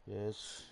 Yes.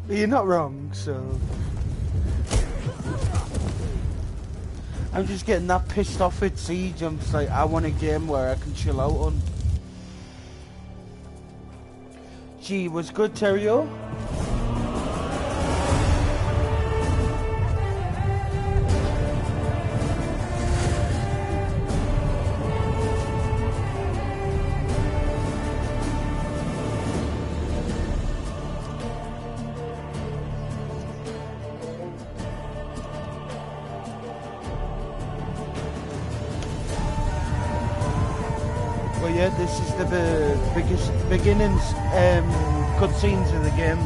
You're not wrong, so I'm just getting that pissed off with Siege. I'm just like, I want a game where I can chill out on. Gee, was good, Terrio? Yeah, this is the biggest beginnings cutscenes of the game.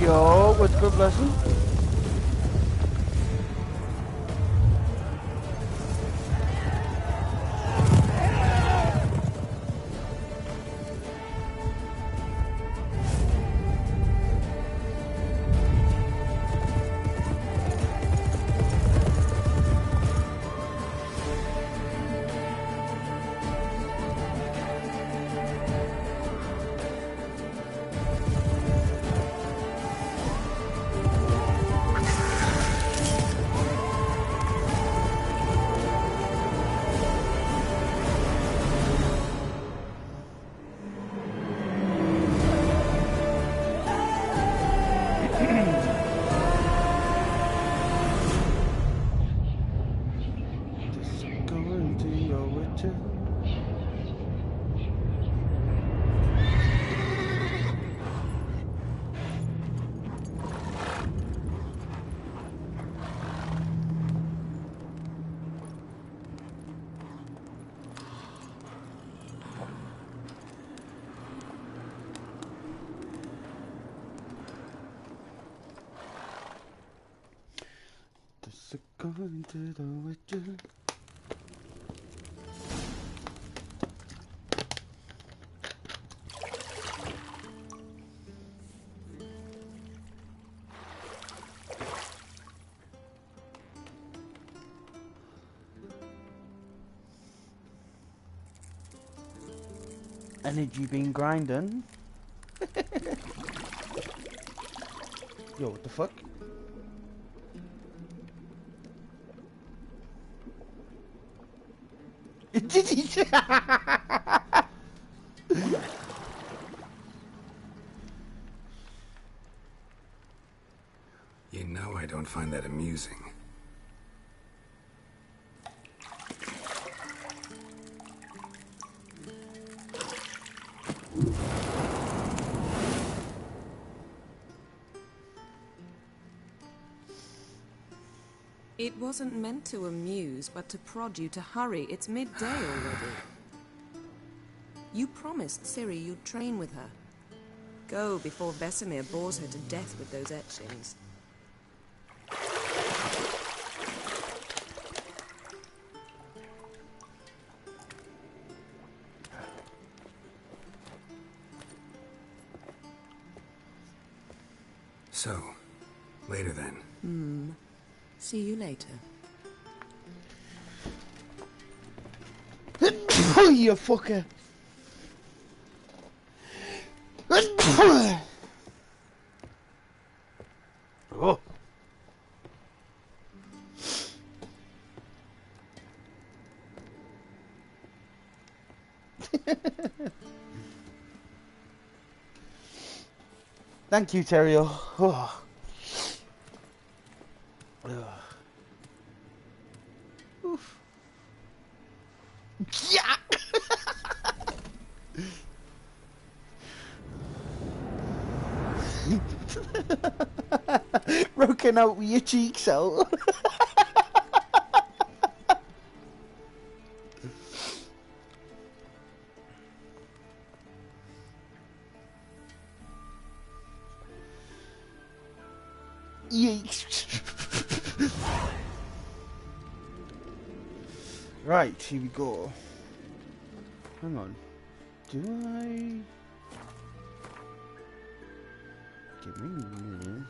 Yo, what's good, blessing? Going to the Witcher. Energy been grinding. Yo, what the fuck? Did he? You know I don't find that amusing. It wasn't meant to amuse, but to prod you to hurry. It's midday already. You promised Ciri you'd train with her. Go before Vesemir bores her to death with those etchings. So, later then. See you later. Oh, you fucker. Oh. Thank you, Terrio. Oh. Oof. Yeah. Broken out with your cheeks out. Yeeks. Right, here we go. Hang on. Do I... Give me a minute.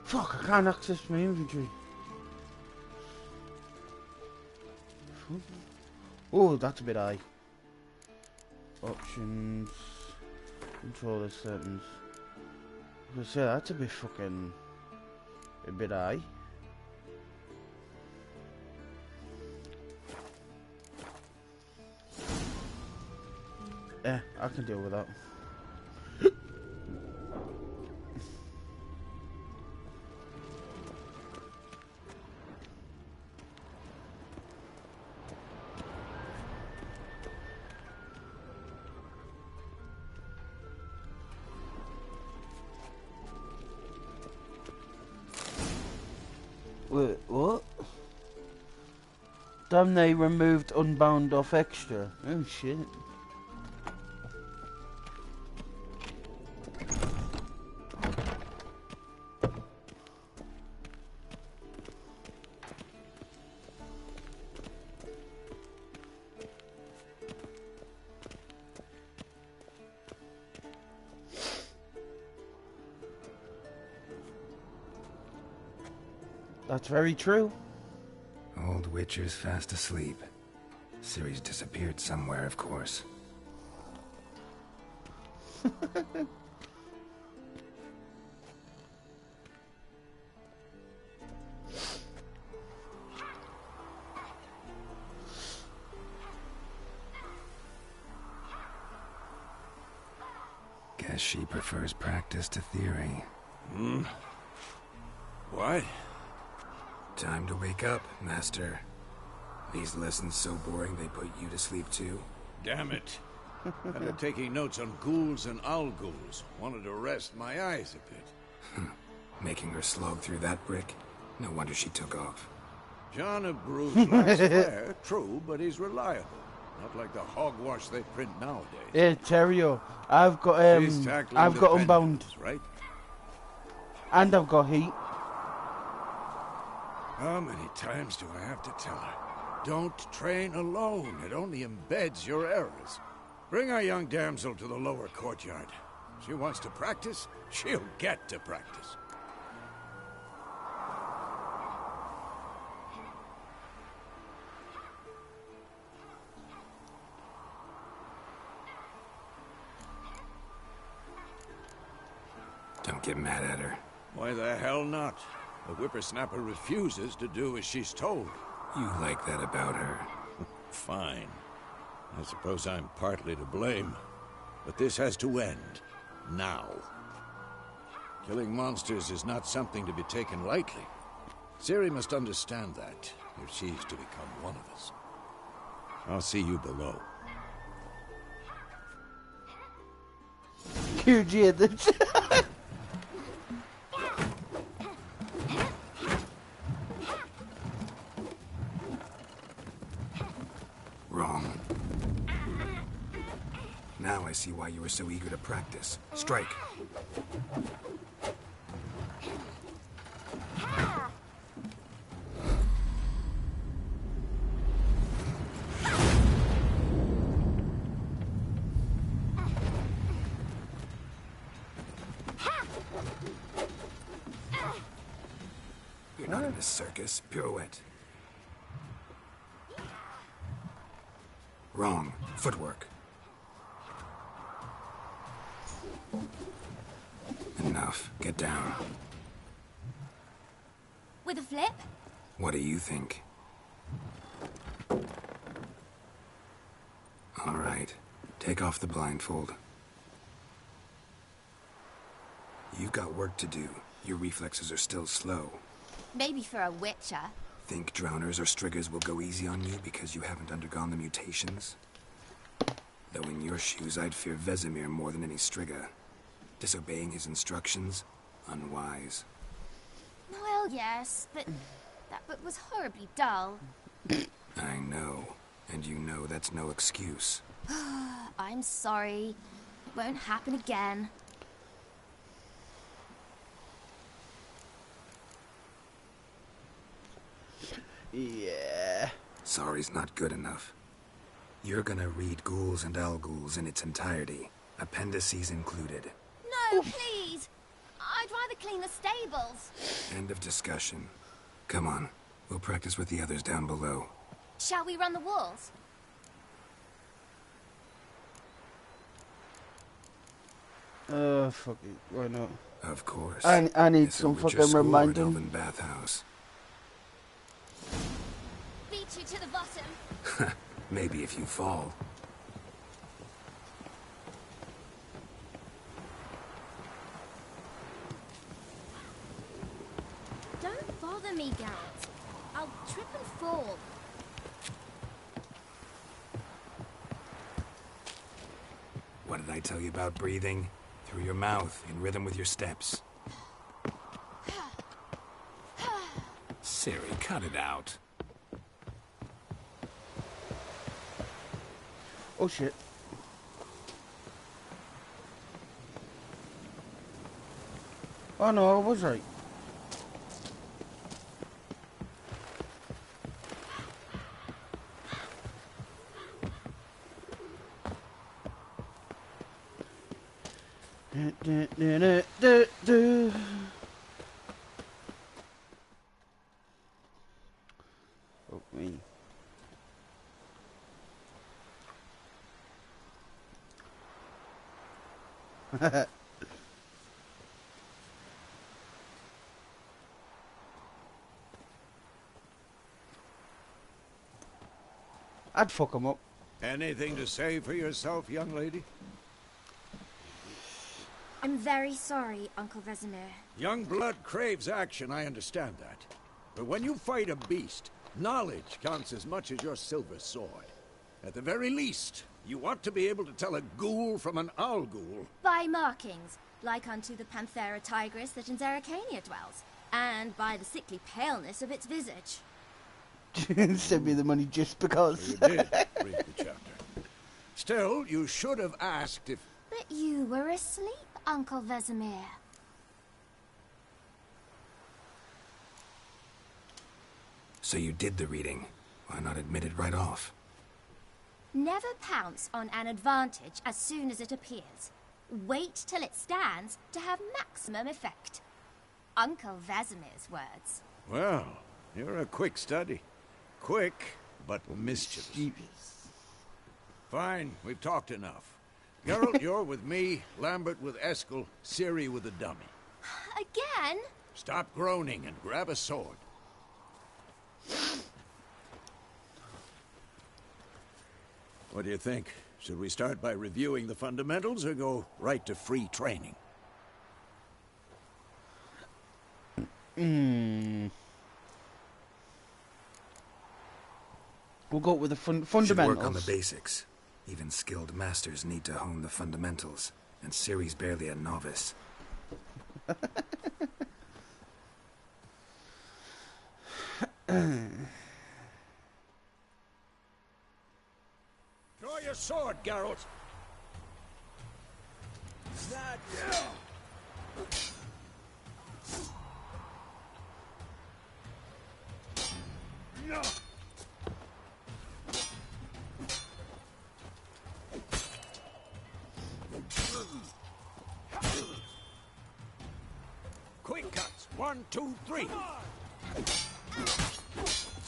Fuck, I can't access my inventory. Oh, that's a bit high. Options. Controller settings. I was gonna say, that's a bit fucking... a bit high. Yeah, I can deal with that. Wait, what? Damn, they removed Unbound off extra. Oh shit. That's very true. Old Witcher's fast asleep. Ciri's disappeared somewhere, of course. Guess she prefers practice to theory. What? Time to wake up, Master. These lessons so boring they put you to sleep too? Damn it. I've been taking notes on ghouls and owl ghouls. Wanted to rest my eyes a bit. Making her slog through that brick? No wonder she took off. John of Bruges lacks flair, true, but he's reliable. Not like the hogwash they print nowadays. Yeah, Terrio. I've got Unbound. Right? And I've got Heat. How many times do I have to tell her? Don't train alone. It only embeds your errors. Bring our young damsel to the lower courtyard. She wants to practice, she'll get to practice. Don't get mad at her. Why the hell not? The whippersnapper refuses to do as she's told. You like that about her. Fine. I suppose I'm partly to blame. But this has to end. Now. Killing monsters is not something to be taken lightly. Ciri must understand that, if she's to become one of us. I'll see you below. QG. Wrong. Now I see why you were so eager to practice. Strike. Not in this circus. Pirouette. Wrong. Footwork. Enough. Get down. With a flip? What do you think? All right. Take off the blindfold. You've got work to do. Your reflexes are still slow. Maybe for a witcher. Think drowners or striggers will go easy on you because you haven't undergone the mutations? Though in your shoes, I'd fear Vesemir more than any strigger. Disobeying his instructions? Unwise. Well, yes, but that book was horribly dull. I know. And you know that's no excuse. I'm sorry. Won't happen again. Yeah. Sorry's not good enough. You're gonna read Ghouls and Al-Ghouls in its entirety, appendices included. No, please! I'd rather clean the stables. End of discussion. Come on, we'll practice with the others down below. Shall we run the walls? Fuck it. Why not? Of course. I need It's a some Witcher fucking school or an reminding. elven bathhouse. Beat you to the bottom. Maybe if you fall. Don't bother me, Garrett. I'll trip and fall. What did I tell you about breathing? Through your mouth, in rhythm with your steps. Siri, cut it out. Oh shit. Oh no, I was right. Oh me. I'd fuck him up. Anything to say for yourself, young lady? I'm very sorry, Uncle Vesemir. Young blood craves action, I understand that. But when you fight a beast, knowledge counts as much as your silver sword. At the very least, you ought to be able to tell a ghoul from an owl-ghoul. By markings, like unto the Panthera tigris that in Zerrikania dwells, and by the sickly paleness of its visage. Send me the money just because. You did read the chapter. Still, you should have asked if... But you were asleep, Uncle Vesemir. So you did the reading. Why not admit it right off? Never pounce on an advantage as soon as it appears. Wait till it stands to have maximum effect. Uncle Vesemir's words. Well, you're a quick study. Quick, but mischievous. Fine, we've talked enough. Geralt, you're with me, Lambert with Eskel, Ciri with the dummy. Again? Stop groaning and grab a sword. What do you think? Should we start by reviewing the fundamentals or go right to free training? We'll go with the Should fundamentals. work on the basics. Even skilled masters need to hone the fundamentals, and Ciri's barely a novice. Draw your sword, Geralt. That... No. Quick cuts. 1, 2, 3.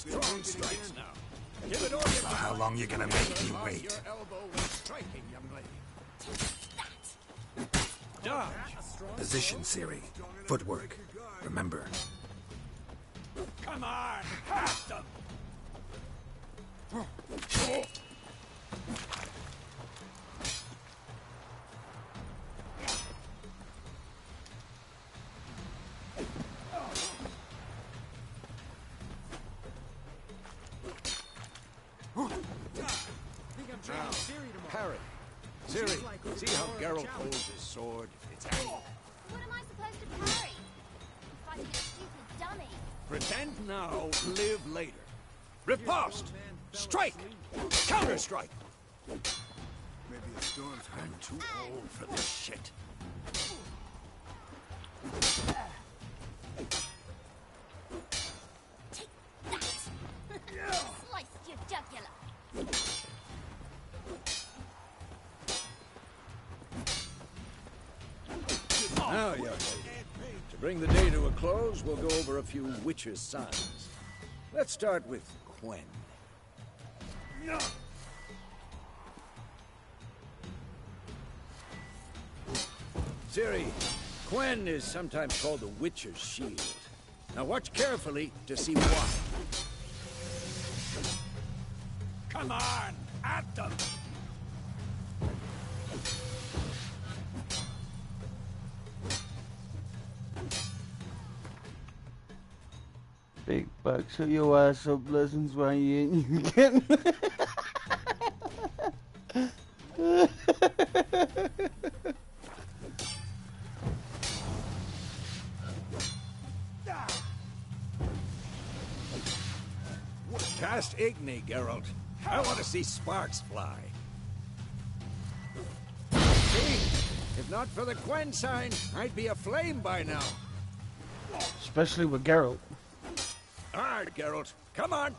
Strong strikes now. Give it order. So how long you gonna make me wait? Your elbow when striking, young lady. Dodge. Position, Siri. Footwork. Remember. Come on, have them. Parry. Siri, see how Geralt holds his sword? It's angry. What am I supposed to parry? I'm fighting a stupid dummy. Pretend now, live later. Riposte! Strike! Counter-strike! I'm too old for this shit. Take that! Sliced your jugular. Now, young lady, to bring the day to a close, we'll go over a few witches' signs. Let's start with Quen. Ciri, Quen is sometimes called the Witcher's Shield. Now watch carefully to see why. Come on, at them! Big buck, shut your ass up, lessons why you ain't getting. Cast Igni, Geralt. I want to see sparks fly. See? If not for the Quen sign, I'd be aflame by now. Especially with Geralt. All right, Geralt. Come on.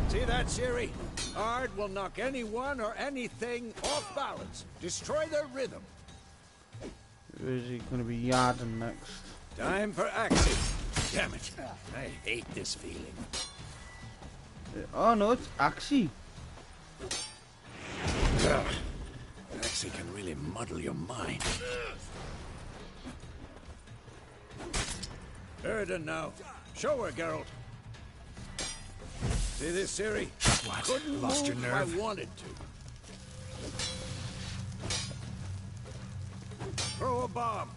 See that, Ciri? Ard will knock anyone or anything off balance. Destroy their rhythm. Or is he gonna be yarding next? Time for action. Damn it. I hate this feeling. Oh no, it's Axie. Axie can really muddle your mind. Erden now. Show her, Geralt. See this, Ciri? What? Couldn't Lost your move nerve? if I wanted to. Throw a bomb.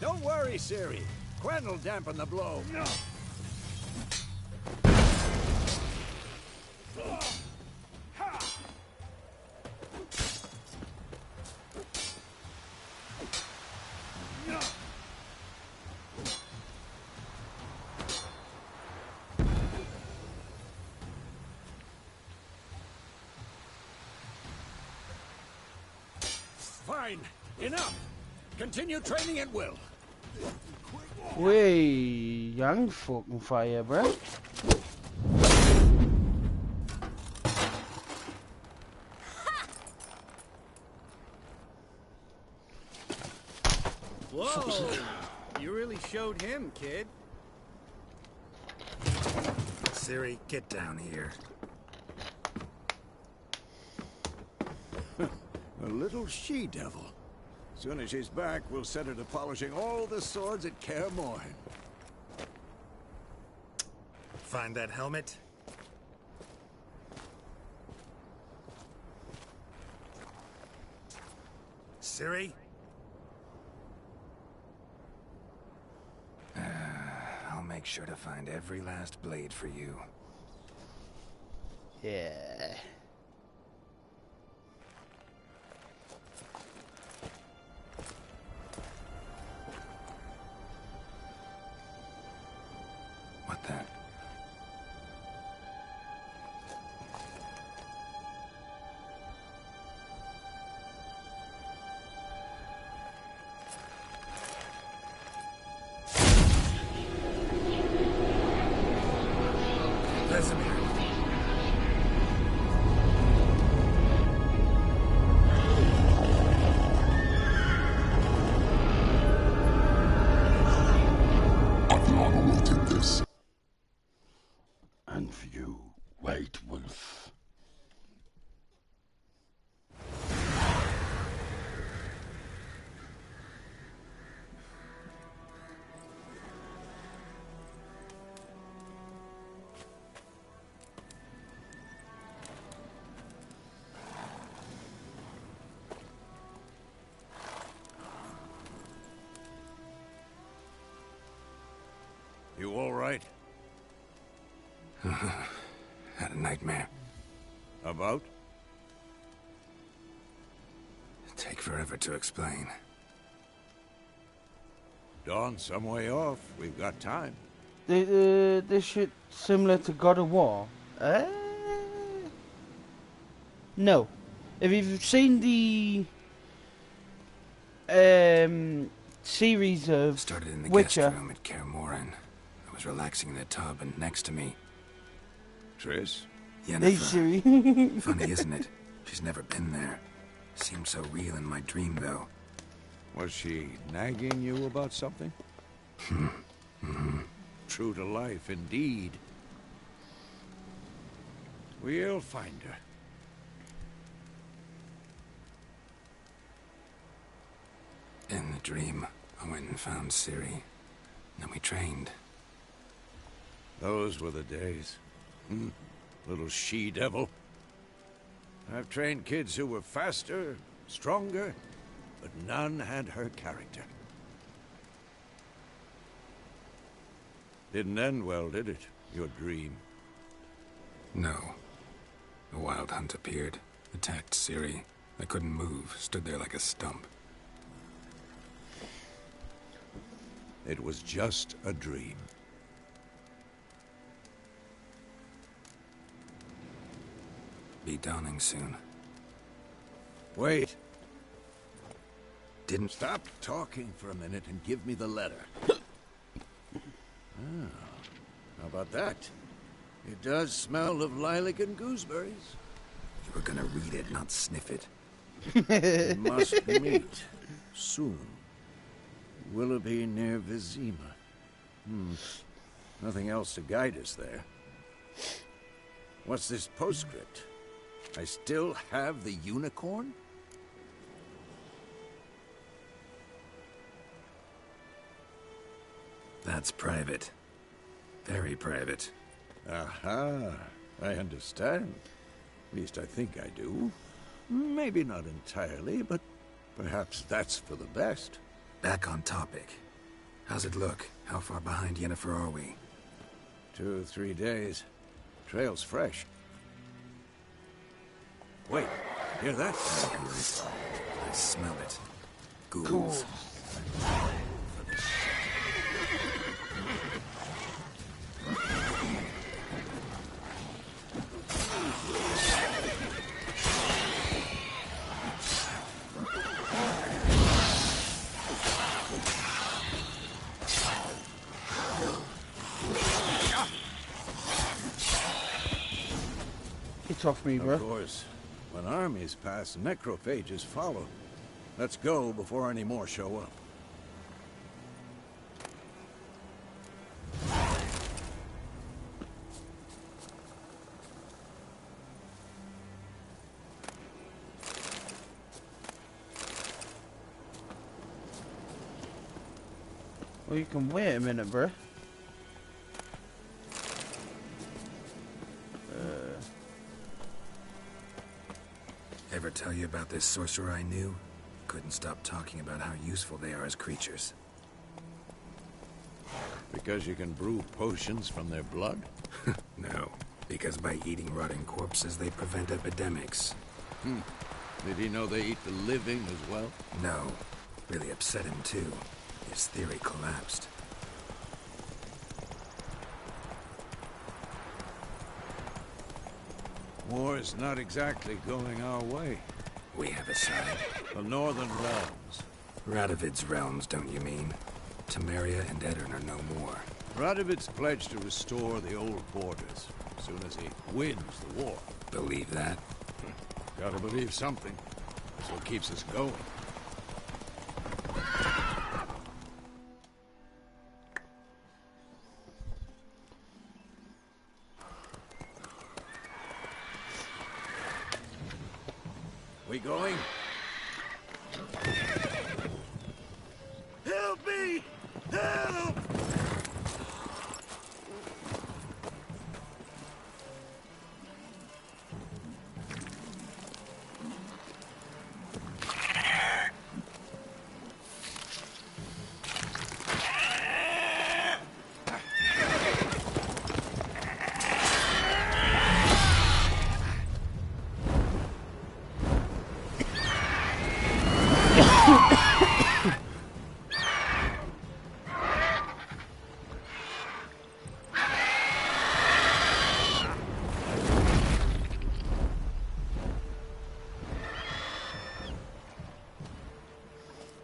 Don't worry, Ciri. Quen will dampen the blow. Fine. Enough. Continue training at will. Way young fucking fire, bro. Whoa! You really showed him, kid. Siri, get down here. A little she-devil. Soon as she's back, we'll set her to polishing all the swords at Kaer Morhen. Find that helmet? Siri? I'll make sure to find every last blade for you. Yeah. What the? Vesemir. about? Take forever to explain. Dawn's some way off. We've got time. This shit similar to God of War? No. If you've seen the series of Started in the Witcher. guest room at Kaer Morhen. I was relaxing in the tub, and next to me, Triss? Hey Yennefer. Siri. Funny, isn't it? She's never been there. Seemed so real in my dream, though. Was she nagging you about something? True to life, indeed. We'll find her. In the dream, I went and found Ciri. Then we trained. Those were the days. Little she-devil. I've trained kids who were faster, stronger, but none had her character. Didn't end well, did it? Your dream? No. A wild hunt appeared, attacked Ciri. I couldn't move, stood there like a stump. It was just a dream. Be dawning soon. Wait. Didn't Stop talking for a minute and give me the letter. How about that? It does smell of lilac and gooseberries. You were gonna read it, not sniff it. We must meet soon. Willoughby near Vizima. Nothing else to guide us there. What's this postscript? I still have the unicorn? That's private. Very private. Aha, I understand. At least I think I do. Maybe not entirely, but perhaps that's for the best. Back on topic. How's it look? How far behind Yennefer are we? 2 or 3 days. Trail's fresh. Wait, hear that? I hear it. I smell it. Ghouls. It's off me, bro. Of course. When armies pass, necrophages follow. Let's go before any more show up. Well, you can wait a minute, bro. Ever tell you about this sorcerer I knew? Couldn't stop talking about how useful they are as creatures. Because you can brew potions from their blood? No, because by eating rotting corpses, they prevent epidemics. Did he know they eat the living as well? No, really upset him too. His theory collapsed. War's not exactly going our way. We have a side. The Northern Realms. Radovid's realms, don't you mean? Temeria and Edirn are no more. Radovid's pledged to restore the old borders as soon as he wins the war. Believe that? Gotta believe something. That's what keeps us going. We going? Help me! Help!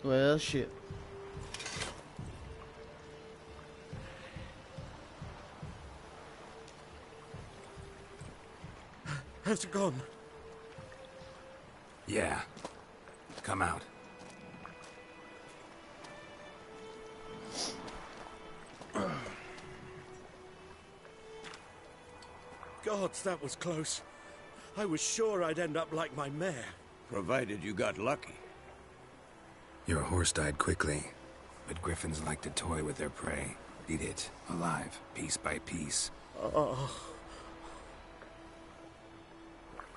Well, shit. How's it gone? Yeah. Come out. Gods, that was close. I was sure I'd end up like my mare. Provided you got lucky. Your horse died quickly, but griffins like to toy with their prey. Eat it, alive, piece by piece. Oh.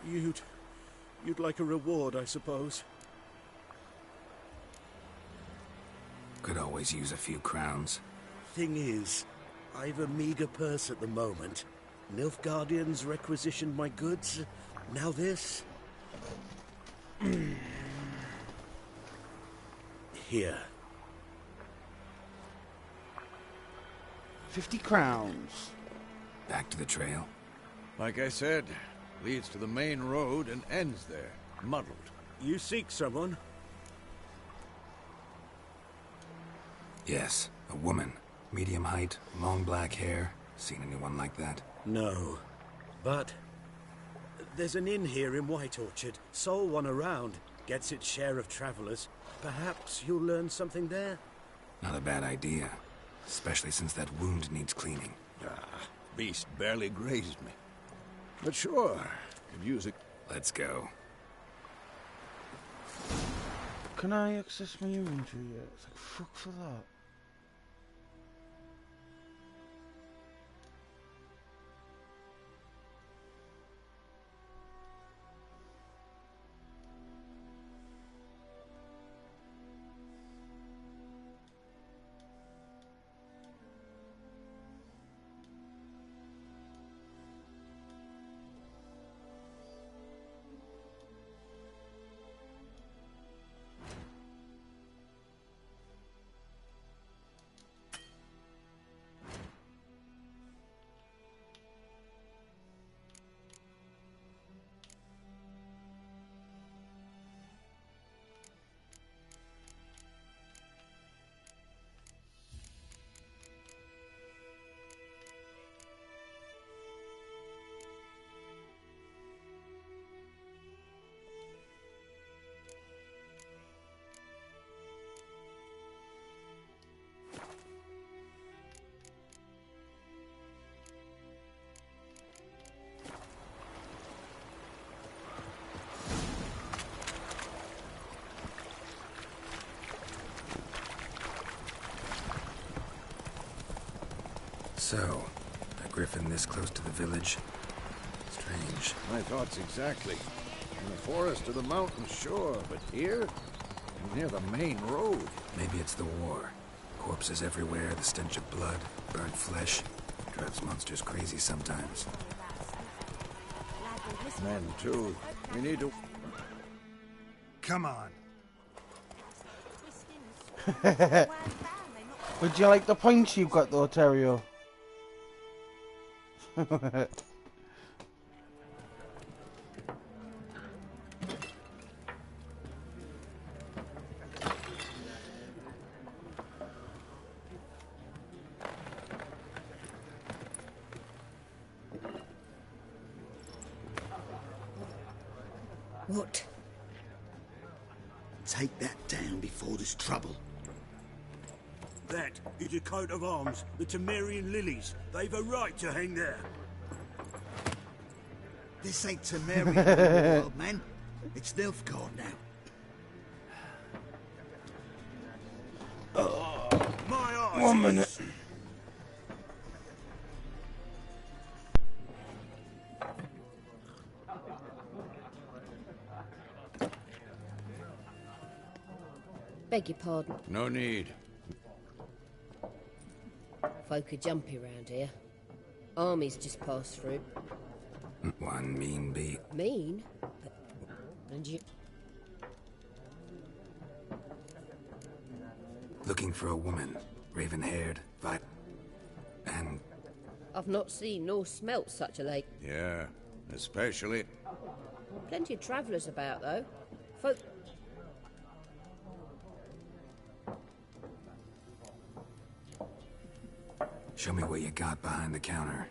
You'd like a reward, I suppose. Could always use a few crowns. Thing is, I've a meager purse at the moment. Nilfgaardians requisitioned my goods. Now this. Here. 50 crowns. Back to the trail. Like I said, leads to the main road and ends there, muddled. You seek someone? Yes, a woman. Medium height, long black hair. Seen anyone like that? No. But there's an inn here in White Orchard. Sole one around. Gets its share of travelers. Perhaps you'll learn something there? Not a bad idea. Especially since that wound needs cleaning. Beast barely grazed me. But sure, could use it. Let's go. Can I access my inventory yet? It's like, fuck for that. So, a griffin this close to the village? Strange. My thoughts exactly. In the forest or the mountains, sure, but here? Near the main road. Maybe it's the war. Corpses everywhere, the stench of blood, burnt flesh. Drives monsters crazy sometimes. Men, too. We need to... Come on. Would you like the points you've got though, Terrio? What? Take that down before there's trouble. That is a coat of arms, the Temerian lilies. They've a right to hang there. This ain't Temerian, old man. It's Nilfgaard now. My eyes. 1 minute. Beg your pardon. No need. Folk are jumpy round here. Armies just passed through. One mean beat. Mean? And you... Looking for a woman. Raven-haired, and... I've not seen nor smelt such a lake. Yeah, especially... Plenty of travellers about, though. Folk... Show me what you got behind the counter.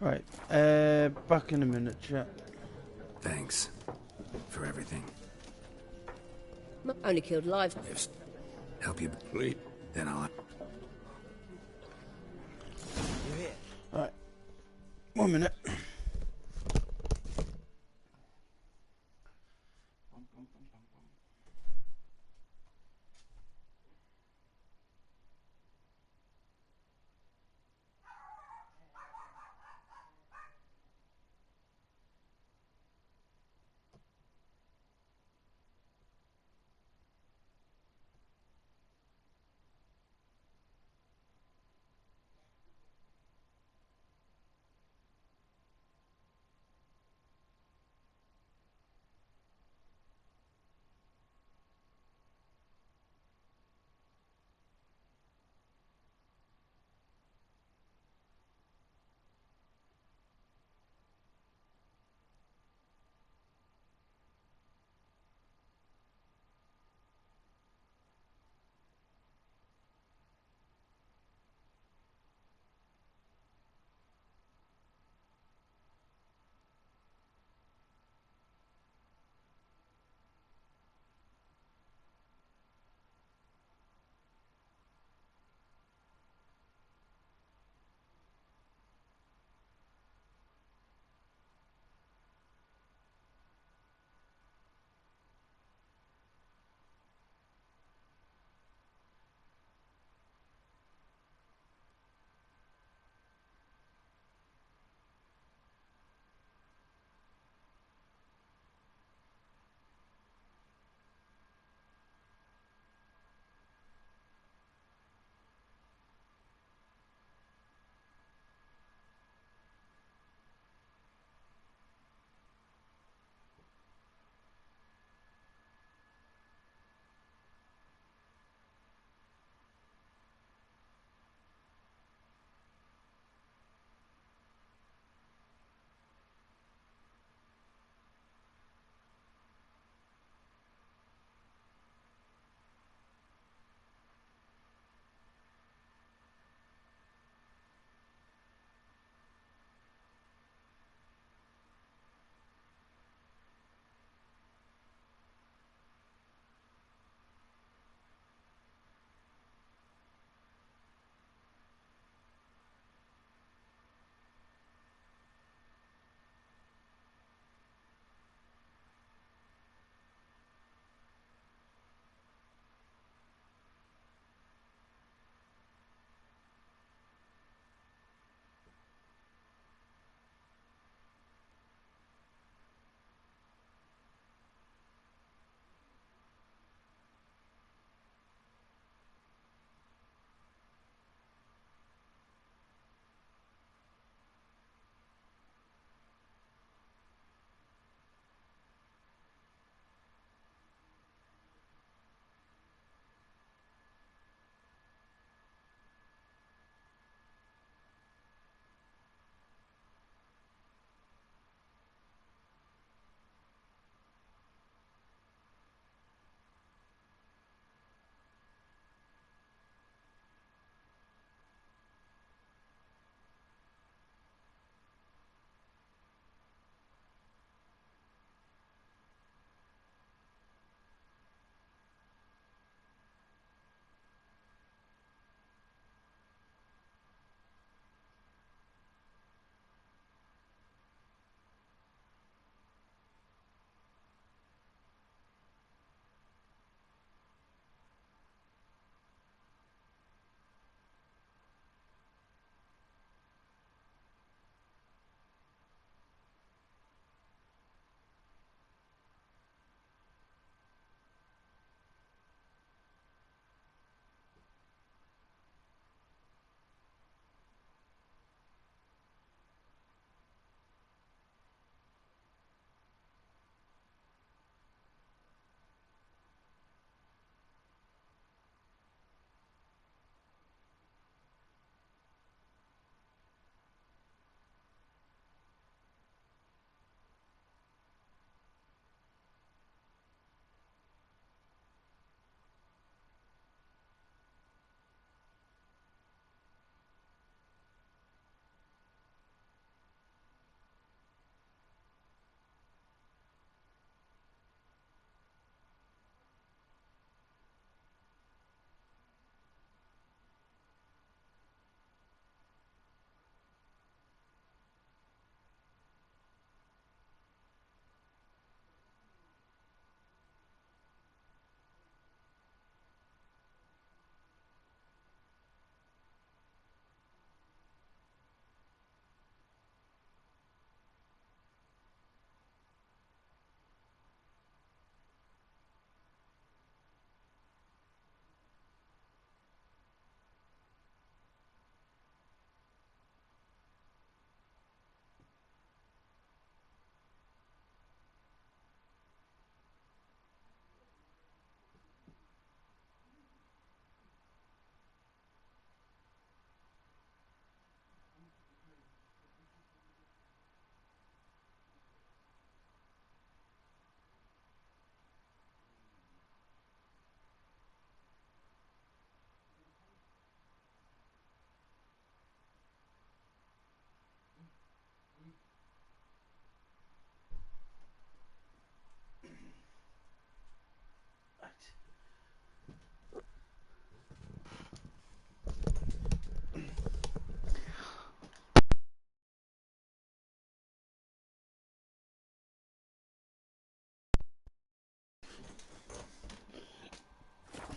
Right, back in a minute, chat. Thanks for everything. Only killed live. If help you, Please. then I'll... Right, 1 minute.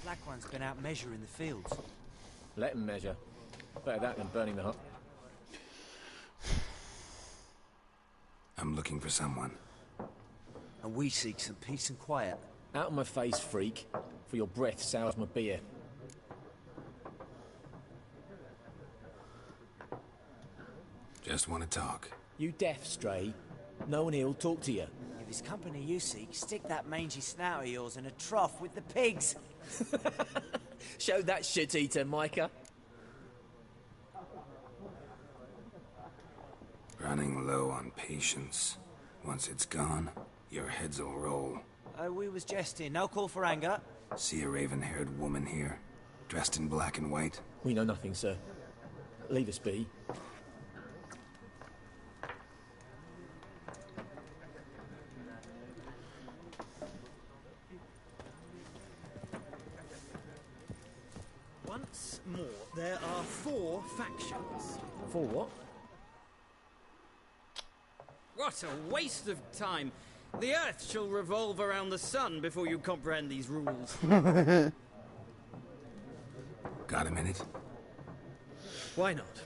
Black One's been out measuring the fields. Let him measure. Better that than burning the hut. I'm looking for someone. And we seek some peace and quiet. Out of my face, freak. For your breath sours my beer. Just want to talk. You deaf, Stray? No one here'll talk to you. If it's company you seek, stick that mangy snout of yours in a trough with the pigs. Show that shit-eater, Micah. Running low on patience. Once it's gone, your heads will roll. We was jesting. No call for anger. See a raven-haired woman here, dressed in black and white? We know nothing, sir. Leave us be. Once more, there are 4 factions. For what? What a waste of time. The Earth shall revolve around the sun before you comprehend these rules. Got a minute? Why not?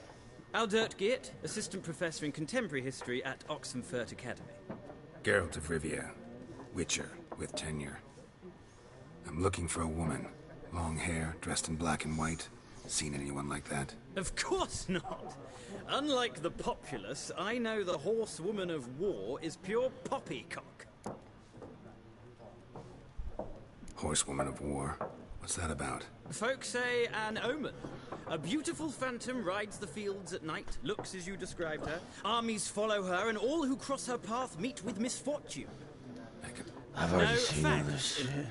Aldert Geert, Assistant Professor in Contemporary History at Oxenfurt Academy. Geralt of Rivia, Witcher with tenure. I'm looking for a woman. Long hair, dressed in black and white. Seen anyone like that? Of course not. Unlike the populace, I know the horsewoman of war is pure poppycock. Horsewoman of war? What's that about? Folk say an omen. A beautiful phantom rides the fields at night, looks as you described her. Armies follow her, and all who cross her path meet with misfortune. I've already seen all this shit.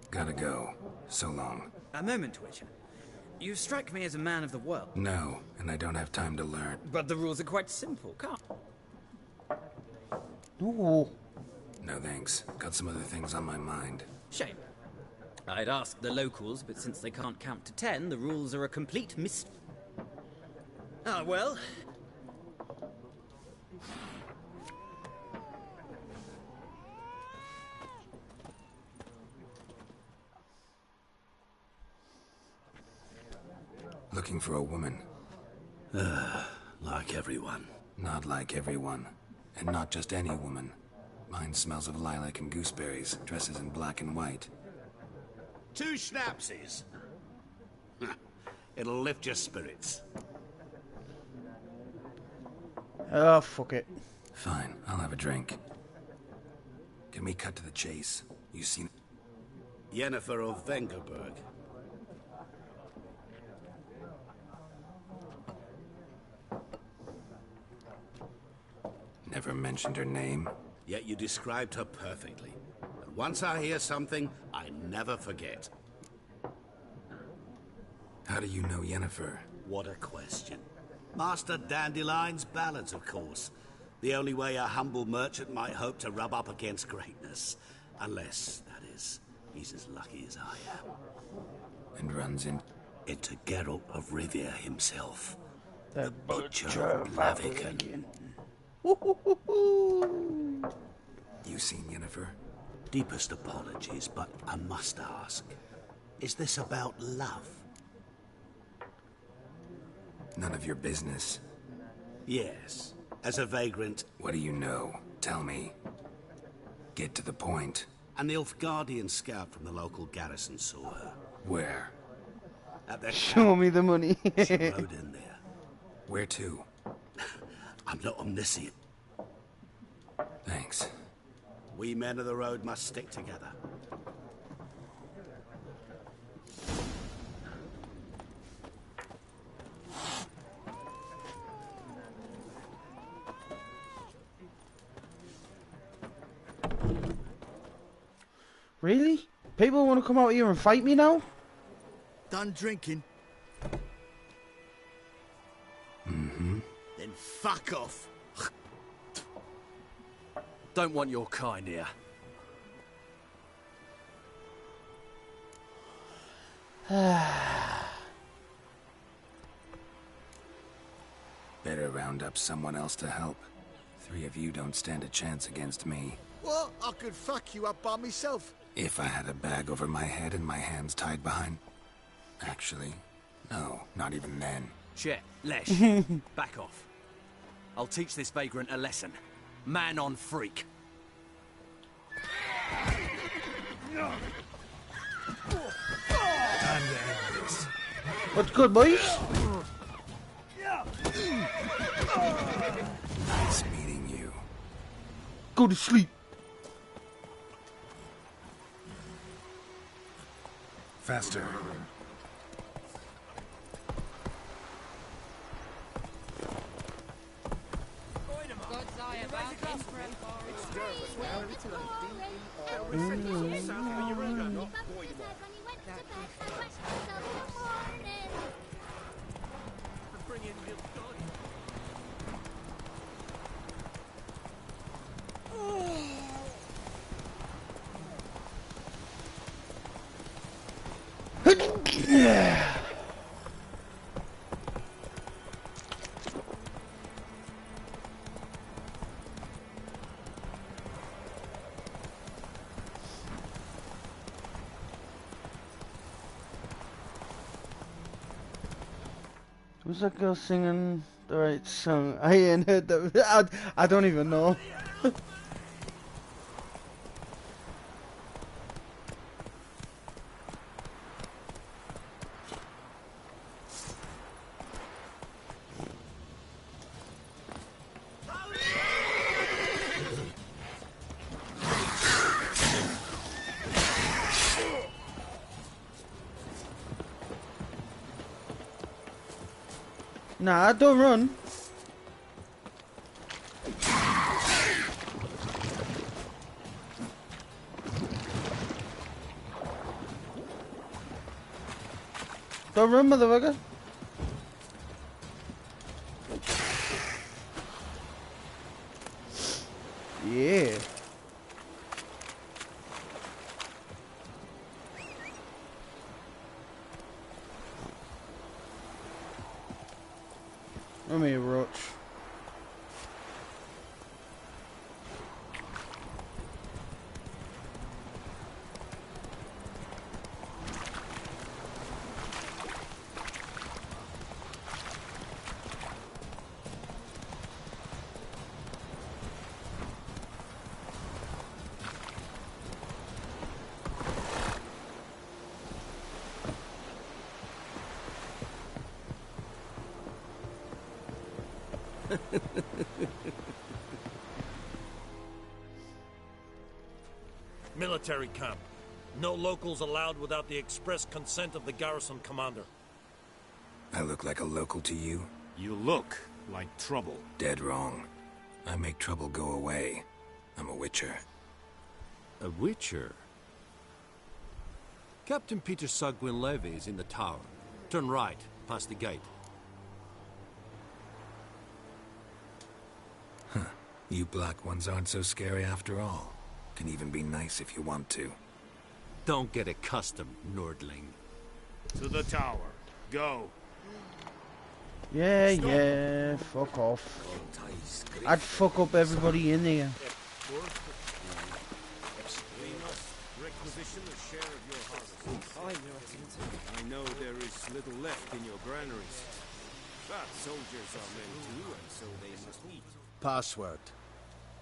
Gotta go. So long. A moment, Witcher. You strike me as a man of the world. No, and I don't have time to learn. But the rules are quite simple. Come. Ooh. No thanks. Got some other things on my mind. Shame. I'd ask the locals, but since they can't count to 10, the rules are a complete mystery. Ah, well. Looking for a woman. Like everyone. Not like everyone. And not just any woman. Mine smells of lilac and gooseberries, dresses in black and white. 2 schnapsies. It'll lift your spirits. Oh, fuck it. Fine, I'll have a drink. Can we cut to the chase? You seen... Yennefer of Vengerberg. Never mentioned her name. Yet you described her perfectly. And once I hear something, I never forget. How do you know Yennefer? What a question. Master Dandelion's ballads, of course. The only way a humble merchant might hope to rub up against greatness. Unless, that is, he's as lucky as I am. And runs into Geralt of Rivia himself. The Butcher of Blaviken. You seen Yennefer? Deepest apologies, but I must ask. Is this about love? None of your business. Yes. As a vagrant... What do you know? Tell me. Get to the point. An Nilfgaardian scout from the local garrison saw her. Where? At their Show me the money. She rode in there. Where to? I'm not omniscient. Thanks. We men of the road must stick together. Really? People want to come out here and fight me now? Done drinking? Mm-hmm. Then fuck off. Don't want your kind here. Better round up someone else to help. 3 of you don't stand a chance against me. What? I could fuck you up by myself. If I had a bag over my head and my hands tied behind... Actually, no, not even then. Shit, Lesh, back off. I'll teach this vagrant a lesson. Man on freak. Time to end this. What's good, boys? Nice meeting you. Go to sleep. Faster. Yeah. Was that girl singing the right song? I ain't heard that. I don't even know. Nah, don't run. Don't run, motherfucker. Yeah. Let me roach. Military camp. No locals allowed without the express consent of the garrison commander. I look like a local to you? You look like trouble. Dead wrong. I make trouble go away. I'm a witcher. A witcher? Captain Peter Sagwin Levy is in the tower. Turn right, past the gate. Huh. You black ones aren't so scary after all. Can even be nice if you want to. Don't get accustomed, Nordling. To the tower. Go. Yeah, yeah, fuck off. I'd fuck up everybody in there. Requisition a share of your harvest. I know there is little left in your granaries. But soldiers are men too, and so they must eat. Password.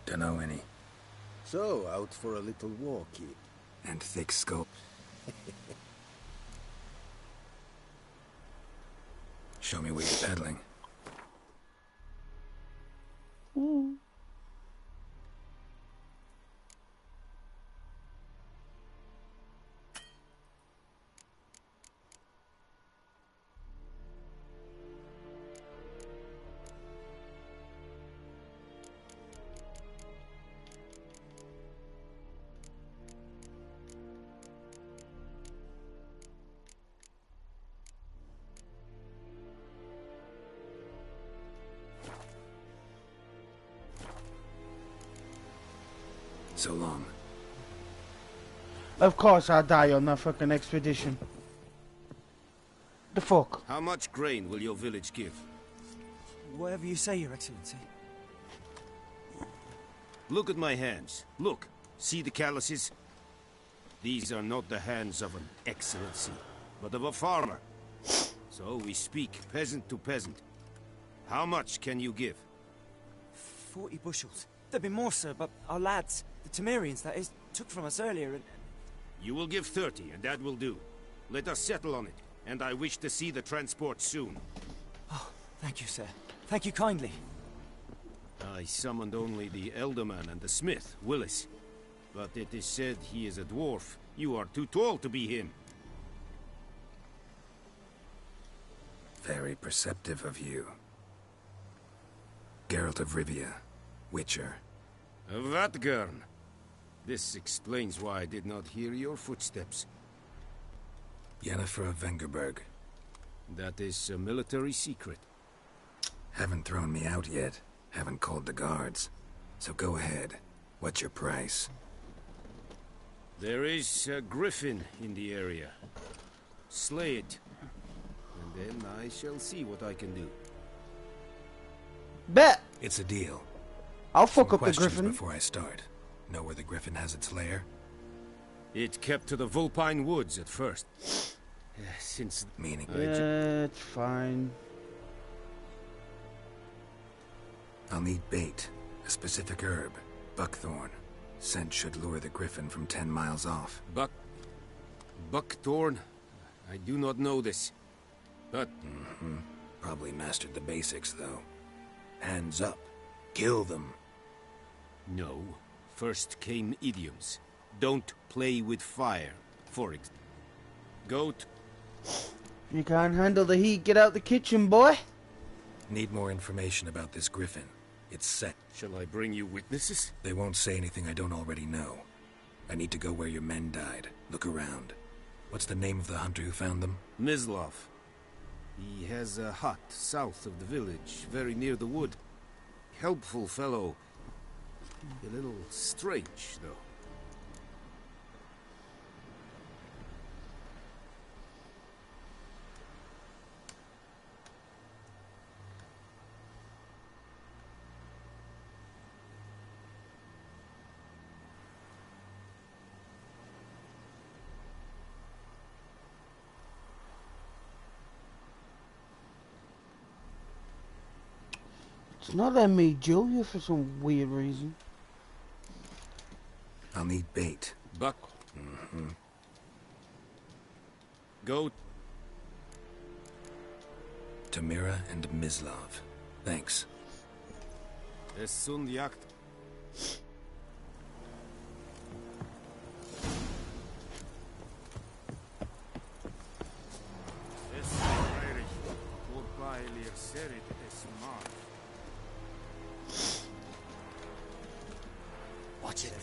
Dunno any. So, out for a little walkie. And thick skull. Show me what you're peddling. Ooh. So long. Of course I die on that fucking expedition. The fuck? How much grain will your village give? Whatever you say, Your Excellency. Look at my hands. Look. See the calluses? These are not the hands of an excellency, but of a farmer. So we speak peasant to peasant. How much can you give? 40 bushels. There'd be more, sir, but our lads, the Temerians, that is, took from us earlier and... You will give 30, and that will do. Let us settle on it, and I wish to see the transport soon. Oh, thank you, sir. Thank you kindly. I summoned only the Elderman and the smith, Willis. But it is said he is a dwarf. You are too tall to be him. Very perceptive of you. Geralt of Rivia, Witcher. Vatgern. This explains why I did not hear your footsteps. Yennefer of Vengerberg. That is a military secret. Haven't thrown me out yet. Haven't called the guards. So go ahead. What's your price? There is a griffin in the area. Slay it. And then I shall see what I can do. Bet! It's a deal. I'll fuck Some up the questions griffin. before I start. Know where the griffin has its lair? It kept to the Vulpine Woods at first. Since... Meaning? Yeah, it's fine. I'll need bait. A specific herb. Buckthorn. Scent should lure the griffin from 10 miles off. Buckthorn? I do not know this. But... Probably mastered the basics, though. Hands up. Kill them. No. First came idioms. Don't play with fire, for example. Goat. You can't handle the heat, get out the kitchen, boy. Need more information about this griffin. It's set. Shall I bring you witnesses? They won't say anything I don't already know. I need to go where your men died. Look around. What's the name of the hunter who found them? Mislav. He has a hut south of the village, very near the wood. Helpful fellow. A little strange, though. It's not that made Julia for some weird reason. I'll need bait. Buck. Goat. Tamira and Mislav. Thanks. Es sunt jagt. Watch it.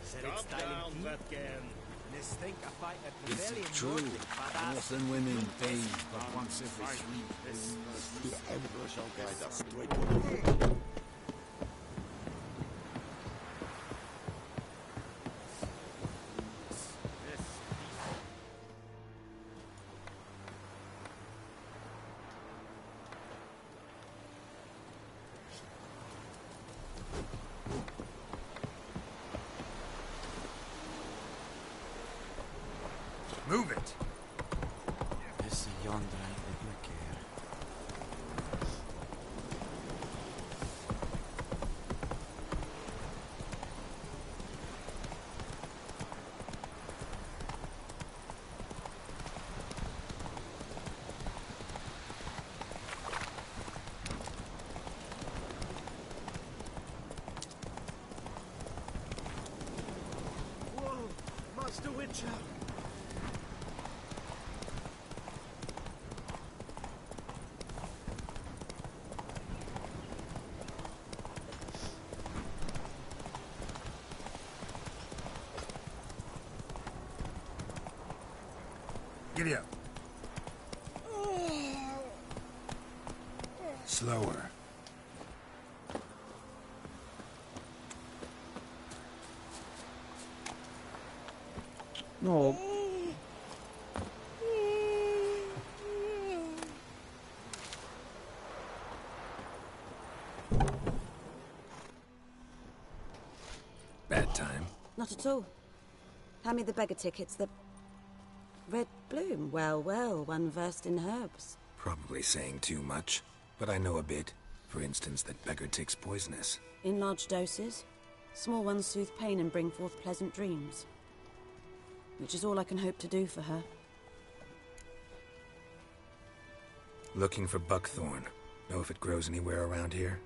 Stop down, Vatgern. Is it true? Northern women bathe but once every 3 days. The Emperor shall guide us straight. Move it! Esse yonder ainda me quer. Whoa! Master Witcher! Giddy up. Slower. No. Bad time? Not at all. Hand me the beggar tickets, the... Red bloom. Well, well, one versed in herbs. Probably saying too much, but I know a bit. For instance, that beggar tick's poisonous. In large doses. Small ones soothe pain and bring forth pleasant dreams. Which is all I can hope to do for her. Looking for buckthorn. Know if it grows anywhere around here?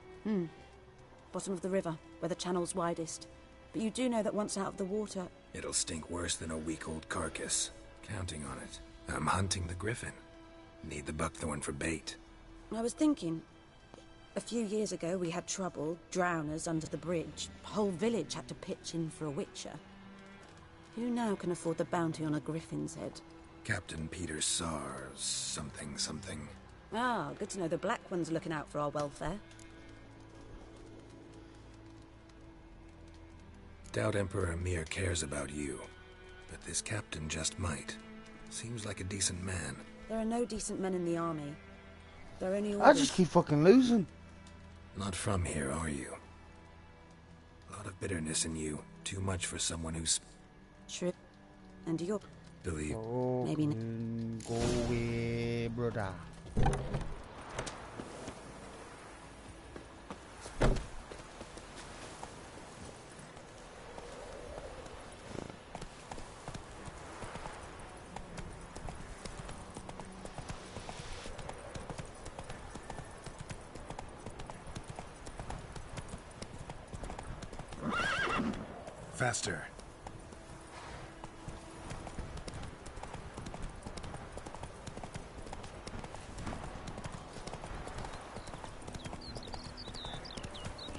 Bottom of the river, where the channel's widest. But you do know that once out of the water... It'll stink worse than a week-old carcass. Counting on it. I'm hunting the griffin. Need the buckthorn for bait. I was thinking... A few years ago we had trouble, drowners under the bridge. Whole village had to pitch in for a witcher. Who now can afford the bounty on a griffin's head? Captain Peter Sars... something. Ah, good to know the Black One's looking out for our welfare. Doubt Emperor Emir cares about you. But this captain just might. Seems like a decent man. There are no decent men in the army. There are only I just keep fucking losing. Not from here, are you? A lot of bitterness in you. Too much for someone who's... True. And you're... Believe... Maybe Go away, brother. Faster.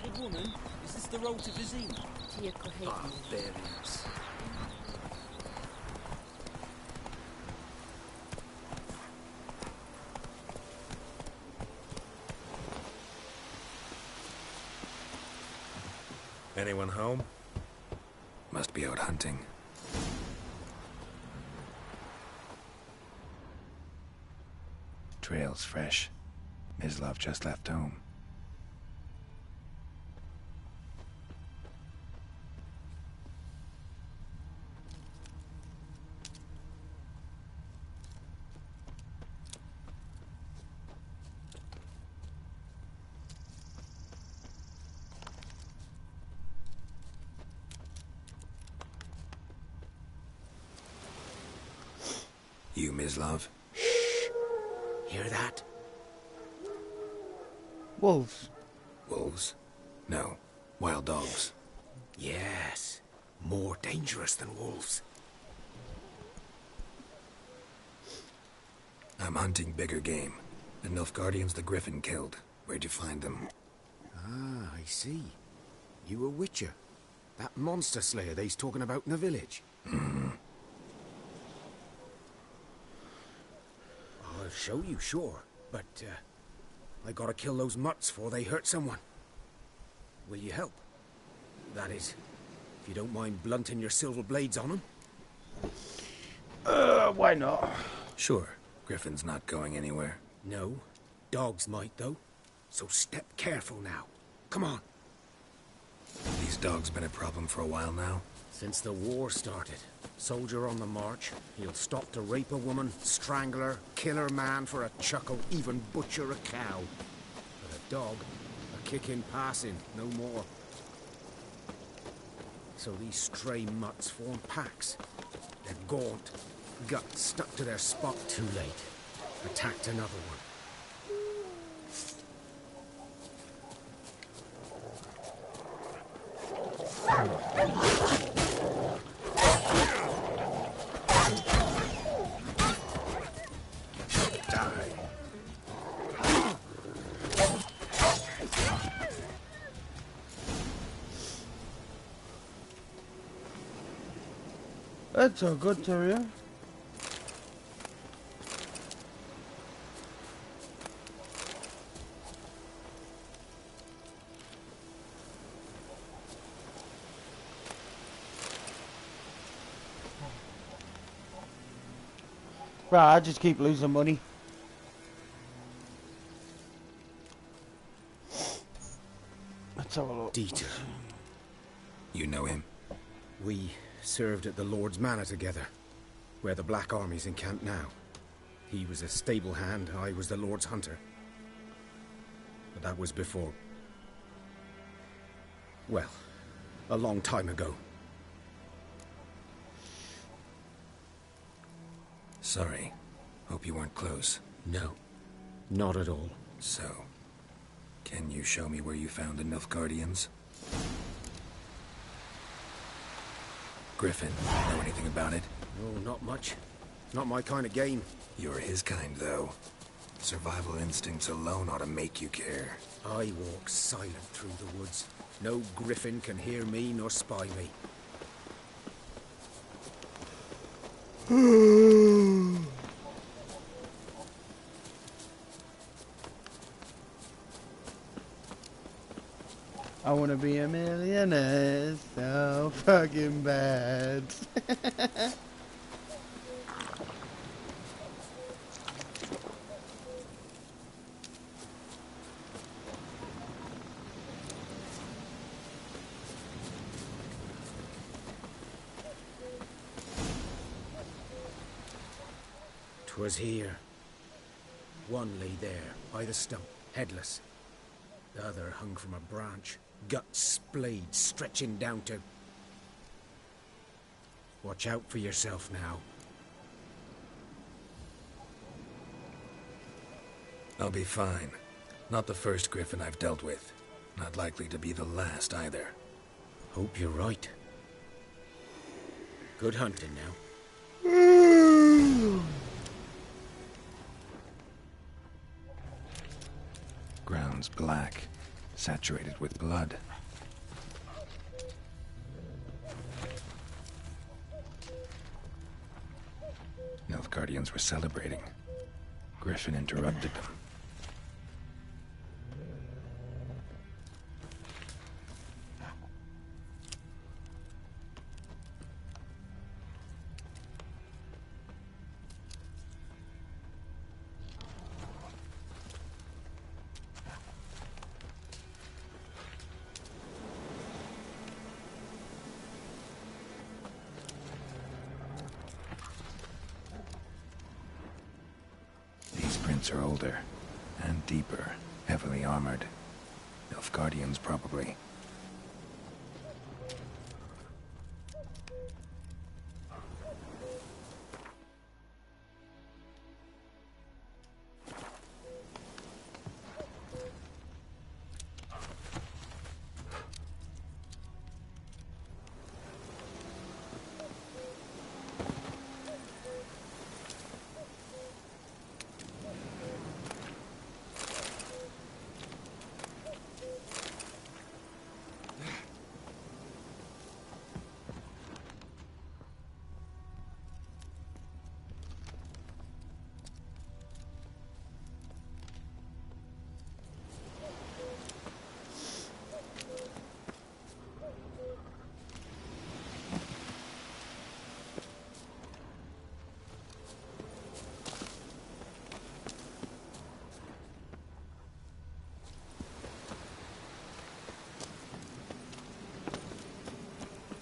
Good woman, is this the road to Vizima? Barbarians. Anyone home? Must be out hunting. Trail's fresh. Mislav just left home. You, Mislav? Hear that? Wolves. Wolves? No. Wild dogs. Yes. More dangerous than wolves. I'm hunting bigger game. The Nilfgaardians the Griffin killed. Where'd you find them? Ah, I see. You a witcher. That monster slayer they's talking about in the village. I'll show you, sure. But, I gotta kill those mutts before they hurt someone. Will you help? That is, if you don't mind blunting your silver blades on them. Why not? Sure. Griffin's not going anywhere. No. Dogs might, though. So step careful now. Come on. These dogs been a problem for a while now? Since the war started. Soldier on the march, he'll stop to rape a woman, strangle her, kill her man for a chuckle, even butcher a cow. But a dog, a kick in passing, no more. So these stray mutts form packs. They're gaunt, guts stuck to their spot. Too late. Attacked another one. That's a good terrier. Right, I just keep losing money. Let's have a look. Dieter. You know him? We served at the Lord's Manor together, where the Black Army's encamped now. He was a stable hand, I was the Lord's hunter. But that was before... well, a long time ago. Sorry. Hope you weren't close. No, not at all. So, can you show me where you found the Nilfgaardians? Griffin, know anything about it? No, not much. Not my kind of game. You're his kind, though. Survival instincts alone ought to make you care. I walk silent through the woods. No griffin can hear me nor spy me. I wanna be a millionaire so fucking bad. 'Twas here. One lay there, by the stump, headless. The other hung from a branch, guts splayed, stretching down to... Watch out for yourself now. I'll be fine. Not the first griffin I've dealt with. Not likely to be the last either. Hope you're right. Good hunting now. Ground's black, saturated with blood. Nilfgaardians were celebrating. Griffin interrupted them. Are older and deeper, heavily armored. Nilfgaardians, probably.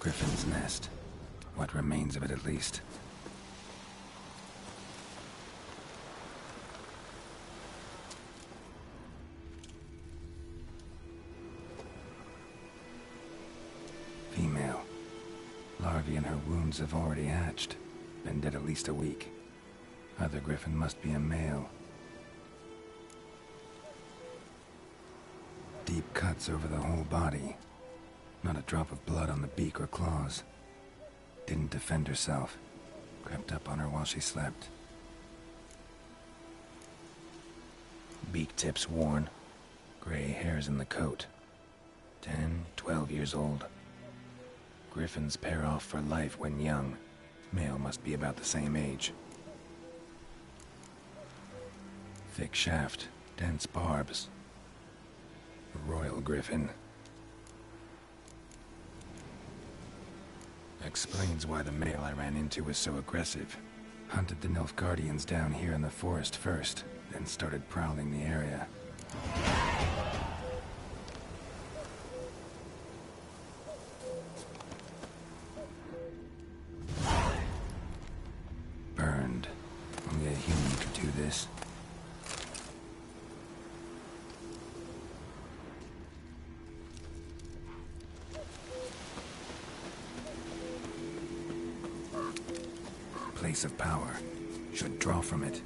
Griffin's nest. What remains of it, at least. Female. Larvae in her wounds have already hatched. Been dead at least a week. Other griffin must be a male. Deep cuts over the whole body. Not a drop of blood on the beak or claws. Didn't defend herself. Crept up on her while she slept. Beak tips worn. Gray hairs in the coat. 10, 12 years old. Griffins pair off for life when young. Male must be about the same age. Thick shaft, dense barbs. A royal griffin. Explains why the male I ran into was so aggressive. Hunted the Nilfgaardians down here in the forest first, then started prowling the area. place of power should draw from it.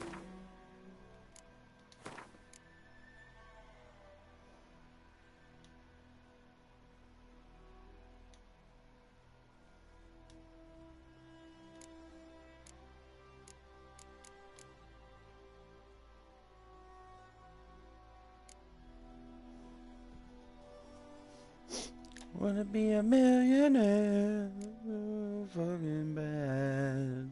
Wanna be a millionaire, fucking bad.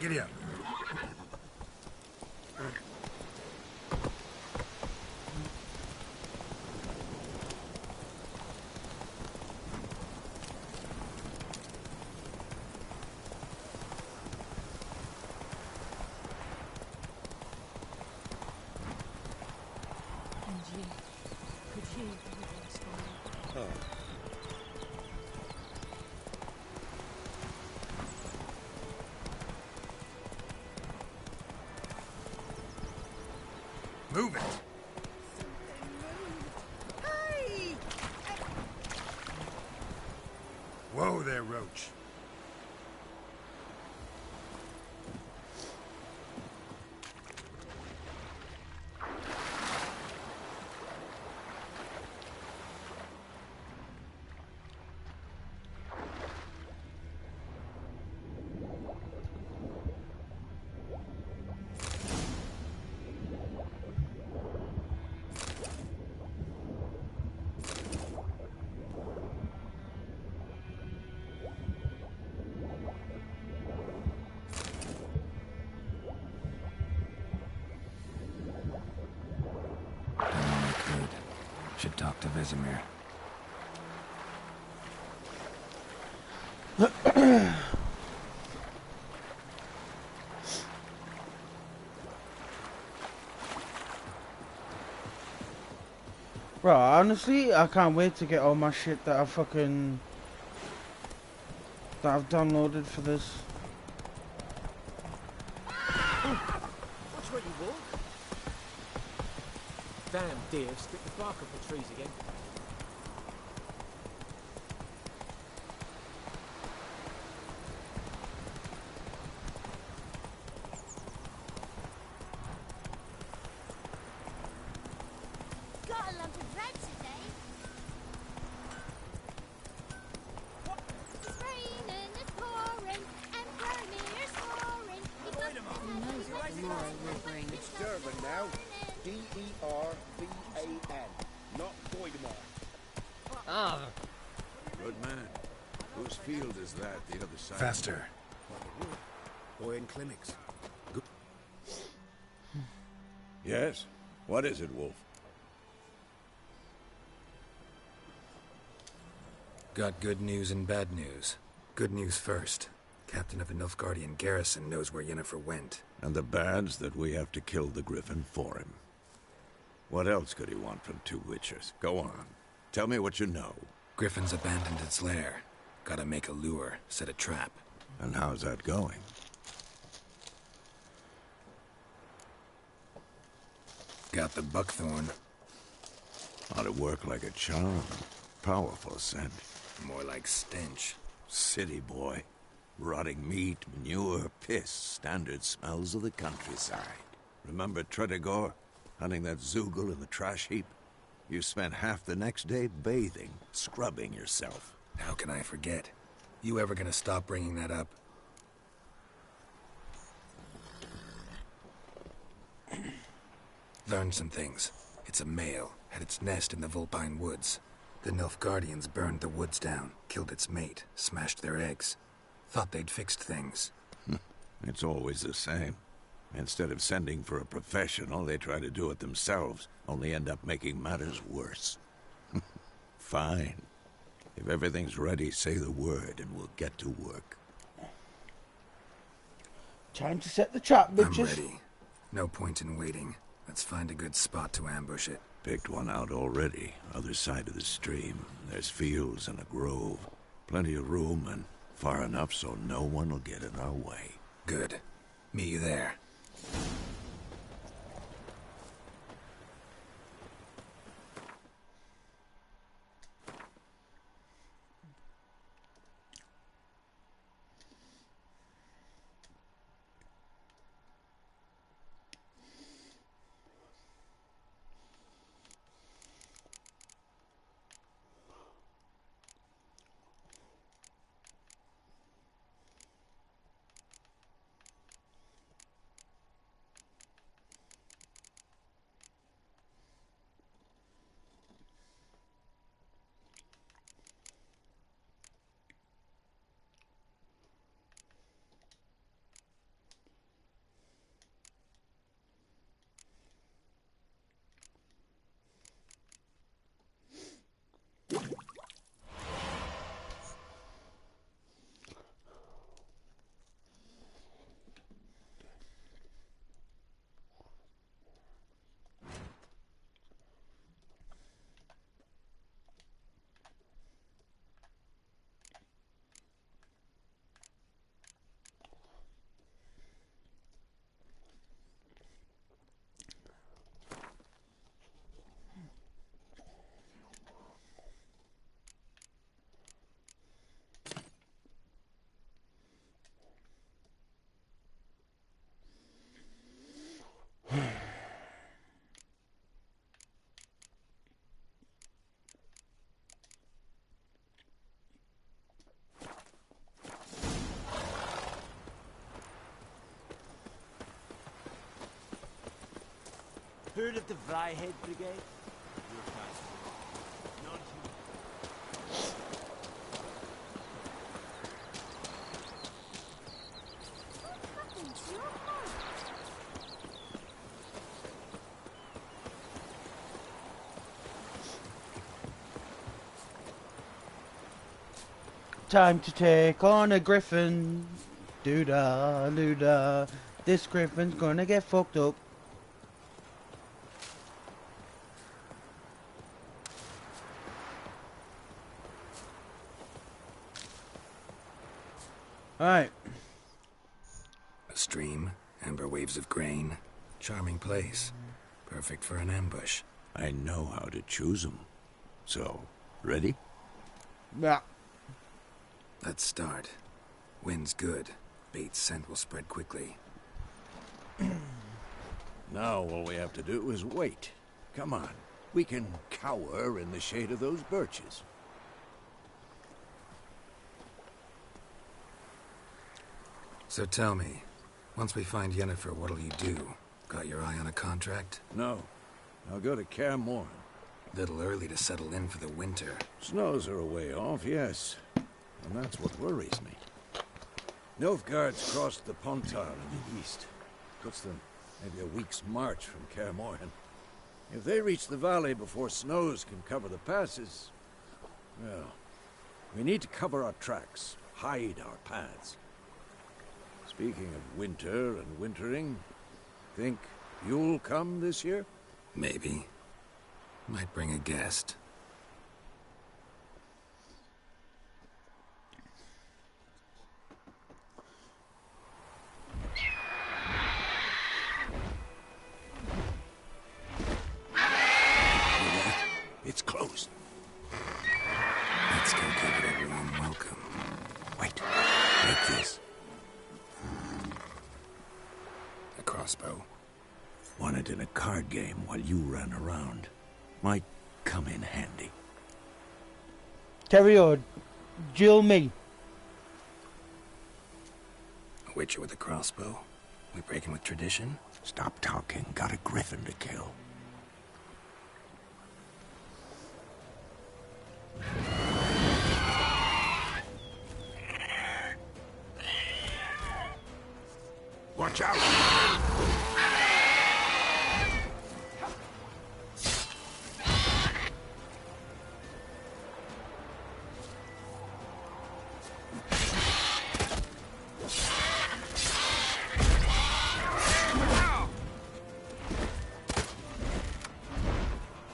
Giddy up. Move it! Hey! Whoa there, Roach. Should talk to Vesemir. Bro, honestly, I can't wait to get all my shit that I've downloaded for this. Watch where you walk. Damn deer, stick the bark up the trees again. Got a lump of bread today. It's raining, it's pouring, and Vermeer's snoring. Who knows what tomorrow will bring? It's Durban now. D-E-R-B-A-N. Not Voidemar. Ah. Good man. Whose field is that, the other side? Faster. Boy in clinics. Good. Yes? What is it, Wolf? Got good news and bad news. Good news first. Captain of the Nilfgaardian garrison knows where Yennefer went. And the bad's that we have to kill the Griffin for him. What else could he want from two witchers? Go on. Tell me what you know. Griffin's abandoned its lair. Gotta make a lure, set a trap. And how's that going? Got the buckthorn. Ought to work like a charm. Powerful scent. More like stench. City boy. Rotting meat, manure, piss. Standard smells of the countryside. Remember Tretogor? Hunting that zoogle in the trash heap? You spent half the next day bathing, scrubbing yourself. How can I forget? You ever gonna stop bringing that up? Learned some things. It's a male, had its nest in the Vulpine Woods. The Nilfgaardians burned the woods down, killed its mate, smashed their eggs. Thought they'd fixed things. It's always the same. Instead of sending for a professional, they try to do it themselves, only end up making matters worse. Fine. If everything's ready, say the word and we'll get to work. Time to set the trap, bitches. I'm ready. No point in waiting. Let's find a good spot to ambush it. Picked one out already. Other side of the stream. There's fields and a grove. Plenty of room and far enough so no one will get in our way. Good. Meet you there. Heard of the Vryhead Brigade? Time to take on a griffin. Doo-da, doo-da. This griffin's gonna get fucked up. Alright. A stream, amber waves of grain. Charming place. Perfect for an ambush. I know how to choose them. So, ready? Yeah. Let's start. Wind's good. Bait's scent will spread quickly. Now all we have to do is wait. Come on. We can cower in the shade of those birches. So tell me, once we find Yennefer, what'll you do? Got your eye on a contract? No. I'll go to Kaer Morhen. Little early to settle in for the winter. Snows are a way off, yes. And that's what worries me. Nilfgaard's crossed the Pontar in the east. Puts them maybe a week's march from Kaer Morhen. If they reach the valley before snows can cover the passes, well, we need to cover our tracks, hide our paths. Speaking of winter and wintering, think you'll come this year? Maybe. Might bring a guest. crossbow. Won it in a card game while you ran around. Might come in handy. Terry or Jill me. A witcher with a crossbow? We breaking with tradition? Stop talking. Got a griffin to kill. Watch out!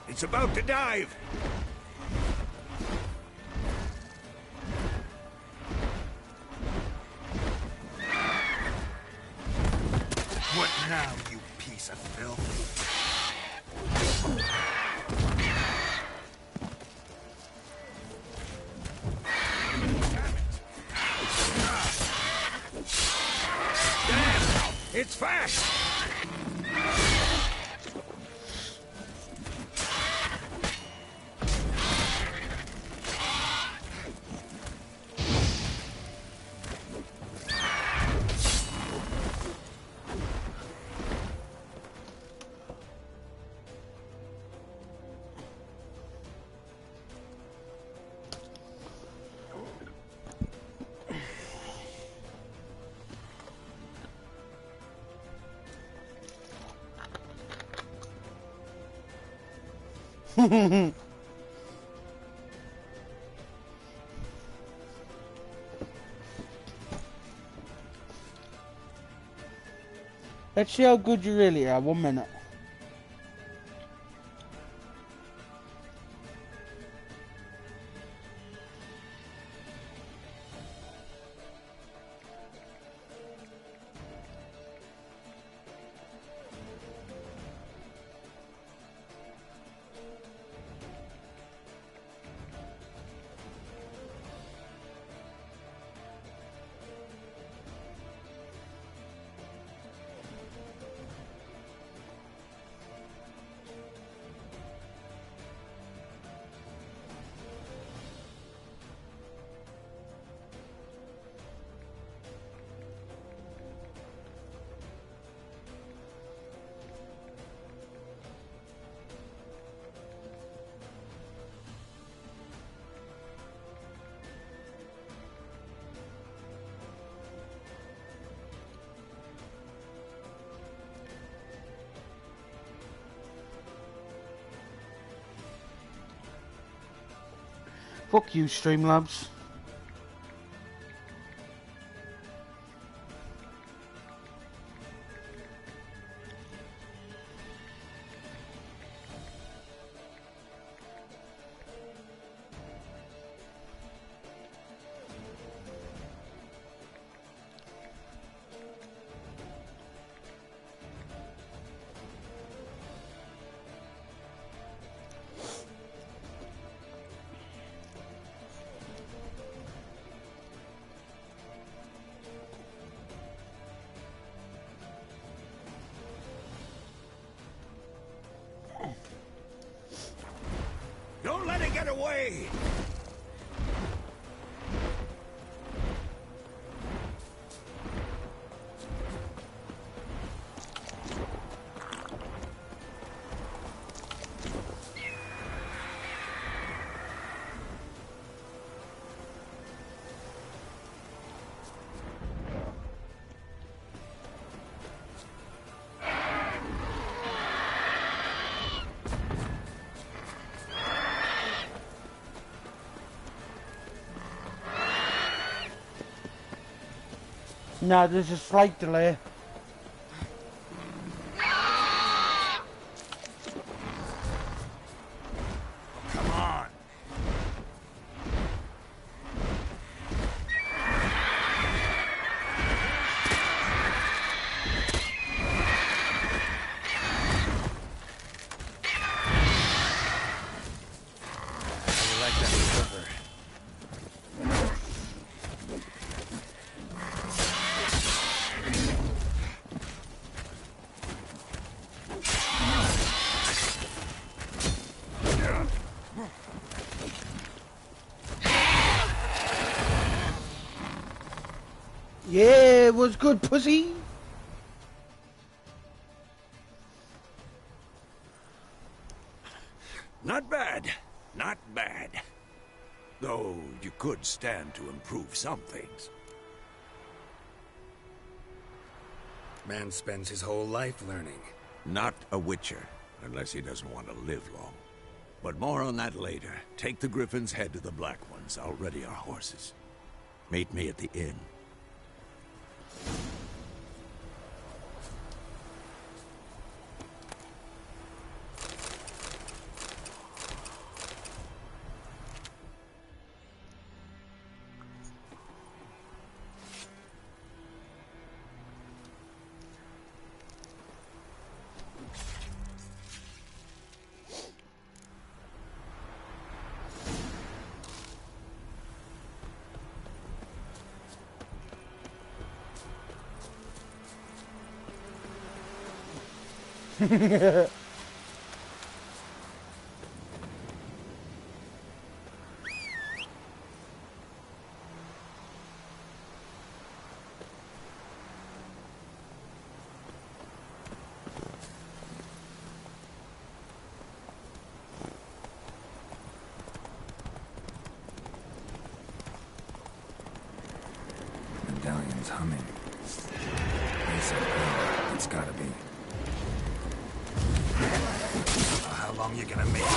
It's about to dive! What now, you piece of filth? Damn! It's fast! Let's see how good you really are. 1 minute. Fuck you, Streamlabs. Don't let it get away! No, there's a slight delay. Come on! You like that cover? was good, pussy. Not bad. Not bad. Though you could stand to improve some things. Man spends his whole life learning. Not a witcher, unless he doesn't want to live long. But more on that later. Take the Griffin's head to the Black Ones. I'll ready our horses. Meet me at the inn. Medallion's humming. It's gotta be. How long you gonna make it?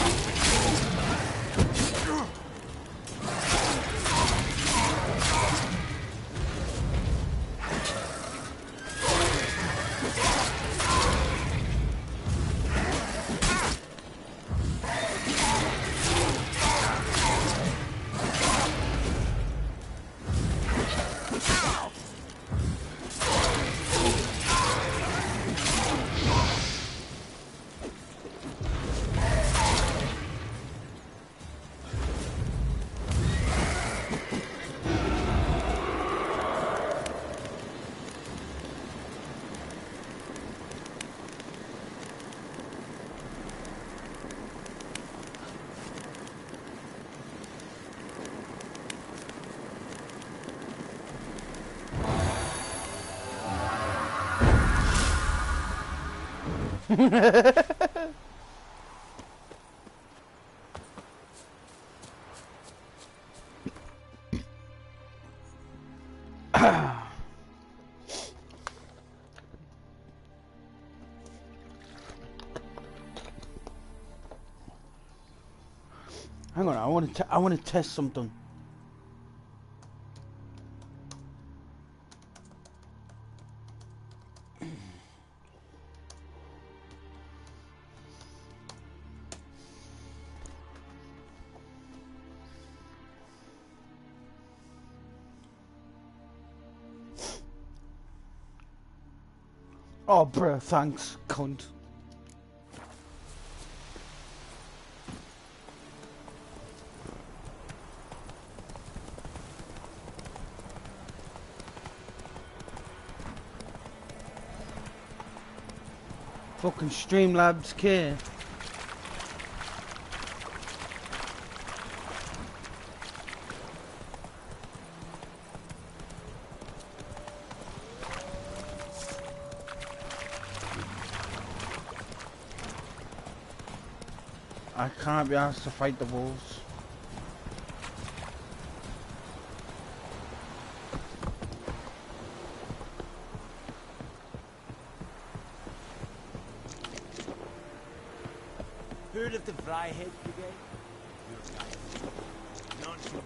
Hang on, I want to test something. Oh, bruh, thanks, cunt. Fucking Streamlabs care. I can't be asked to fight the wolves. Heard of the Fryhead Brigade? Nonsense.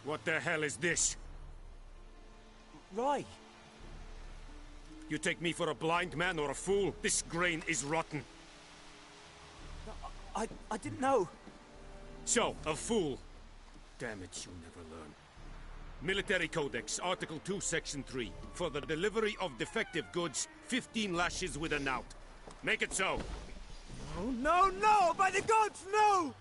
What the hell is this? Rye. You take me for a blind man or a fool? This grain is rotten. I didn't know. So, a fool. Damn it, you'll never learn. Military Codex, Article 2, Section 3. For the delivery of defective goods, 15 lashes with a knout. Make it so. Oh, no, no! By the gods, no!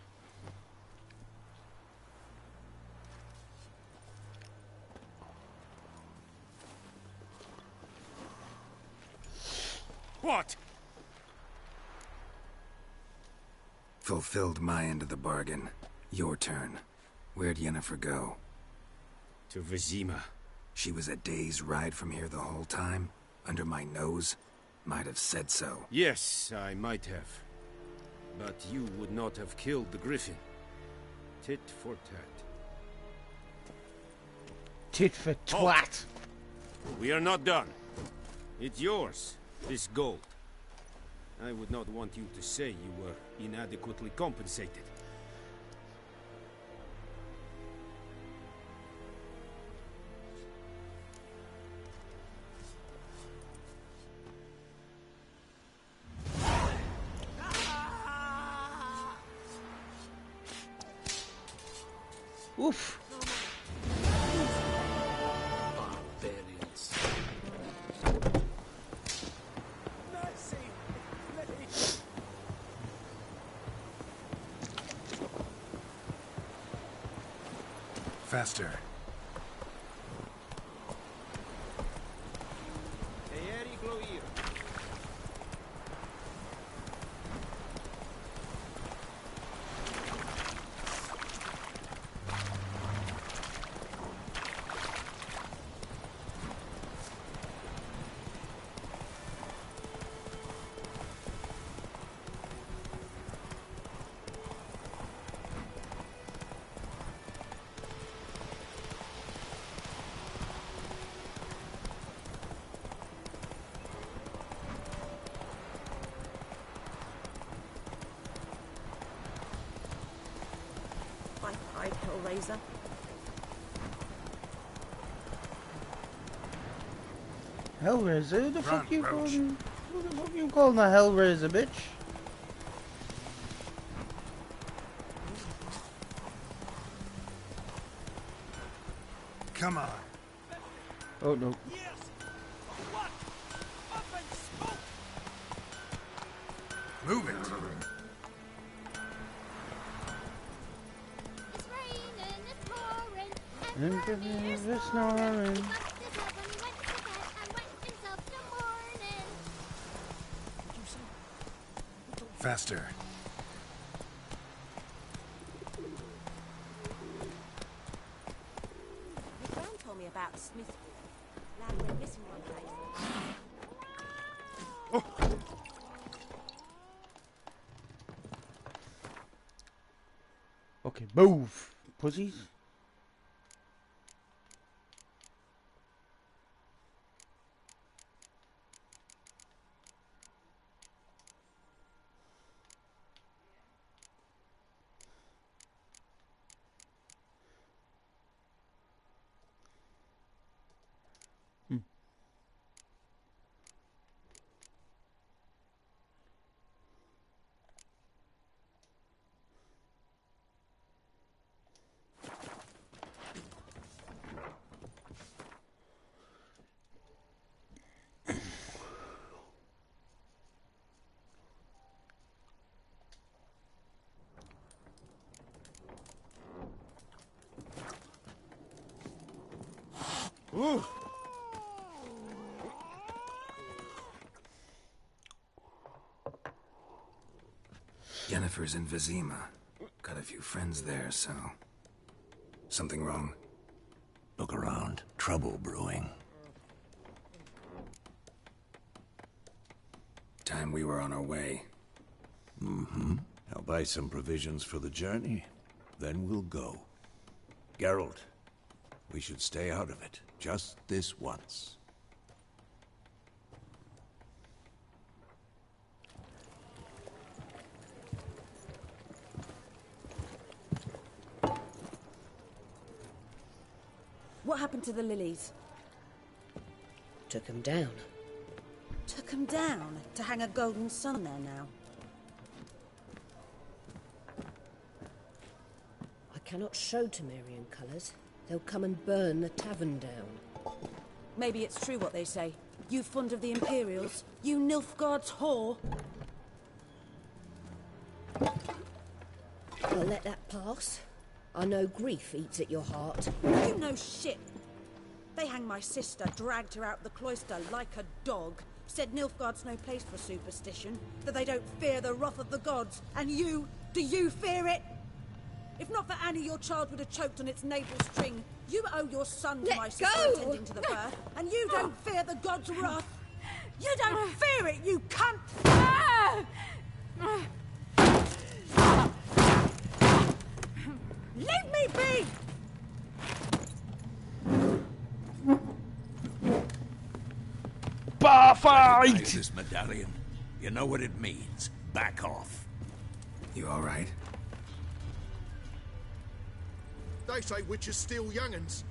What? Fulfilled my end of the bargain. Your turn. Where'd Yennefer go? To Vizima. She was a day's ride from here the whole time? Under my nose? Might have said so. Yes, I might have. But you would not have killed the griffin. Tit for tat. Tit for twat. We are not done. It's yours, this gold. I would not want you to say you were inadequately compensated. Oof. Barbarians. Faster. Hellraiser. Hellraiser? Who the fuck you calling? Who the fuck you calling a Hellraiser, bitch? Come on. Oh no. Move it. It's snoring. Faster. My gran told me about Smith. Lad went missing one day. Okay, move, pussies. Ooh. Yennefer's in Vizima. Got a few friends there, so... Something wrong? Look around. Trouble brewing. Time we were on our way. Mm-hmm. I'll buy some provisions for the journey. Then we'll go. Geralt, we should stay out of it. Just this once. What happened to the lilies? Took 'em down. Took 'em down to hang a golden sun there now. I cannot show Temerian colours. They'll come and burn the tavern down. Maybe it's true what they say. You fond of the Imperials? You Nilfgaard's whore? I'll let that pass. I know grief eats at your heart. You know shit. They hanged my sister, dragged her out the cloister like a dog. Said Nilfgaard's no place for superstition, that they don't fear the wrath of the gods. And you, do you fear it? If not for Annie, your child would have choked on its navel string. You owe your son to my sister attending to the birth, and you don't fear the gods' wrath. You don't fear it, you cunt! Leave me be! Bar fight! This medallion. You know what it means. Back off. You all right? They say witches steal young'uns.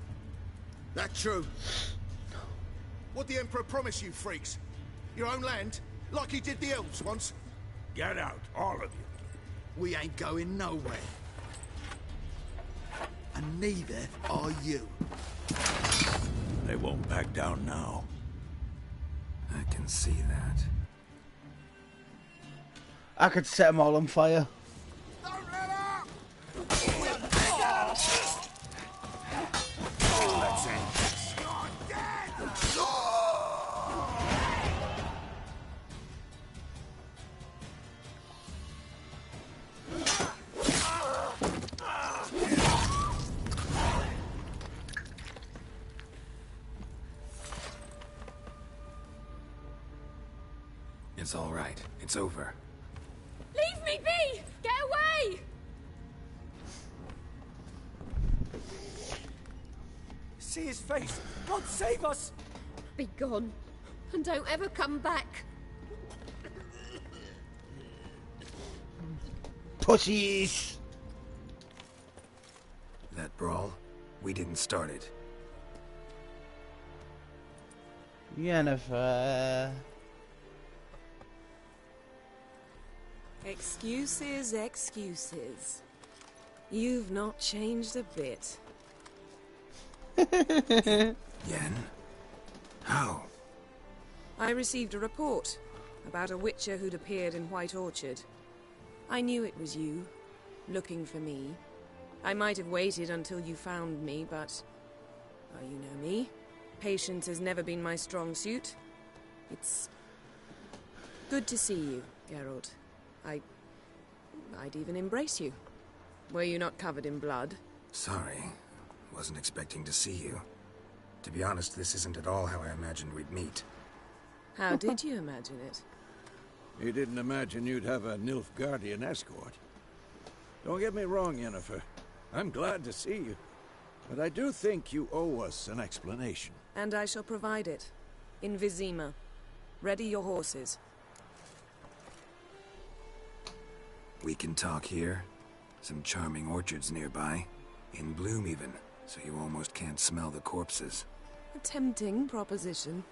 That true? What'd the Emperor promise you, freaks? Your own land? Like he did the elves once? Get out, all of you. We ain't going nowhere. And neither are you. They won't back down now. I can see that. I could set them all on fire. Let's end this. It's all right. It's over. Leave me be! Get away! See his face! God save us! Be gone, and don't ever come back. Pussies! That brawl, we didn't start it. Yennefer. Excuses, excuses. You've not changed a bit. Yen? How? I received a report about a witcher who'd appeared in White Orchard. I knew it was you, looking for me. I might have waited until you found me, but... well, you know me. Patience has never been my strong suit. It's... good to see you, Geralt. I'd even embrace you. Were you not covered in blood? Sorry. Wasn't expecting to see you. To be honest, this isn't at all how I imagined we'd meet. How did you imagine it? You didn't imagine you'd have a Nilfgaardian escort. Don't get me wrong, Yennefer. I'm glad to see you. But I do think you owe us an explanation. And I shall provide it. In Vizima. Ready your horses. We can talk here. Some charming orchards nearby. In bloom even, so you almost can't smell the corpses. A tempting proposition.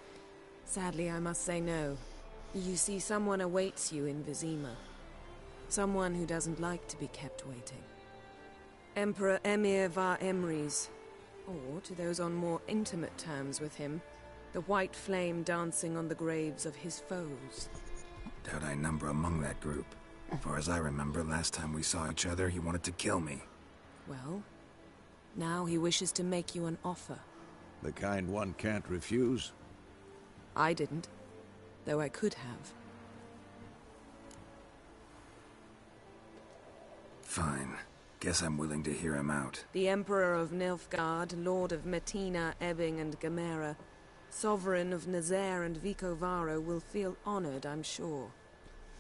Sadly, I must say no. You see, someone awaits you in Vizima. Someone who doesn't like to be kept waiting. Emperor Negativ-Enrgz. Or, to those on more intimate terms with him, the white flame dancing on the graves of his foes. Doubt I number among that group. As far as I remember, last time we saw each other, he wanted to kill me. Well, now he wishes to make you an offer. The kind one can't refuse? I didn't, though I could have. Fine. Guess I'm willing to hear him out. The Emperor of Nilfgaard, Lord of Metina, Ebbing and Gamera, Sovereign of Nazaire and Vicovaro will feel honored, I'm sure.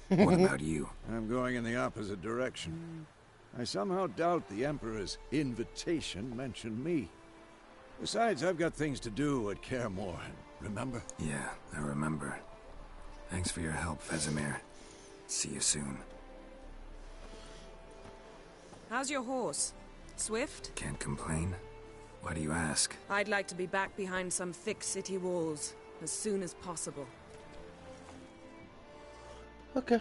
What about you? I'm going in the opposite direction. I somehow doubt the Emperor's invitation mentioned me. Besides, I've got things to do at Kaer Morhen, remember? Yeah, I remember. Thanks for your help, Vesemir. See you soon. How's your horse? Swift? Can't complain. Why do you ask? I'd like to be back behind some thick city walls as soon as possible. Okay.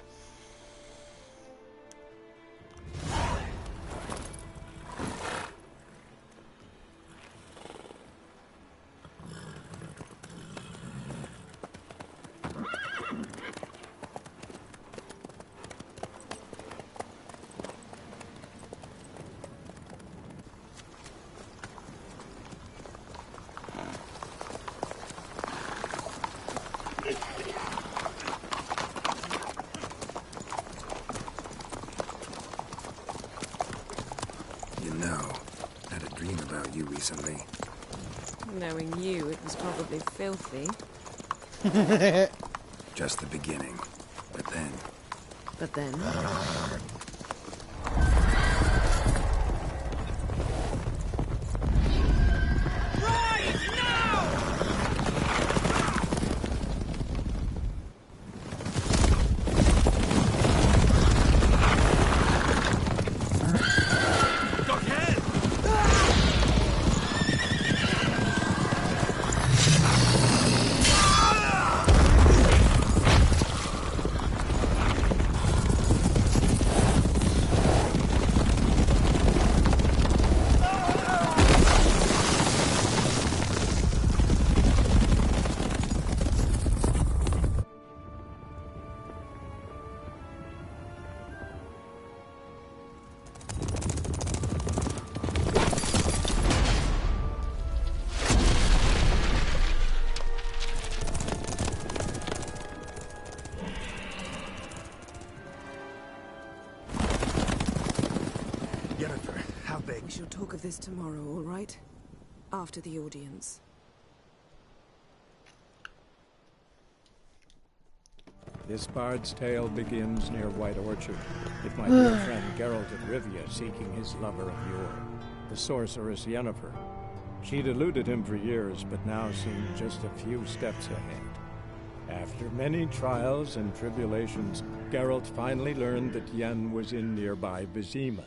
You know, I had a dream about you recently. Knowing you, it was probably filthy. Just the beginning. But then... But then... We shall talk of this tomorrow, all right? After the audience. This bard's tale begins near White Orchard, with my dear friend Geralt of Rivia seeking his lover of yore, the sorceress Yennefer. She'd eluded him for years, but now seemed just a few steps ahead. After many trials and tribulations, Geralt finally learned that Yen was in nearby Vizima.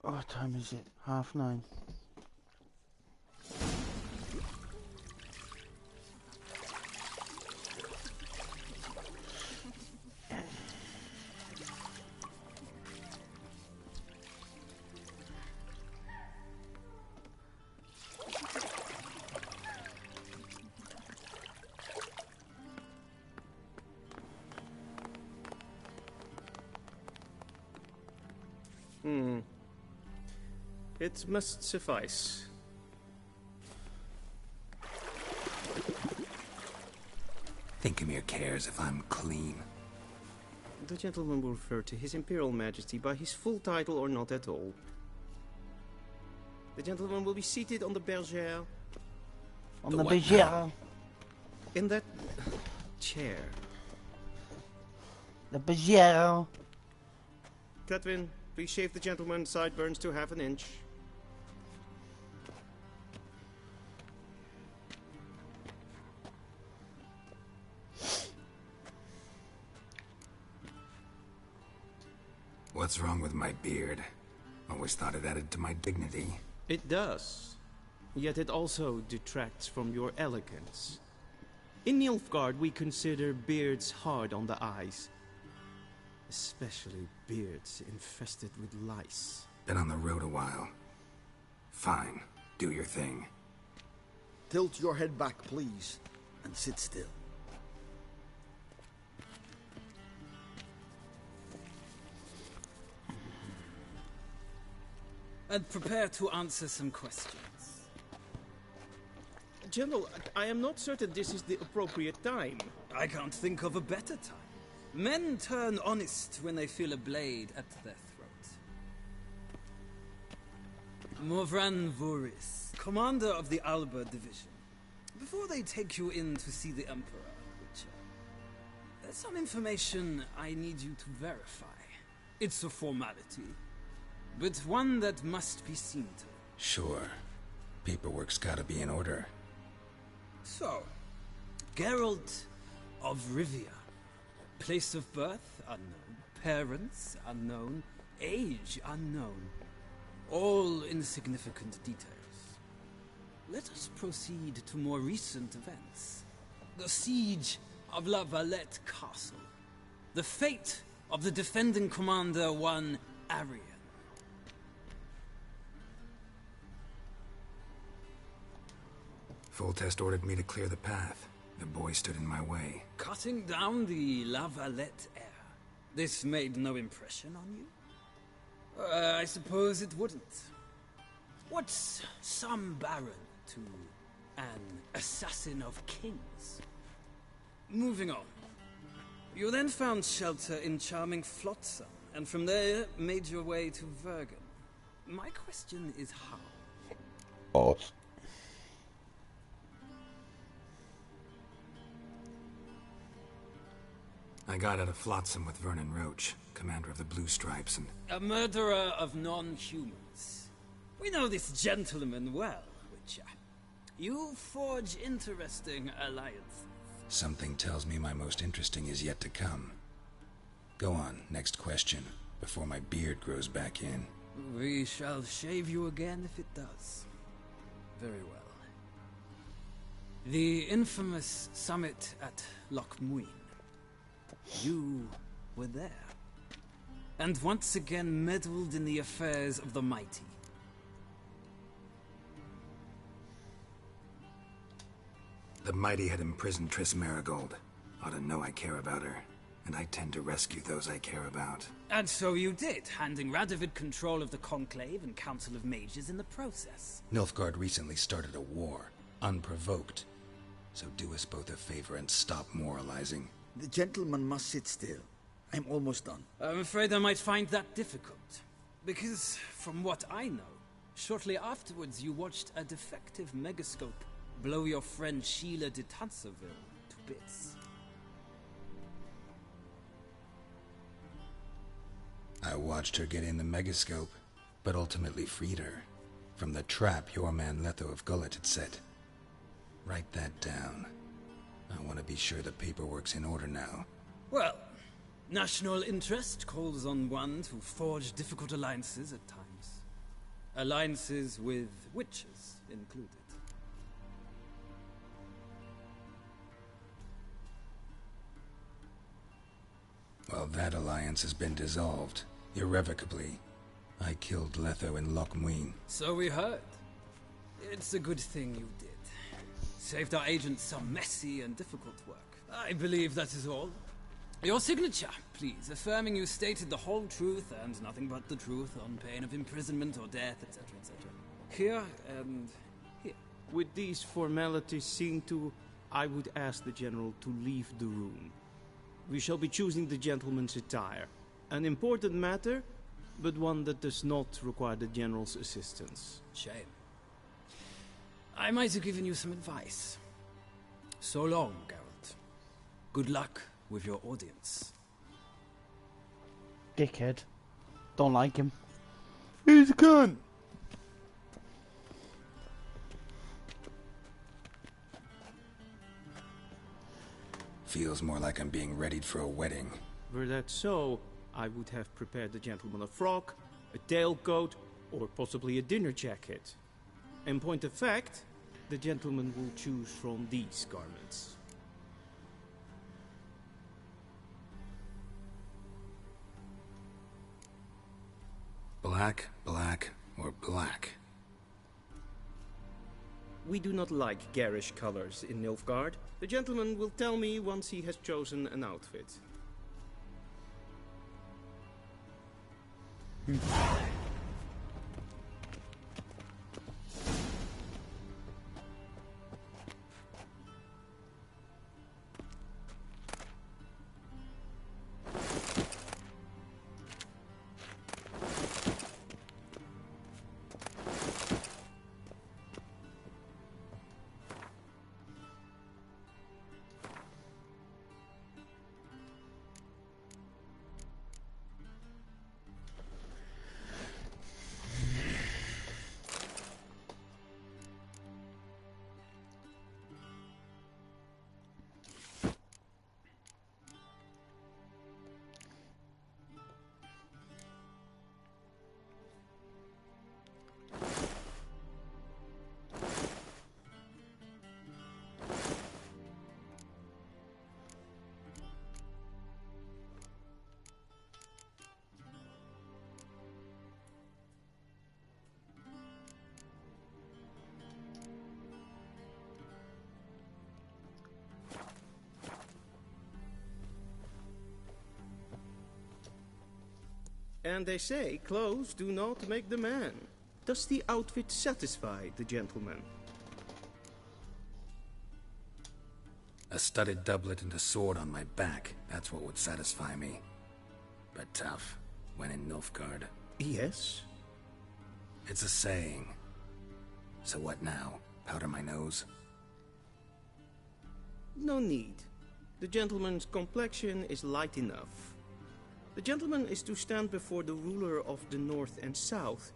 What time is it? 9:30. It must suffice. Thinkemere cares if I'm clean. The gentleman will refer to His Imperial Majesty by his full title or not at all. The gentleman will be seated on the bergère. On the bergère. In that chair. The bergère. Catwin, please shave the gentleman's sideburns to 1/2 inch. What's wrong with my beard? Always thought it added to my dignity. It does. Yet it also detracts from your elegance. In Nilfgaard, we consider beards hard on the eyes. Especially beards infested with lice. Been on the road a while. Fine. Do your thing. Tilt your head back, please, and sit still. And prepare to answer some questions. General, I am not certain this is the appropriate time. I can't think of a better time. Men turn honest when they feel a blade at their throat. Morvran Voris, commander of the Alba Division. Before they take you in to see the Emperor, there's some information I need you to verify. It's a formality, but one that must be seen to. Sure. Paperwork's gotta be in order. So, Geralt of Rivia. Place of birth, unknown. Parents, unknown. age unknown. All insignificant details. Let us proceed to more recent events. The siege of La Valette Castle. The fate of the defending commander, one Arian. Foltest ordered me to clear the path. The boy stood in my way. Cutting down the La Valette heir. This made no impression on you? I suppose it wouldn't. What's some baron to an assassin of kings? Moving on. You then found shelter in charming Flotsam, and from there made your way to Vergen. My question is how? Pause. I got out of Flotsam with Vernon Roach, commander of the Blue Stripes, and... A murderer of non-humans. We know this gentleman well, Witcher. You forge interesting alliances. Something tells me my most interesting is yet to come. Go on, next question, before my beard grows back in. We shall shave you again if it does. Very well. The infamous summit at Loch Muin. You were there. And once again meddled in the affairs of the mighty. The mighty had imprisoned Triss Marigold. Ought to know I care about her. And I tend to rescue those I care about. And so you did, handing Radovid control of the Conclave and Council of Mages in the process. Nilfgaard recently started a war, unprovoked. So do us both a favor and stop moralizing. The gentleman must sit still. I'm almost done. I'm afraid I might find that difficult. Because, from what I know, shortly afterwards you watched a defective megascope blow your friend Sheila de Tanserville to bits. I watched her get in the megascope, but ultimately freed her from the trap your man Letho of Gullet had set. Write that down. I want to be sure the paperwork's in order now. Well, national interest calls on one to forge difficult alliances at times. Alliances with witches included. Well, that alliance has been dissolved, irrevocably. I killed Letho in Loch Muin. So we heard. It's a good thing you did. Saved our agents some messy and difficult work. I believe that is all. Your signature, please, affirming you stated the whole truth and nothing but the truth on pain of imprisonment or death, etc., etc. Here and here. With these formalities seen to, I would ask the General to leave the room. We shall be choosing the gentleman's attire. An important matter, but one that does not require the General's assistance. Shame. I might have given you some advice. So long, Geralt. Good luck with your audience. Dickhead. Don't like him. He's a cunt. Feels more like I'm being readied for a wedding. Were that so, I would have prepared the gentleman a frock, a tailcoat, or possibly a dinner jacket. In point of fact, the gentleman will choose from these garments. Black, black, or black? We do not like garish colors in Nilfgaard. The gentleman will tell me once he has chosen an outfit. And they say clothes do not make the man. Does the outfit satisfy the gentleman? A studded doublet and a sword on my back, that's what would satisfy me. But tough, when in Nilfgaard. Yes? It's a saying. So what now? Powder my nose? No need. The gentleman's complexion is light enough. The gentleman is to stand before the ruler of the North and South.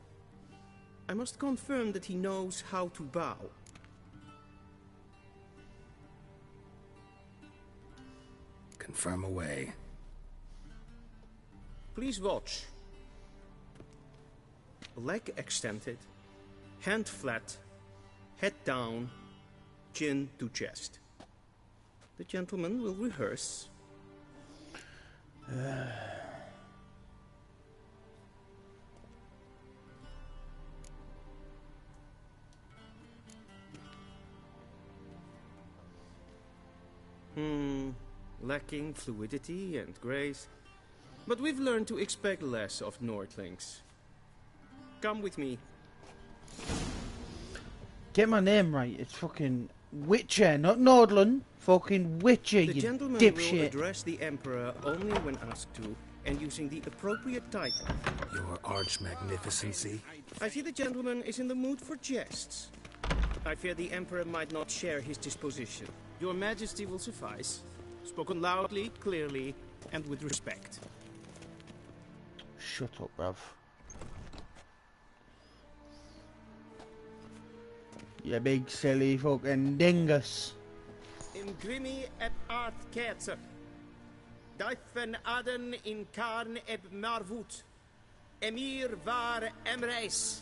I must confirm that he knows how to bow. Confirm away. Please watch. Leg extended, hand flat, head down, chin to chest. The gentleman will rehearse. Lacking fluidity and grace. But we've learned to expect less of Nordlings. Come with me. Get my name right. It's fucking Witcher, not Nordland. Fucking Witcher, The you gentleman dipshit. will address the Emperor only when asked to, and using the appropriate title. Your arch-magnificency? I see the gentleman is in the mood for jests. I fear the Emperor might not share his disposition. Your Majesty will suffice. Spoken loudly, clearly, and with respect. Shut up, bruv. You big silly fucking dingus. Imgrimi et art ketzer. Dijfen aden in karn eb marvoet. Emir var emreis.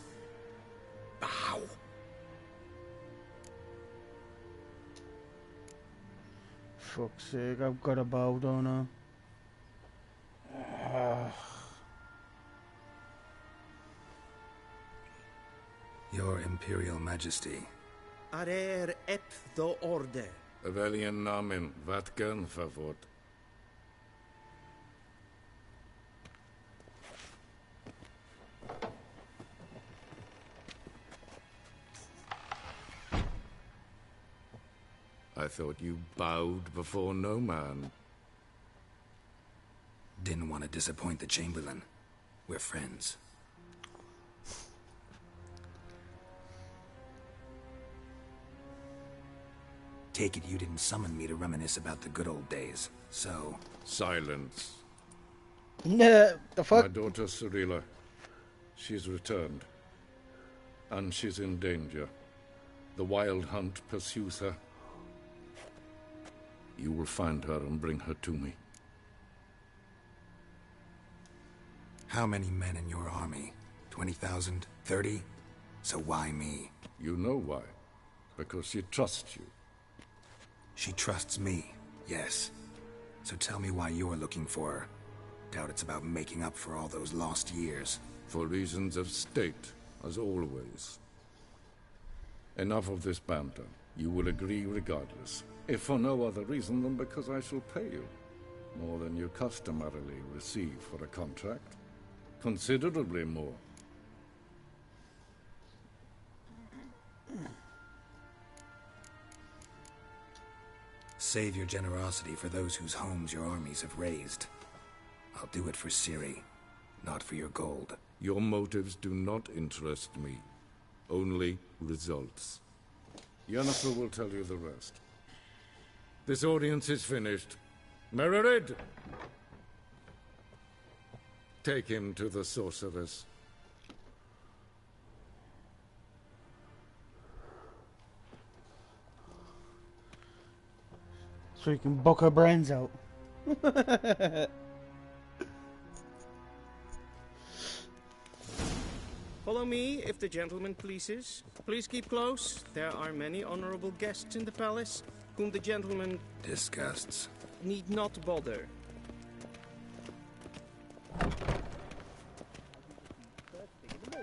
Bow. Fuck's sake, I've got a bow, don't I? Your Imperial Majesty. Arer ep do orde. Weljen namen, wat kan favor? I thought you bowed before no man. Didn't want to disappoint the Chamberlain. We're friends. Take it you didn't summon me to reminisce about the good old days, so... Silence. The fuck? My daughter Cyrilla. She's returned. And she's in danger. The Wild Hunt pursues her. You will find her and bring her to me. How many men in your army? 20,000? 30? So why me? You know why. Because she trusts you. She trusts me, yes. So tell me why you're looking for her. Doubt it's about making up for all those lost years. For reasons of state, as always. Enough of this banter. You will agree regardless. If for no other reason than because I shall pay you. More than you customarily receive for a contract. Considerably more. Save your generosity for those whose homes your armies have razed. I'll do it for Ciri, not for your gold. Your motives do not interest me. Only results. Yennefer will tell you the rest. This audience is finished. Mererid! Take him to the sorceress. So you can buck her brains out. Follow me, if the gentleman pleases. Please keep close. There are many honorable guests in the palace, whom the gentleman... disgusts. ...need not bother.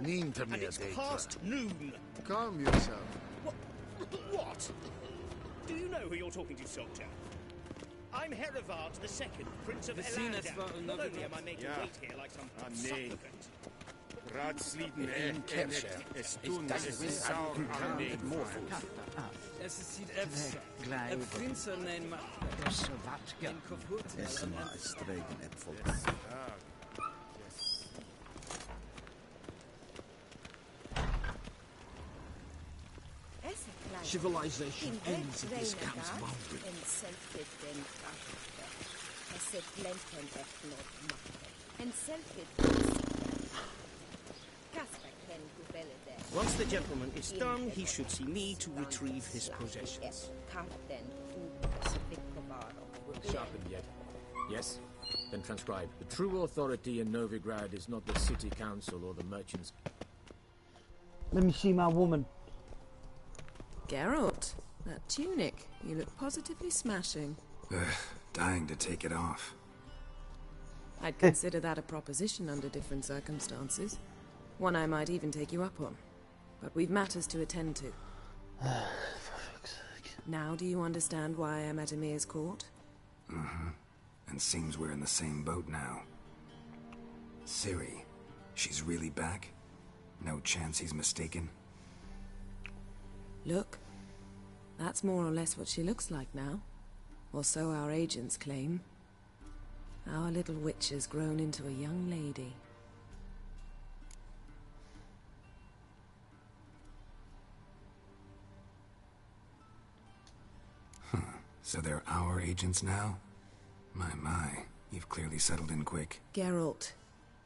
Mean to me, And it's Adeta. past noon. Calm yourself. What? Do you know who you're talking to, soldier? I'm Herivard II, Prince of Vecinus Elandan. war Not only am I Novigrad. made to Ja. wait here like some nee. supplicant. Raadsleden In Kercher. es Ich tun, dachte, es wir ist sauer haben am mit Leben. Morphos. Es sieht efsa. Gleich. Een prinser neemt macht. Dus wat ja. Een kofurt. Es maar stregen Äpfel. Civilization ends at this camp's boundary. Once the gentleman is done, he should see me to retrieve his possessions. Sharpened yet. Yes? Then transcribe. The true authority in Novigrad is not the city council or the merchants. Let me see my woman. Geralt, that tunic. You look positively smashing. Dying to take it off. I'd consider that a proposition under different circumstances. One I might even take you up on. But we've matters to attend to. Now do you understand why I'm at Emir's court? Mm-hmm. And seems we're in the same boat now. Ciri, she's really back? No chance he's mistaken? Look, that's more or less what she looks like now. Or so our agents claim. Our little witch has grown into a young lady. So they're our agents now? My, you've clearly settled in quick. Geralt,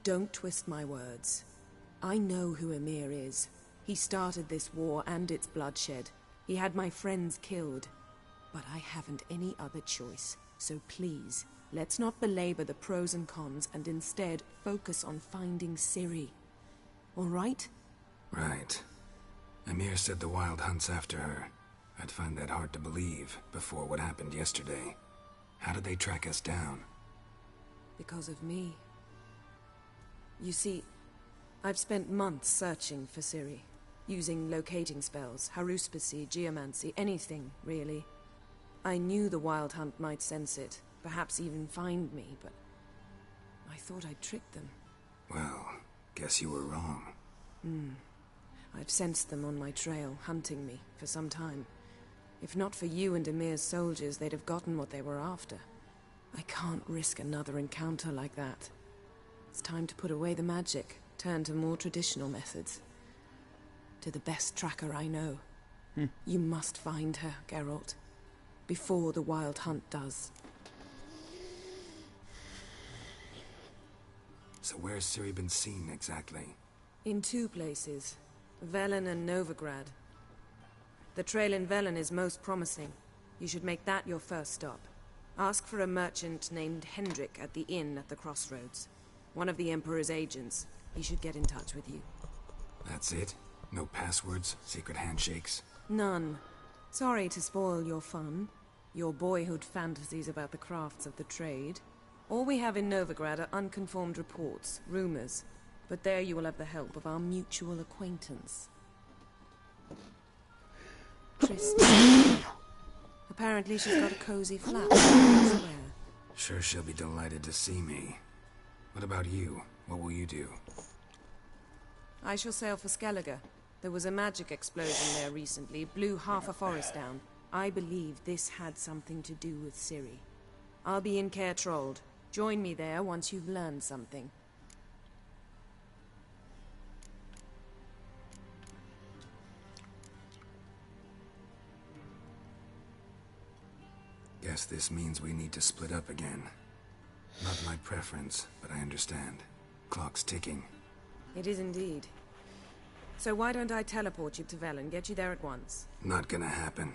don't twist my words. I know who Emir is. He started this war and its bloodshed. He had my friends killed. But I haven't any other choice. So please, let's not belabor the pros and cons and instead focus on finding Ciri. All right? Right. Emir said the Wild Hunt's after her. I'd find that hard to believe before what happened yesterday. How did they track us down? Because of me. You see, I've spent months searching for Ciri. Using locating spells, haruspicy, geomancy, anything, really. I knew the Wild Hunt might sense it, perhaps even find me, but I thought I'd tricked them. Well, guess you were wrong. I've sensed them on my trail, hunting me, for some time. If not for you and Emir's soldiers, they'd have gotten what they were after. I can't risk another encounter like that. It's time to put away the magic, turn to more traditional methods. To the best tracker I know. You must find her, Geralt. Before the Wild Hunt does. So where's Ciri been seen exactly? In two places. Velen and Novigrad. The trail in Velen is most promising. You should make that your first stop. Ask for a merchant named Hendrik at the inn at the crossroads. One of the Emperor's agents. He should get in touch with you. That's it? No passwords? Secret handshakes? None. Sorry to spoil your fun. Your boyhood fantasies about the crafts of the trade. All we have in Novigrad are unconformed reports, rumors. But there you will have the help of our mutual acquaintance. Tristan. Apparently she's got a cozy flat elsewhere. Sure she'll be delighted to see me. What about you? What will you do? I shall sail for Skellige. There was a magic explosion there recently, blew half a forest down. I believe this had something to do with Ciri. I'll be in Caer Trold. Join me there once you've learned something. Guess this means we need to split up again. Not my preference, but I understand. Clock's ticking. It is indeed. So why don't I teleport you to Velen, get you there at once? Not gonna happen.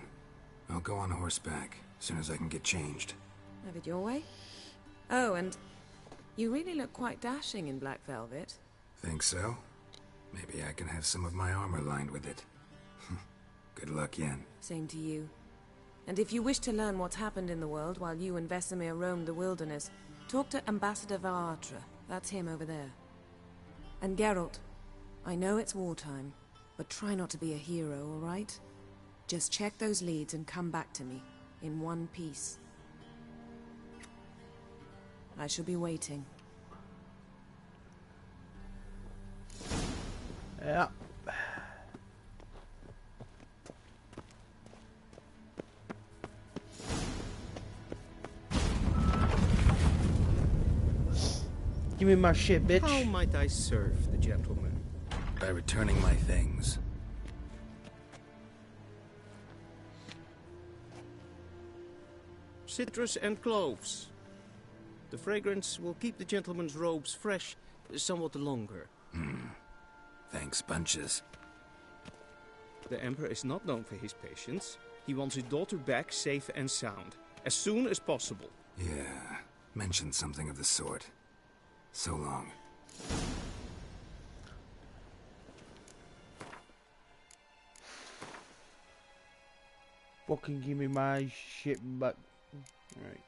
I'll go on horseback, as soon as I can get changed. Have it your way? Oh, and you really look quite dashing in black velvet. Think so? Maybe I can have some of my armor lined with it. Good luck, Yen. Same to you. And if you wish to learn what's happened in the world while you and Vesemir roamed the wilderness, talk to Ambassador Varatra. That's him over there. And Geralt, I know it's wartime, but try not to be a hero, all right? Just check those leads and come back to me, in one piece. I shall be waiting. Yeah. Give me my shit, bitch. How might I serve the gentleman? By returning my things. Citrus and cloves. The fragrance will keep the gentleman's robes fresh somewhat longer. Thanks, bunches. The Emperor is not known for his patience. He wants his daughter back safe and sound, as soon as possible. Yeah, mentioned something of the sort. So long. Fucking give me my shit back. Right.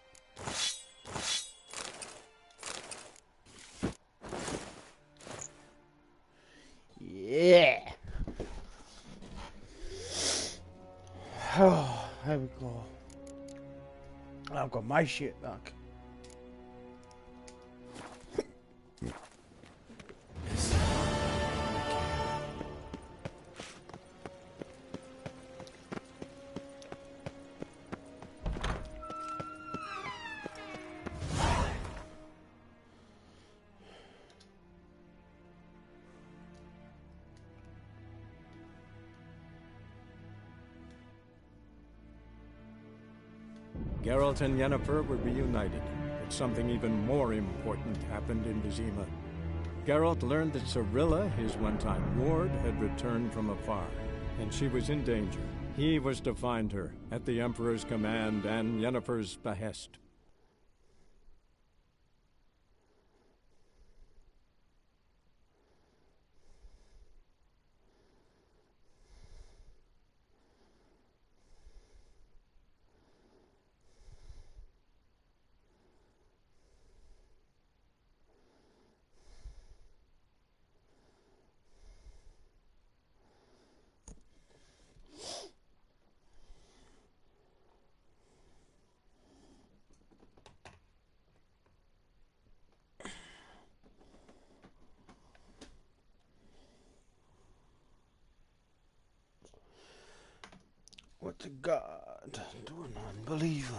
Yeah. Oh, there we go. I've got my shit back. Geralt and Yennefer were reunited, but something even more important happened in Vizima. Geralt learned that Cirilla, his one-time ward, had returned from afar, and she was in danger. He was to find her, at the Emperor's command and Yennefer's behest. What to God to an unbeliever.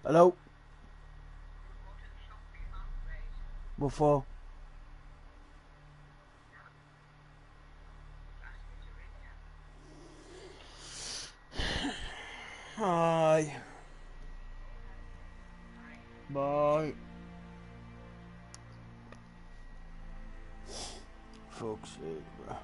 Hello? Before? Hi. Bye. Fuck's sake, bro.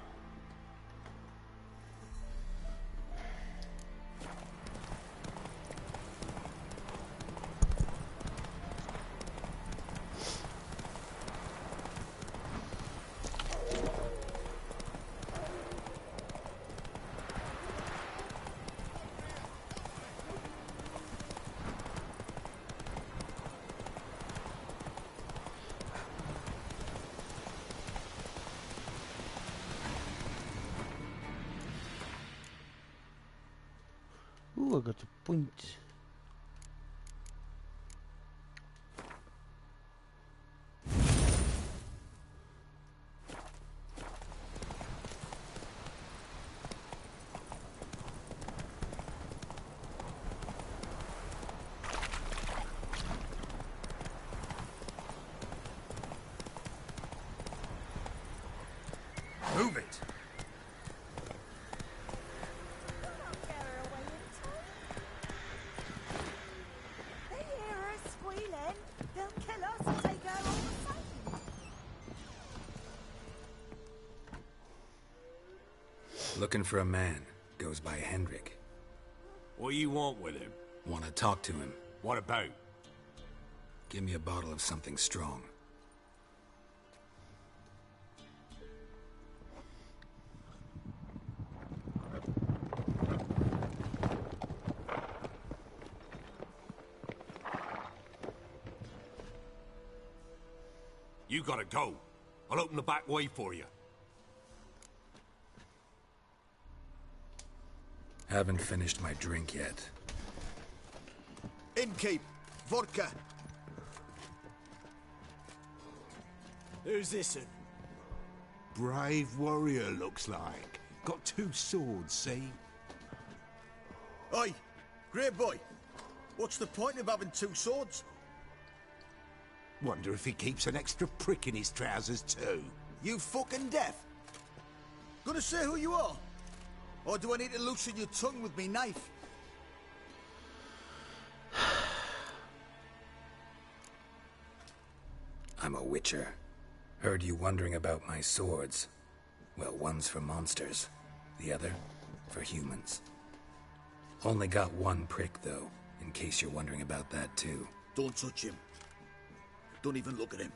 Ooh, I got a point. Move it! Looking for a man. Goes by Hendrik. What do you want with him? Want to talk to him. What about? Give me a bottle of something strong. You gotta go. I'll open the back way for you. Haven't finished my drink yet. Innkeep, vodka. Who's this one? Brave warrior, looks like. Got 2 swords, see? Oi, great boy. What's the point of having 2 swords? Wonder if he keeps an extra prick in his trousers too. You fucking deaf? Gonna say who you are? Or do I need to loosen your tongue with me knife? I'm a witcher. Heard you wondering about my swords. Well, one's for monsters, the other for humans. Only got 1 prick, though, in case you're wondering about that, too. Don't touch him. Don't even look at him.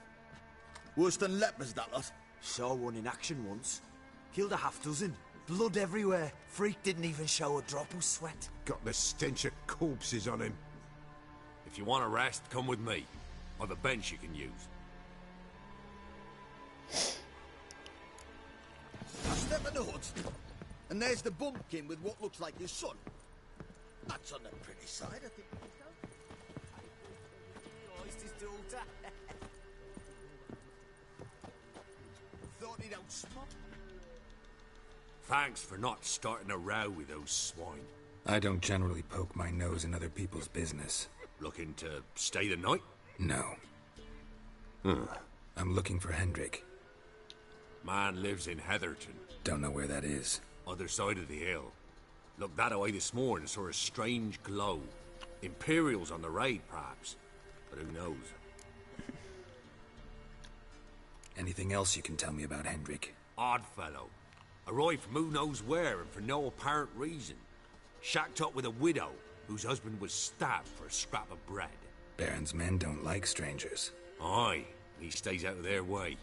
Worse than lepers, that lot. Saw one in action once. Killed a half-dozen. Blood everywhere. Freak didn't even show a drop of sweat. Got the stench of corpses on him. If you want a rest, come with me. I've a bench you can use. I step in the hood, and there's the bumpkin with what looks like his son. That's on the pretty side, I think. Thought he'd outsmart. Thanks for not starting a row with those swine. I don't generally poke my nose in other people's business. Looking to stay the night? No. I'm looking for Hendrik. Man lives in Heatherton. Don't know where that is. Other side of the hill. Looked that away this morning, saw a strange glow. Imperials on the raid, perhaps. But who knows? Anything else you can tell me about Hendrik? Odd fellow. Arrived from who knows where and for no apparent reason. Shacked up with a widow whose husband was stabbed for a scrap of bread. Baron's men don't like strangers. Aye, he stays out of their way.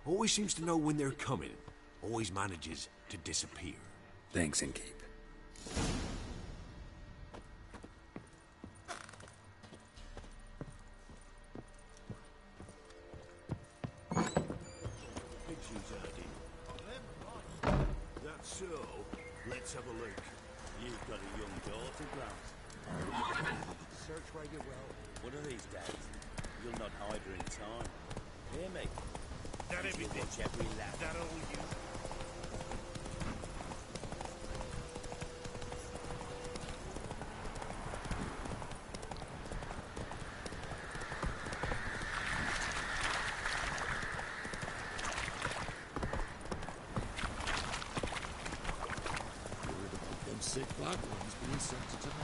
Always seems to know when they're coming. Always manages to disappear. Thanks, Innkeep. That's so. Let's have a look. You've got a young daughter, Grant. Search where you will. One of these days, you'll not hide her in time. Hear me? That everything. Watch every lap. That all you. Them sick black ones being sent to tomorrow.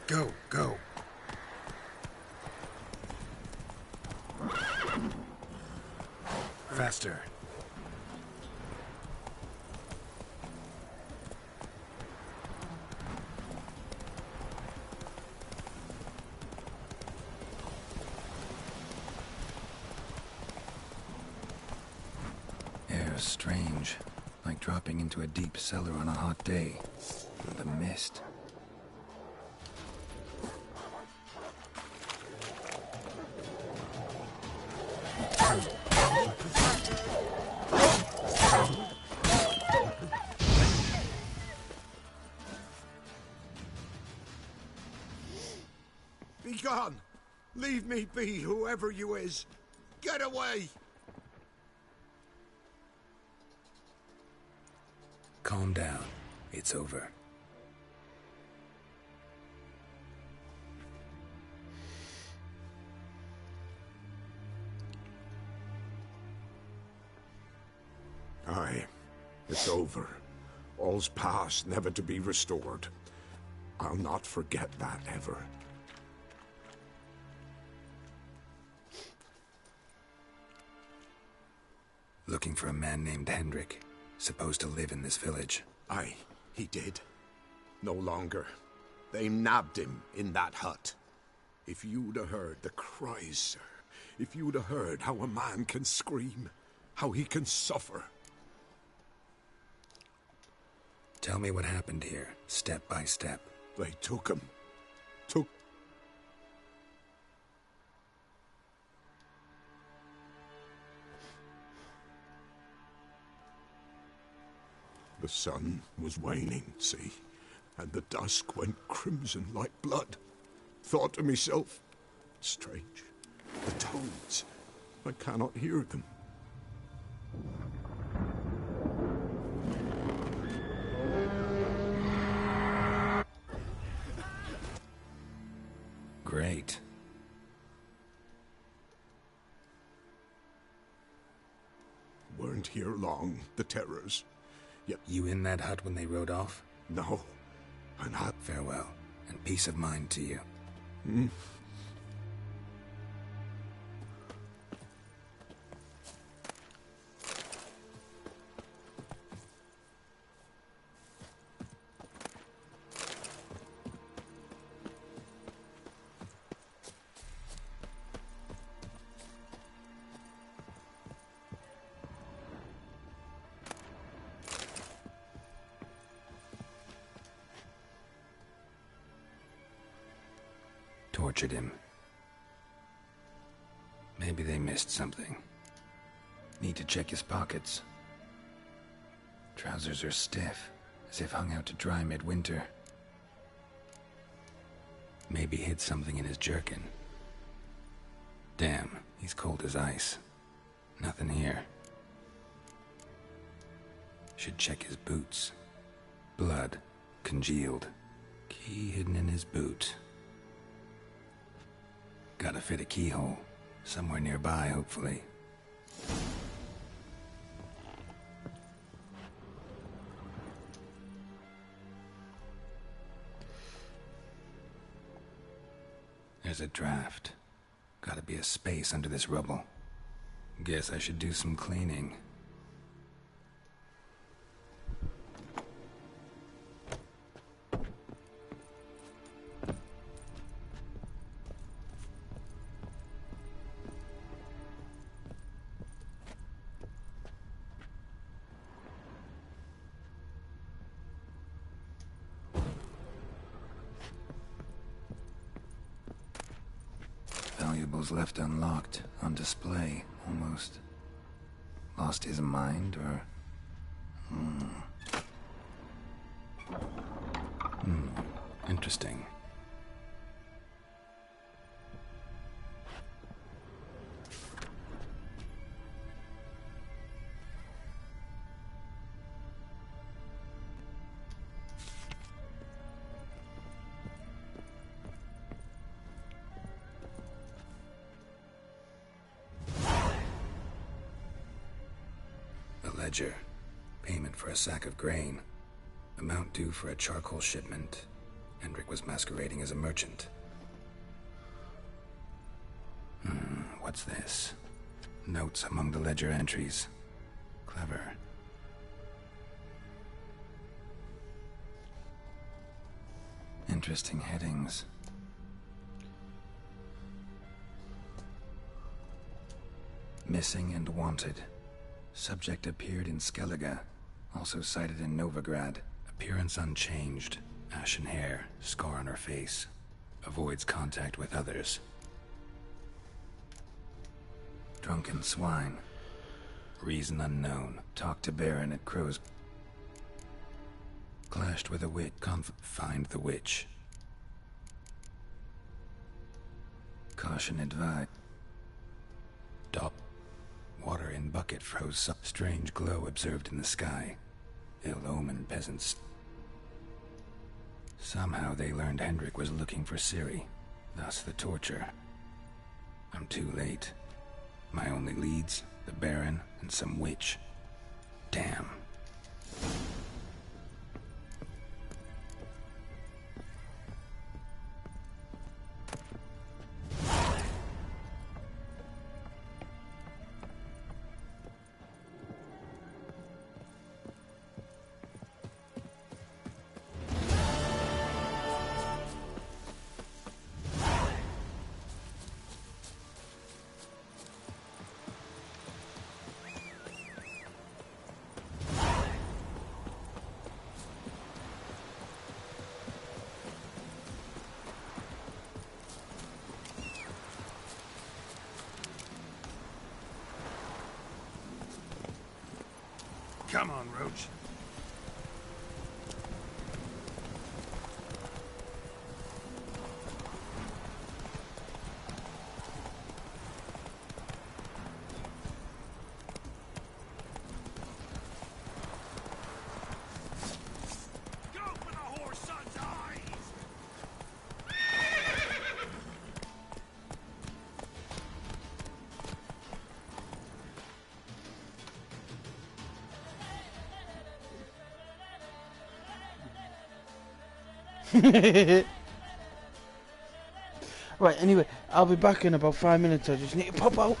Go, go. Faster. Air's strange, like like dropping into a deep cellar on a hot day. The mist. Be gone! Leave me be, whoever you is! Get away! Calm down. It's over. Aye, it's over. All's past, never to be restored. I'll not forget that ever. Looking for a man named Hendrik, supposed to live in this village. Aye, he did. No longer. They nabbed him in that hut. If you'd have heard the cries, sir. If you'd have heard how a man can scream, how he can suffer. Tell me what happened here, step by step. They took him. The sun was waning, see? And the dusk went crimson like blood. Thought to myself, strange, the toads, I cannot hear them. Great. Weren't here long, the terrors. Yet you in that hut when they rode off? No, I'm not. Farewell, and peace of mind to you. Tortured him. Maybe they missed something. Need to check his pockets. Trousers are stiff, as if hung out to dry midwinter. Maybe hid something in his jerkin. Damn, he's cold as ice. Nothing here. Should check his boots. Blood, congealed. Key hidden in his boot. Gotta fit a keyhole. Somewhere nearby, hopefully. There's a draft. Gotta be a space under this rubble. Guess I should do some cleaning. Valuables left unlocked, on display, almost. Lost his mind, or... Interesting. Ledger. Payment for a sack of grain. Amount due for a charcoal shipment. Hendrik was masquerading as a merchant. What's this? Notes among the ledger entries. Clever. Interesting headings. Missing and wanted. Subject appeared in Skellige. Also sighted in Novigrad. Appearance unchanged. Ashen hair, scar on her face. Avoids contact with others. Drunken swine. Reason unknown. Talked to Baron at Crow's. Clashed with a witch. Find the witch. Caution advised. Dop. Water in bucket froze. Strange glow observed in the sky. Ill-omened peasants. Somehow they learned Hendrik was looking for Ciri. Thus the torture. I'm too late. My only leads, the Baron and some witch. Damn. Come on, Roach. Right, anyway, I'll be back in about 5 minutes. I just need to pop out.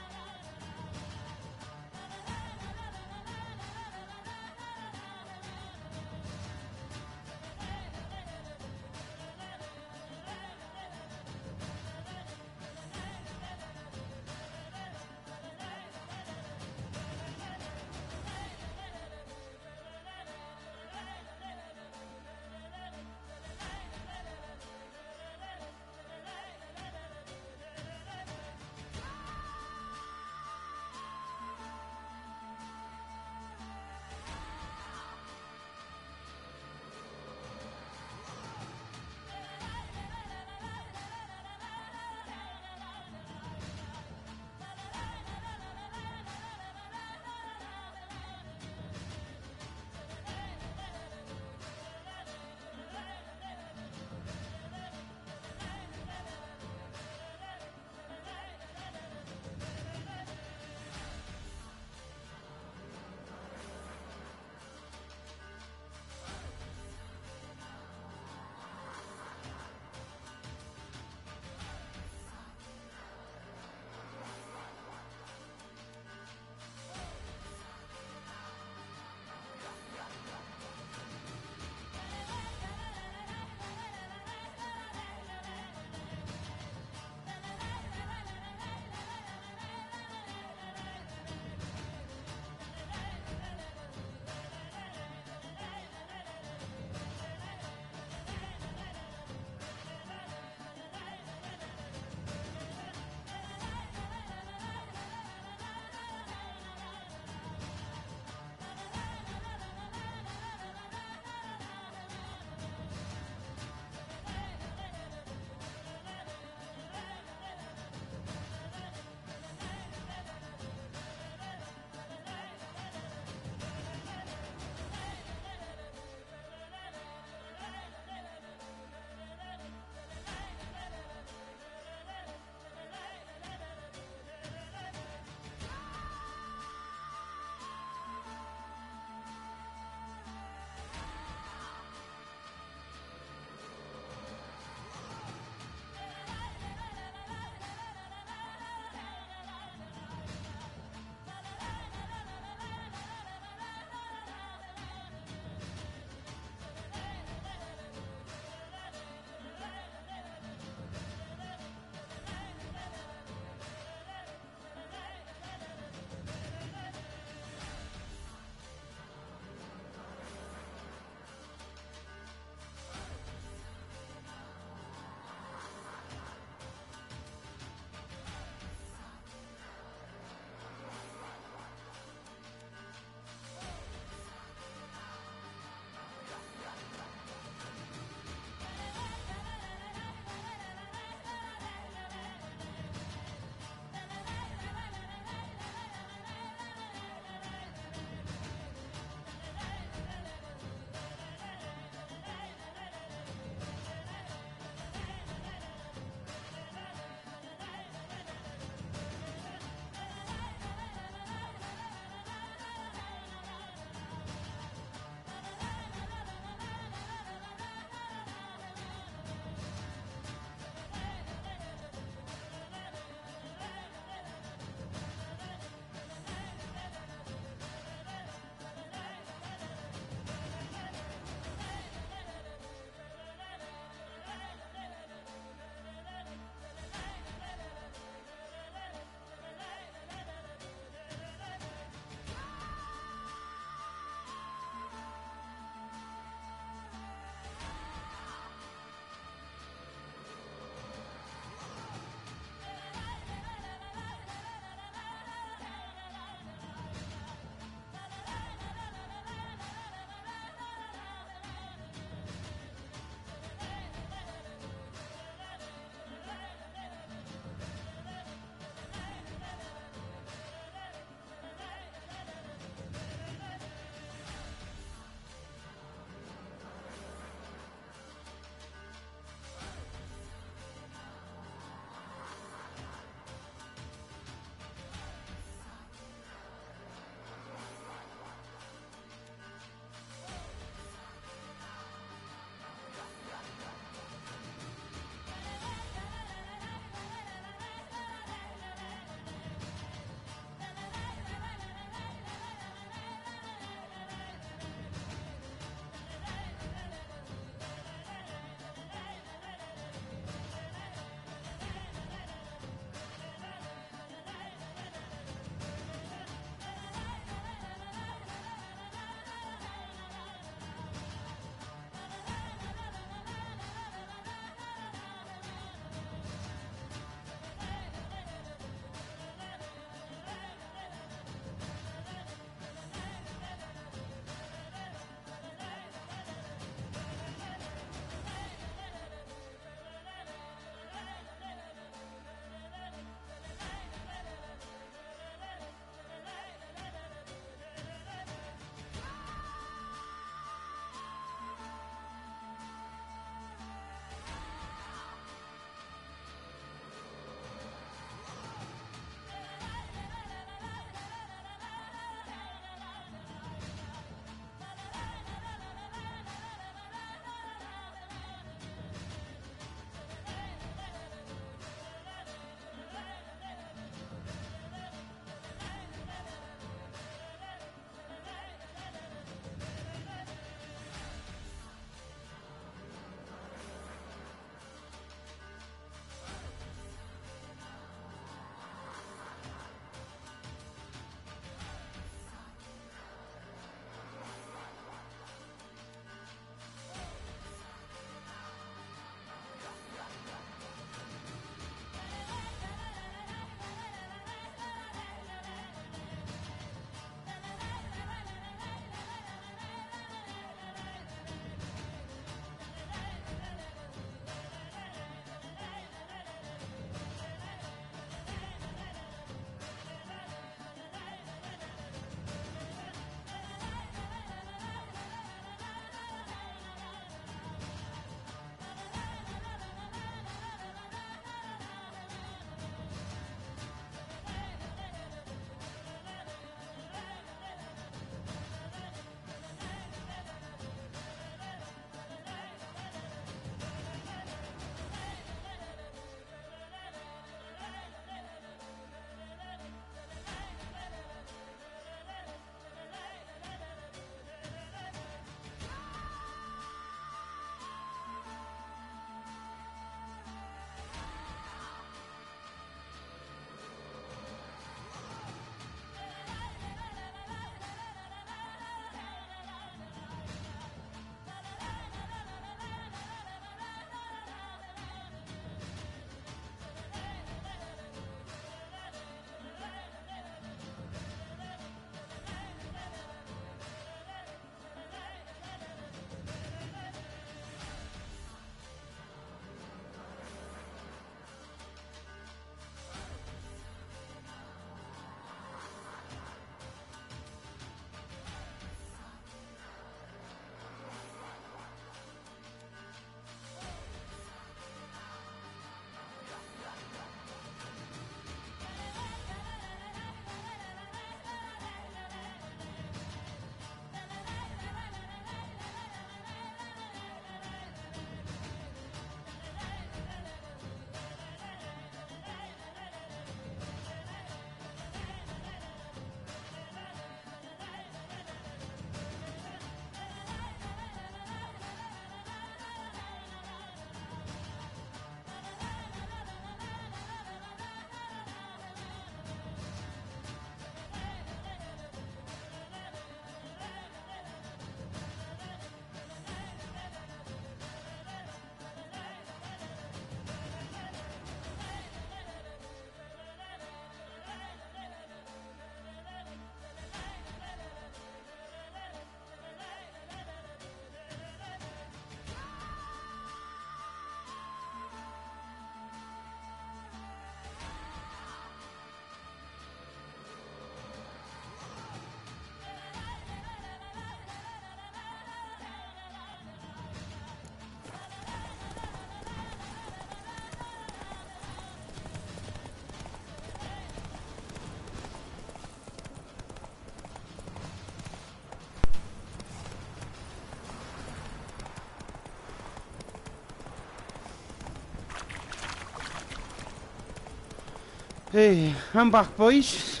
Hey, I'm back, boys.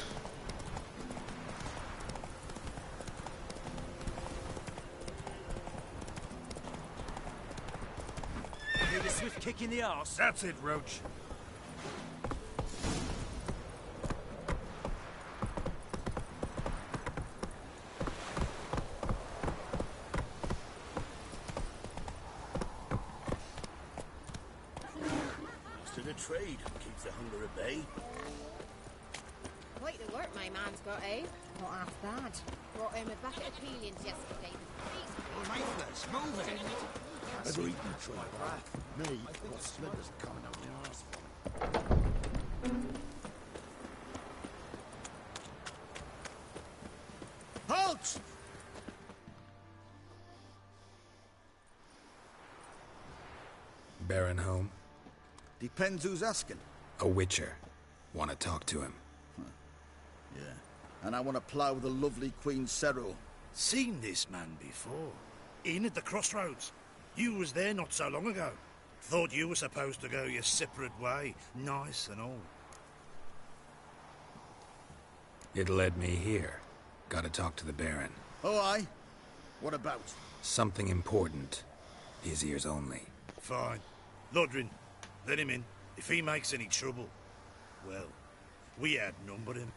Need a swift kick in the arse. That's it, Roach. Master of trade keeps the hunger at bay. Quite the work my man's got, eh? Not half bad. Brought him a bucket of peelings yesterday. Faithless, move it! I've eaten try that. Me, got splinters coming out my arse. Halt! Baron home? Depends who's asking. A witcher. Want to talk to him. Yeah. And I want to plough the lovely Queen Cero. Seen this man before. In at the crossroads. You was there not so long ago. Thought you were supposed to go your separate way. Nice and all. It led me here. Gotta talk to the Baron. Oh, aye? What about? Something important. His ears only. Fine. Lodrin, let him in. If he makes any trouble, well, we outnumber him.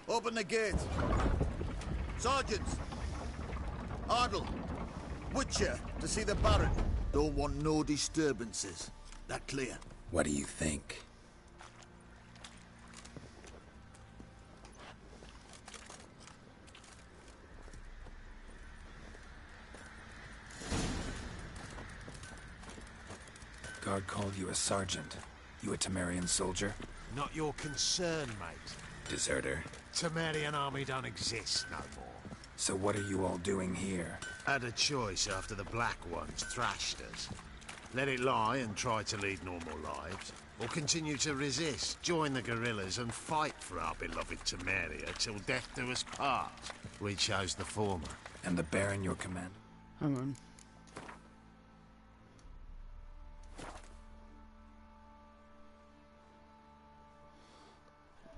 Open the gate. Sergeants! Ardle! Witcher, to see the Baron. Don't want no disturbances. That clear? What do you think? Guard called you a sergeant. You a Temerian soldier? Not your concern, mate. Deserter. Temerian army don't exist no more. So what are you all doing here? Had a choice after the Black Ones thrashed us. Let it lie and try to lead normal lives, or continue to resist, join the guerrillas and fight for our beloved Temeria till death do us part. We chose the former. And the Baron your command? Hang on.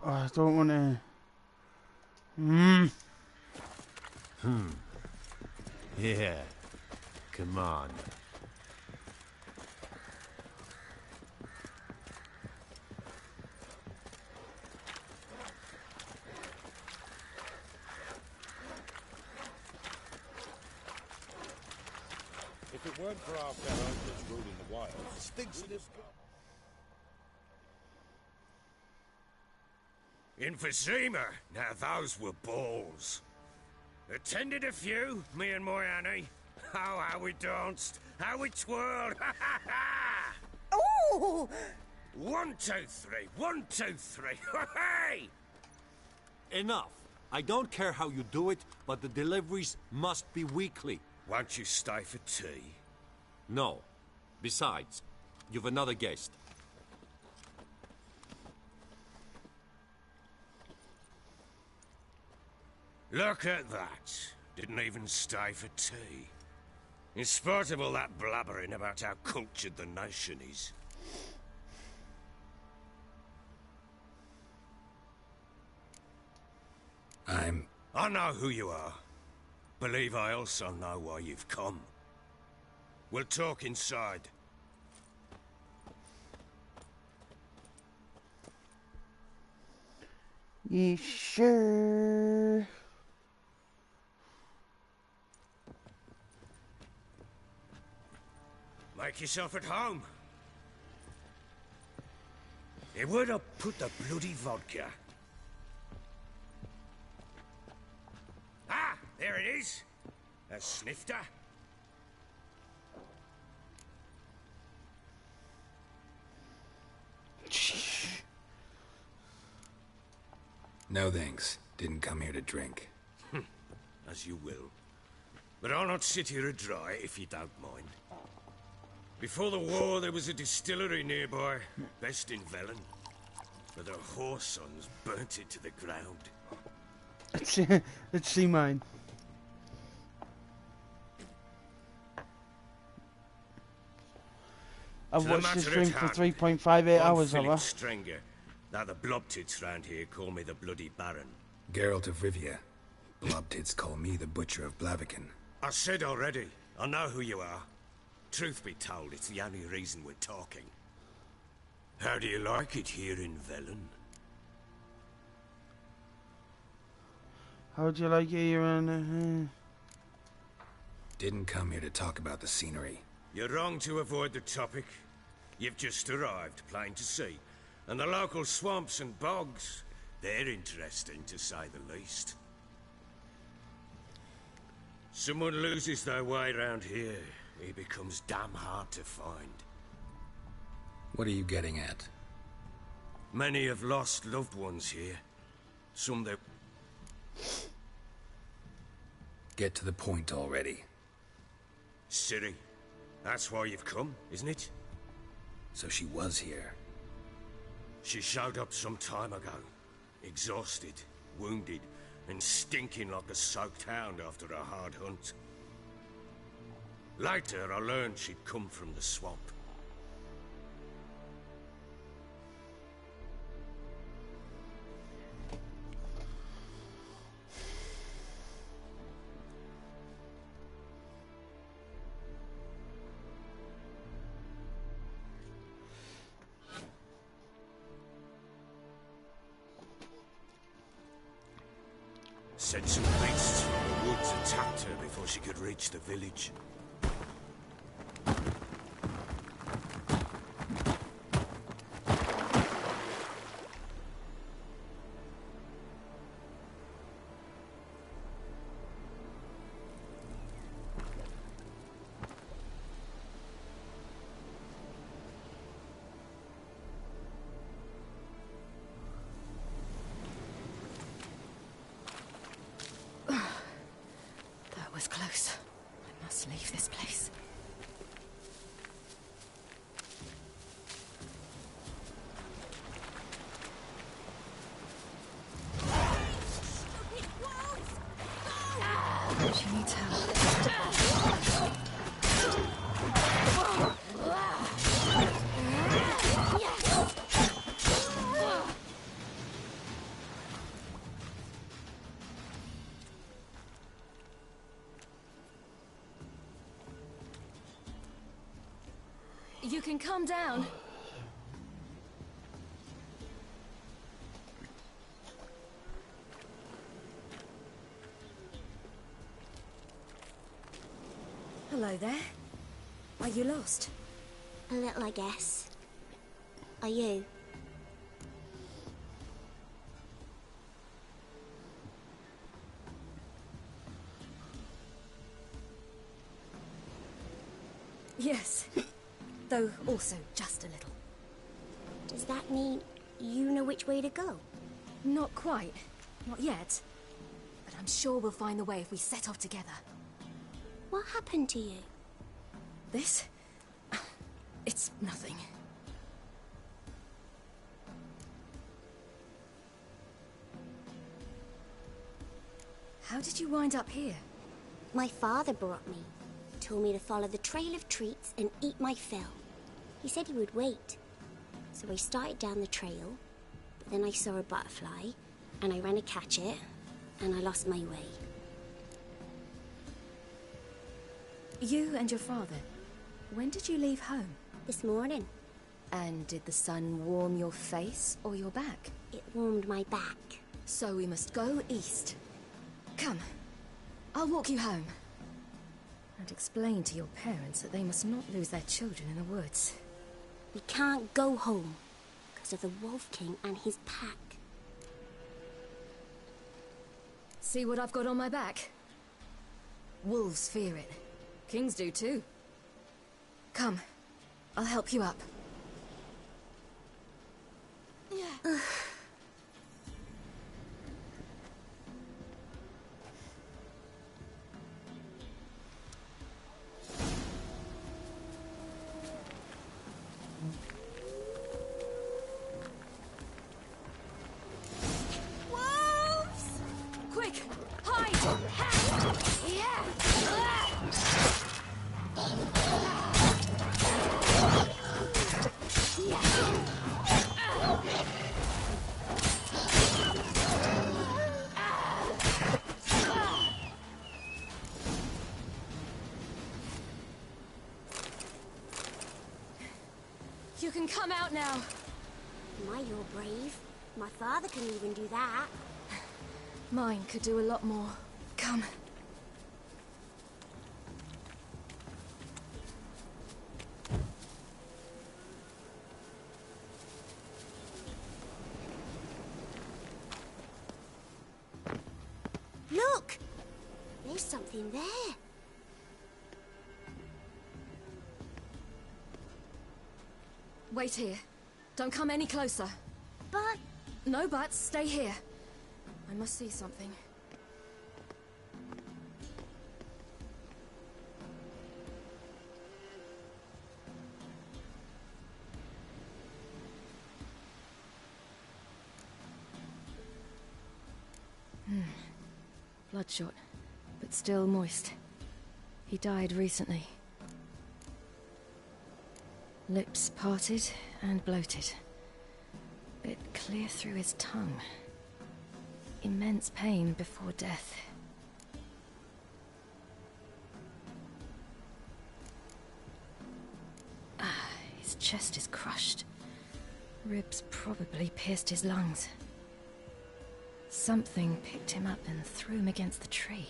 Oh, I don't want to... Yeah. Come on. If it weren't for our fair uncles ruling the wilds, Stinks we'd have... Emphysema. Now those were balls. Attended a few, me and my Annie. Oh, how we danced, how we twirled. Ooh! 1, 2, 3. 1, 2, 3. Hey! Enough. I don't care how you do it, but the deliveries must be weekly. Won't you stay for tea? No. Besides, you've another guest. Look at that. Didn't even stay for tea. In spite of all that blabbering about how cultured the nation is. I know who you are. Believe I also know why you've come. We'll talk inside. You sure? Make yourself at home. Hey, where'd I put the bloody vodka? Ah, there it is. A snifter. No thanks. Didn't come here to drink. As you will. But I'll not sit here a dry if you don't mind. Before the war, there was a distillery nearby, best in Velen. But the horse sons burnt it to the ground. Let's see mine. I've To the watched this matter stream at for hand, 3.58 I'm hours, have Philip I? Strenger. Now the blobtits round here call me the Bloody Baron. Geralt of Rivia. Blobtits call me the Butcher of Blaviken. I said already, I know who you are. Truth be told, it's the only reason we're talking. How do you like it here in Velen? How would you like it here on Didn't come here to talk about the scenery. You're wrong to avoid the topic. You've just arrived, plain to see. And the local swamps and bogs, they're interesting to say the least. Someone loses their way around here, he becomes damn hard to find. What are you getting at? Many have lost loved ones here. Some that... Get to the point already. Ciri, that's why you've come, isn't it? So she was here. She showed up some time ago. Exhausted, wounded, and stinking like a soaked hound after a hard hunt. Later, I learned she'd come from the swamp. Said some beasts from the woods attacked her before she could reach the village. That was close. I must leave this place. She needs help. You can calm down. Hello there. Are you lost? A little, I guess. Are you? Yes. Though also just a little. Does that mean you know which way to go? Not quite. Not yet. But I'm sure we'll find the way if we set off together. What happened to you? This? It's nothing. How did you wind up here? My father brought me. Told me to follow the trail of treats and eat my fill. He said he would wait. So I started down the trail, but then I saw a butterfly, and I ran to catch it, and I lost my way. You and your father, when did you leave home? This morning. And did the sun warm your face or your back? It warmed my back. So we must go east. Come, I'll walk you home. And explain to your parents that they must not lose their children in the woods. We can't go home because of the Wolf King and his pack. See what I've got on my back? Wolves fear it. Kings do too. Come, I'll help you up. Quick! Hide! can come out now. My, you're brave. My father can even do that. Mine could do a lot more. Come. Look! There's something there. Wait here. Don't come any closer. But... No buts. Stay here. I must see something. Bloodshot, but still moist. He died recently. Lips parted and bloated. Bit clear through his tongue. Immense pain before death. His chest is crushed. Ribs probably pierced his lungs. Something picked him up and threw him against the tree.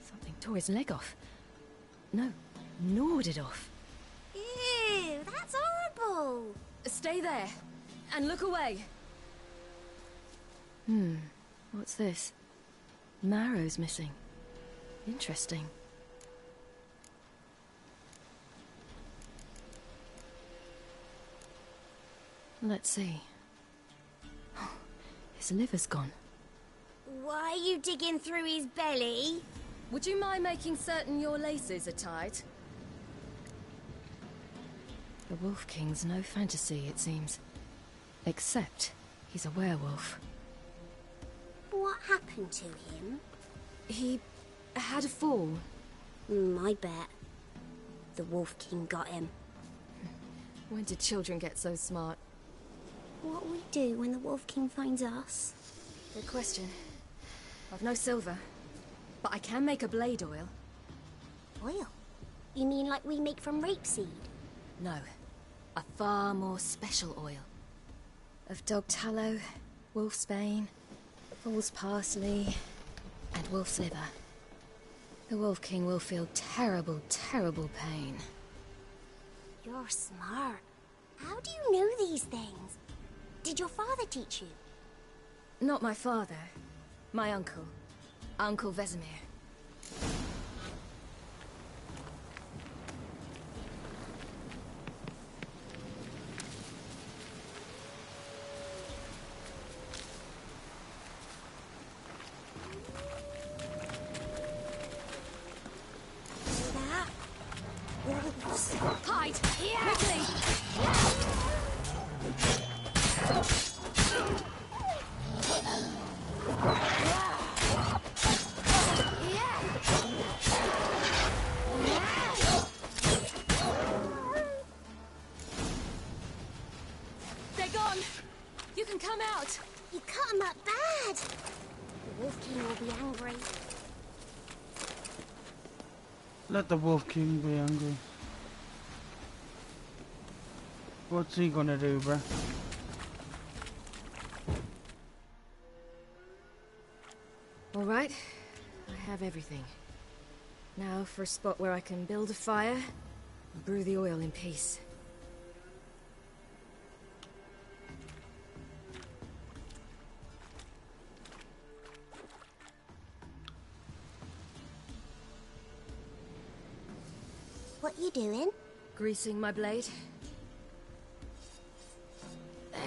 Something tore his leg off. No, gnawed it off. Ew, that's horrible! Stay there, and look away. What's this? Marrow's missing. Interesting. Let's see. His liver's gone. Why are you digging through his belly? Would you mind making certain your laces are tied? The Wolf King's no fantasy, it seems. Except he's a werewolf. What happened to him? He had a fall. I bet. The Wolf King got him. When did children get so smart? What will we do when the Wolf King finds us? Good question. I've no silver, but I can make a blade oil. Oil? You mean like we make from rapeseed? No, a far more special oil. Of dog tallow, wolfsbane, fool's parsley, and wolf's liver. The Wolf King will feel terrible, terrible pain. You're smart. How do you know these things? Did your father teach you? Not my father. My uncle. Uncle Vesemir. That? Wolves. Hide! Quickly! They're gone! You can come out! You cut him up bad! The Wolf King will be angry. Let the Wolf King be angry. What's he gonna do, bruh? All right, I have everything. Now for a spot where I can build a fire and brew the oil in peace. What you doing? Greasing my blade. There.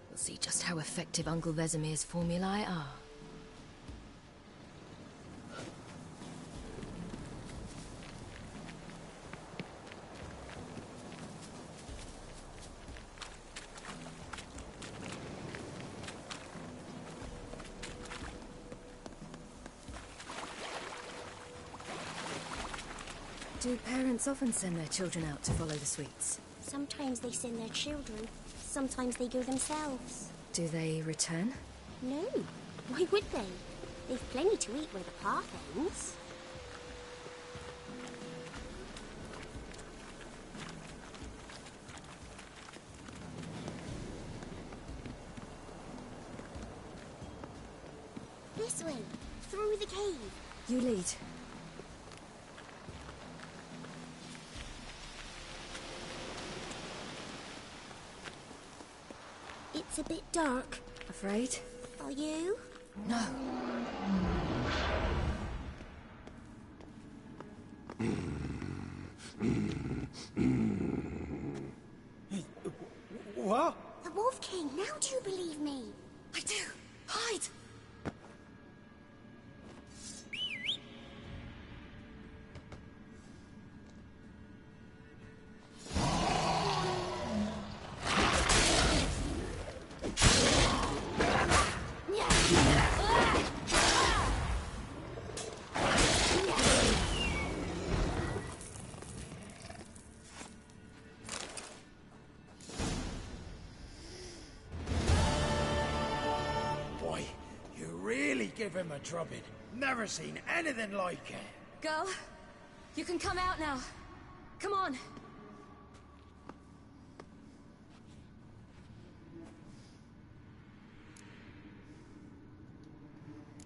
We'll see just how effective Uncle Vesemir's formulae are. Do parents often send their children out to follow the sweets? Sometimes they send their children. Sometimes they go themselves. Do they return? No. Why would they? They've plenty to eat where the path ends. This way, through the cave. You lead. It's a bit dark. Afraid? Are you? No. What? The Wolf King, now do you believe me? I do. Hide! Boy, you really give him a drubbing. Never seen anything like it. Girl, you can come out now. Come on.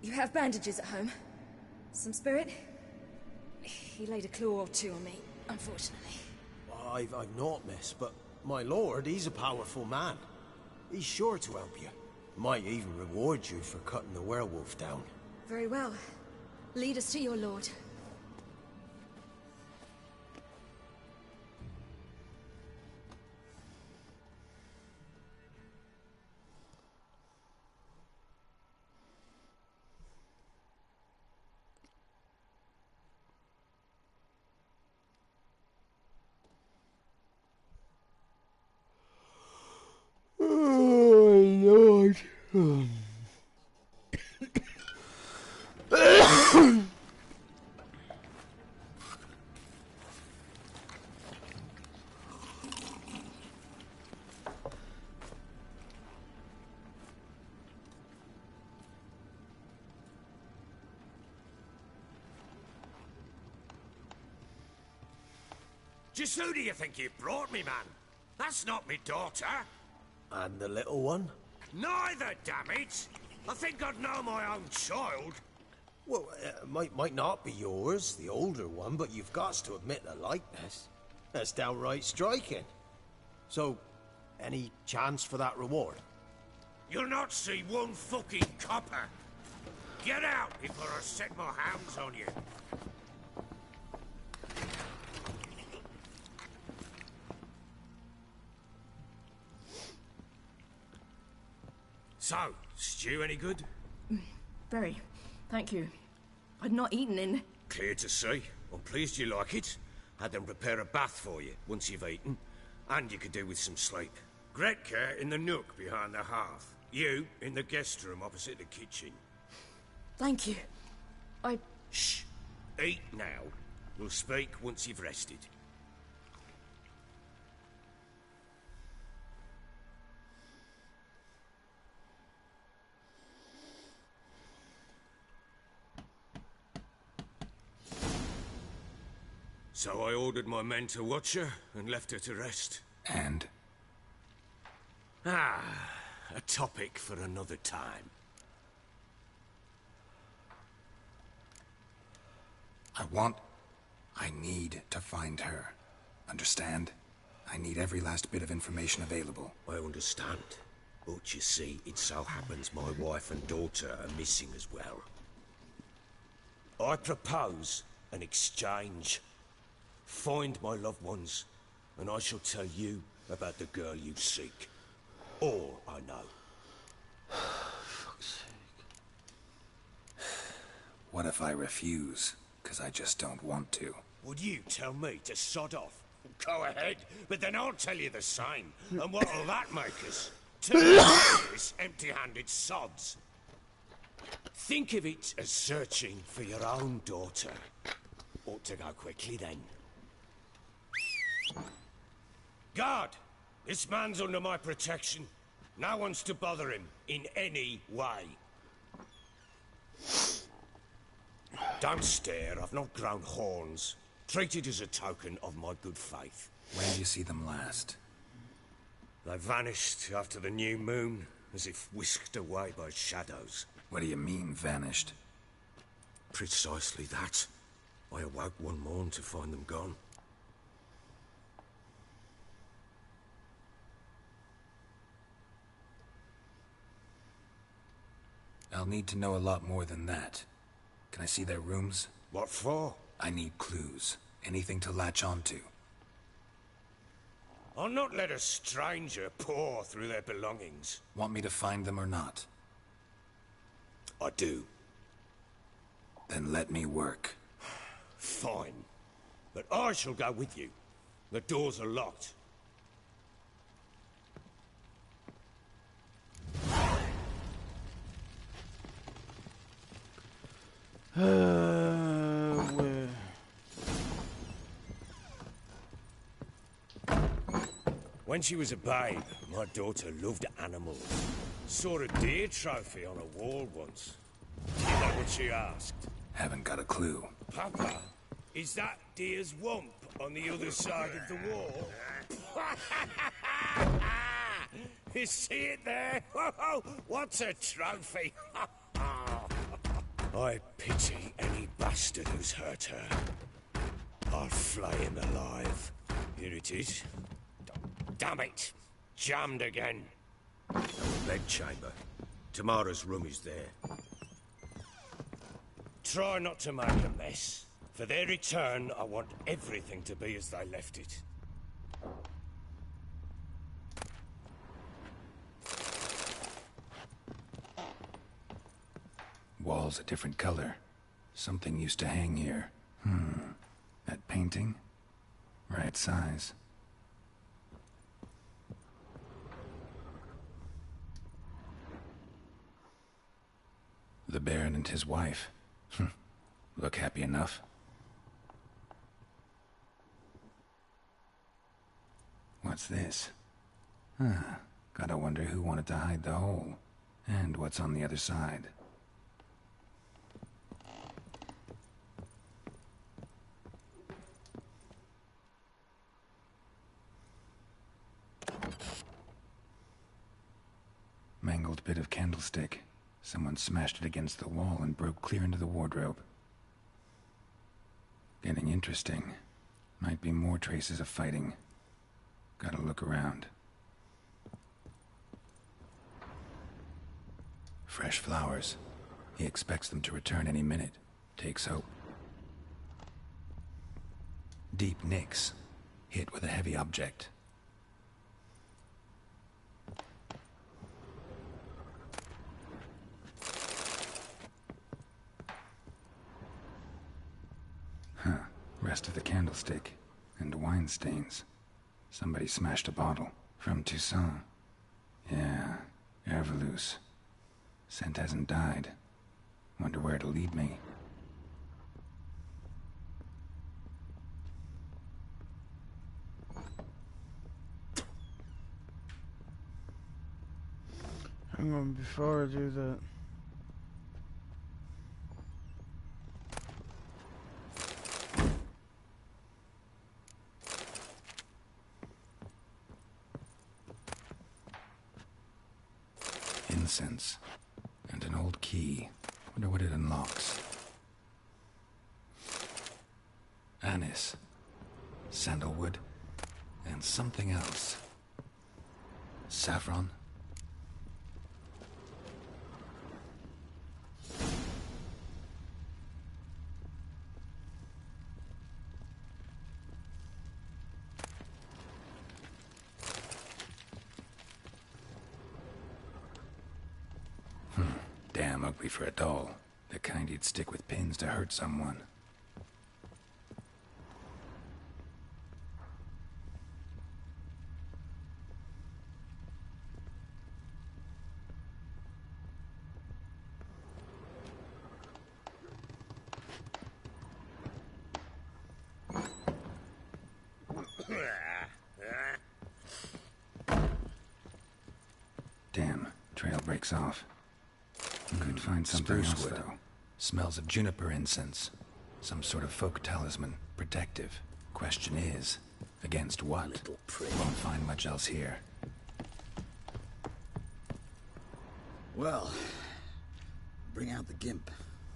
You have bandages at home? Some spirit? He laid a claw or two on me, unfortunately. I've not, miss, but my lord, he's a powerful man. He's sure to help you. Might even reward you for cutting the werewolf down. Very well. Lead us to your lord. Oh, Lord. Just who do you think you brought me, man? That's not me daughter. And the little one? Neither, damn it! I think I'd know my own child. Well, might not be yours, the older one, but you've got to admit the likeness. That's downright striking. So, any chance for that reward? You'll not see one fucking copper. Get out before I set my hounds on you. So, stew any good? Very. Thank you. I'd not eaten in... Clear to see. I'm pleased you like it. Had them prepare a bath for you once you've eaten. And you could do with some sleep. Gretka in the nook behind the hearth. You in the guest room opposite the kitchen. Thank you. Shh. Eat now. We'll speak once you've rested. So I ordered my men to watch her and left her to rest. And? A topic for another time. I need to find her. Understand? I need every last bit of information available. I understand. But you see, it so happens my wife and daughter are missing as well. I propose an exchange. Find my loved ones, and I shall tell you about the girl you seek. All I know. Fuck's sake. What if I refuse? Because I just don't want to. Would you tell me to sod off? Go ahead, but then I'll tell you the same. And what'll that make us? Two this empty-handed sods. Think of it as searching for your own daughter. Ought to go quickly then. Guard! This man's under my protection. No one's to bother him in any way. Don't stare, I've not grown horns. Treat it as a token of my good faith. When did you see them last? They vanished after the new moon, as if whisked away by shadows. What do you mean, vanished? Precisely that. I awoke one morn to find them gone. I'll need to know a lot more than that. Can I see their rooms? What for? I need clues. Anything to latch onto. I'll not let a stranger pore through their belongings. Want me to find them or not? I do. Then let me work. Fine. But I shall go with you. The doors are locked. Where? When she was a babe, my daughter loved animals. Saw a deer trophy on a wall once. Do you know what she asked? Haven't got a clue. Papa, is that deer's wump on the other side of the wall? You see it there? What's a trophy? I pity any bastard who's hurt her. I'll flay him alive. Here it is. Damn it! Jammed again. Our bedchamber. Tamara's room is there. Try not to make a mess. For their return, I want everything to be as they left it. Walls a different color. Something used to hang here. That painting? Right size. The Baron and his wife. Look happy enough. What's this? Gotta wonder who wanted to hide the hole. And what's on the other side. Mangled bit of candlestick. Someone smashed it against the wall and broke clear into the wardrobe. Getting interesting. Might be more traces of fighting. Gotta look around. Fresh flowers. He expects them to return any minute. Takes hope. Deep nicks. Hit with a heavy object. Rest of the candlestick. And wine stains. Somebody smashed a bottle. From Toussaint. Yeah, Erveloos. Scent hasn't died. Wonder where it'll lead me. Hang on, before I do that. Incense. And an old key. Wonder what it unlocks. Anise. Sandalwood. And something else. Saffron. Damn ugly for a doll. The kind you'd stick with pins to hurt someone. Damn, trail breaks off. Could find something else, though. Smells of juniper incense. Some sort of folk talisman. Protective. Question is, against what? Won't find much else here. Well, bring out the gimp.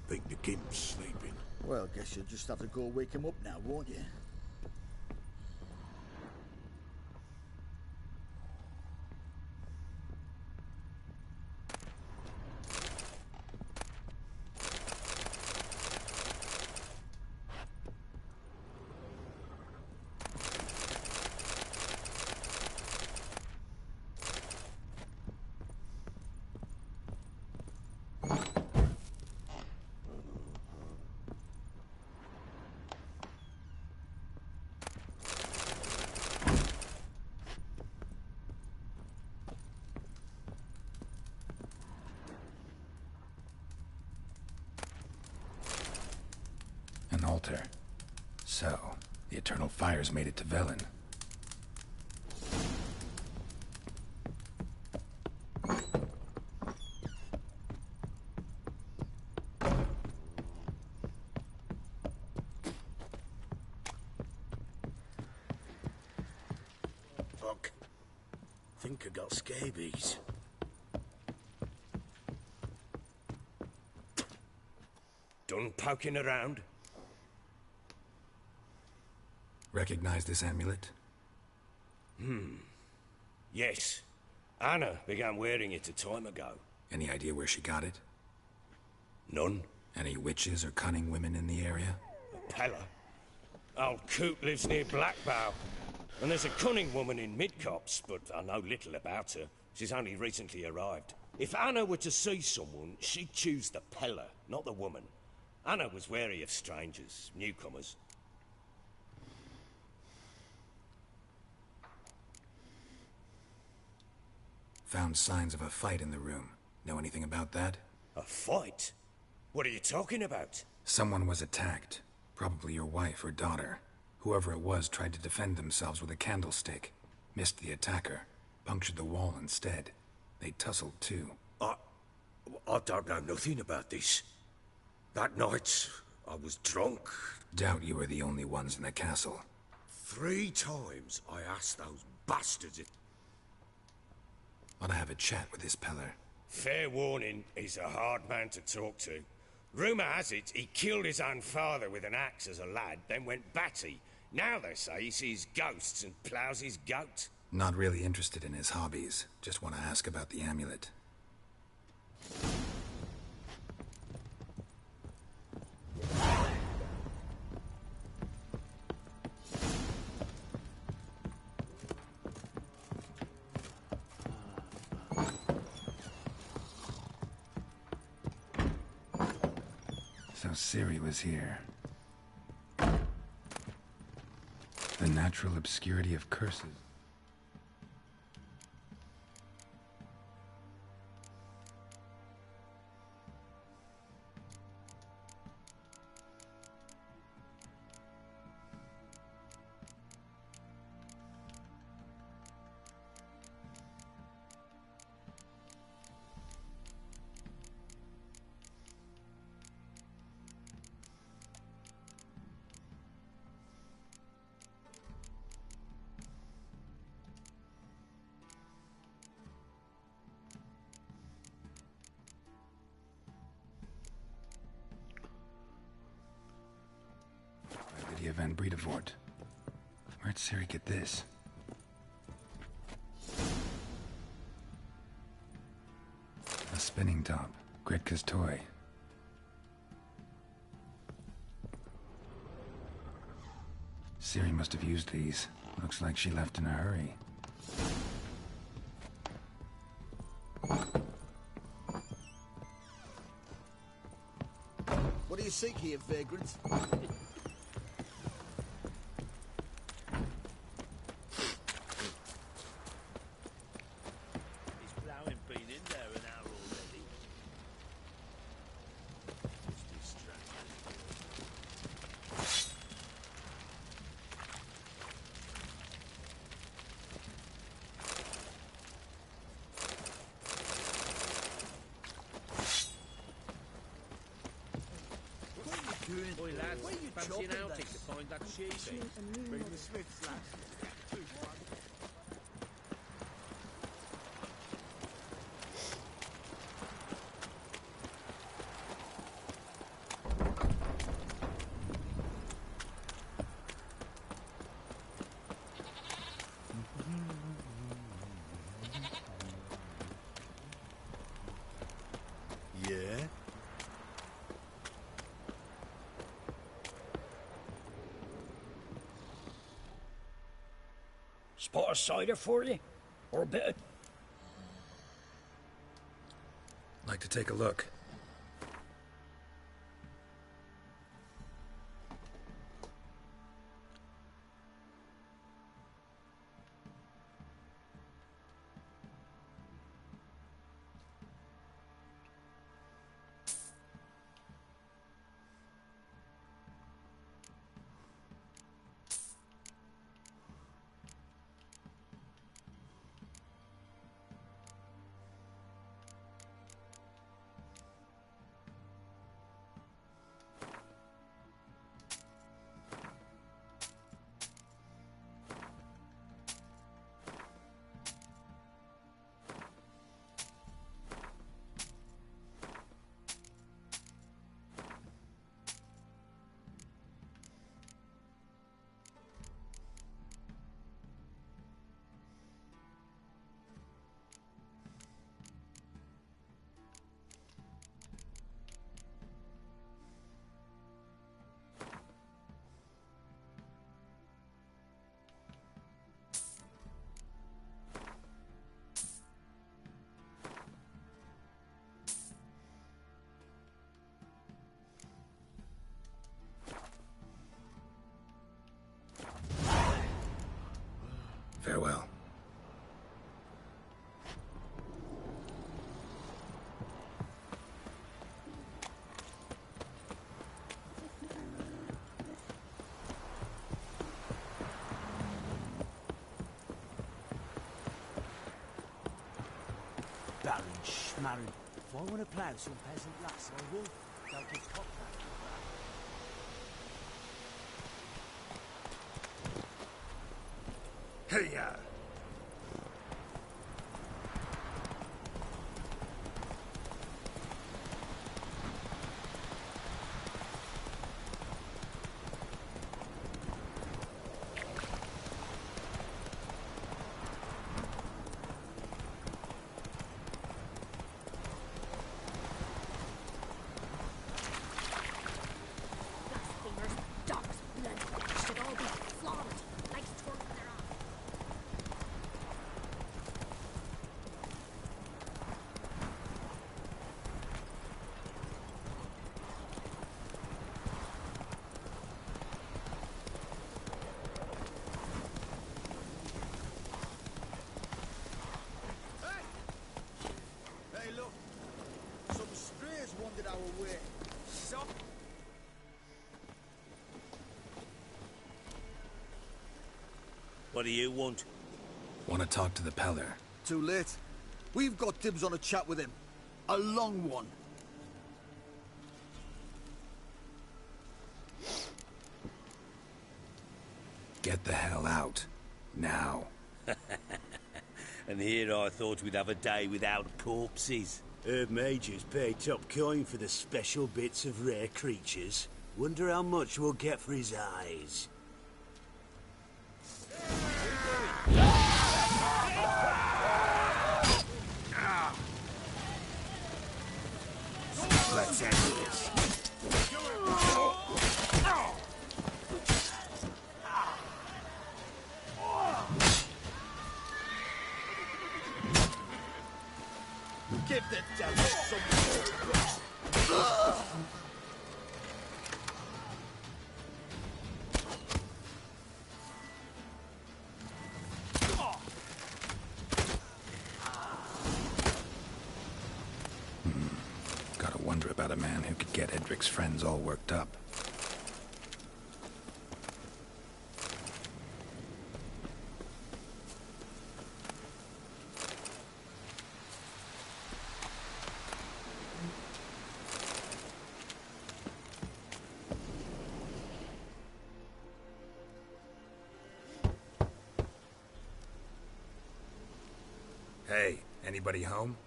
Think the gimp's sleeping. Well, guess you'll just have to go wake him up now, won't you? An altar. So, the Eternal Fires made it to Velen. Fuck. Think I got scabies. Done poking around? Recognize this amulet? Yes. Anna began wearing it a time ago. Any idea where she got it? None. Any witches or cunning women in the area? Pella. Old Coot lives near Blackbow. And there's a cunning woman in Midcopse, but I know little about her. She's only recently arrived. If Anna were to see someone, she'd choose the Pella, not the woman. Anna was wary of strangers, newcomers. Found signs of a fight in the room. Know anything about that? A fight? What are you talking about? Someone was attacked. Probably your wife or daughter. Whoever it was tried to defend themselves with a candlestick. Missed the attacker. Punctured the wall instead. They tussled too. I don't know nothing about this. That night, I was drunk. Doubt you were the only ones in the castle. 3 times I asked those bastards if... Ought to have a chat with this Peller. Fair warning, he's a hard man to talk to. Rumour has it he killed his own father with an axe as a lad, then went batty. Now they say he sees ghosts and ploughs his goat. Not really interested in his hobbies. Just want to ask about the amulet. So Ciri was here. The natural obscurity of curses. Van Bredevoort. Where'd Ciri get this? A spinning top. Gretka's toy. Ciri must have used these. Looks like she left in a hurry. What do you seek here, vagrants? Boy, lads, fancy an outing to find that sheep. Bring the Smiths, lads. Spot of cider for you? Or a bit of... Like to take a look. Farewell. Baron Schmarren. If I want to plough some peasant lass, I will. Don't get cocked. Hey-ya! Blasphemers, dogs, blood, should all be flogged, like torn from their arms. Hey, look. Some strays wandered our way. Stop. What do you want? Want to talk to the Peller. Too late. We've got dibs on a chat with him. A long one. Get the hell out. Now. And here I thought we'd have a day without corpses. Herb Major's paid top coin for the special bits of rare creatures. Wonder how much we'll get for his eyes. Let's end this. Give the devil some... Gotta wonder about a man who could get Edric's friends all worked up. Hey, anybody home?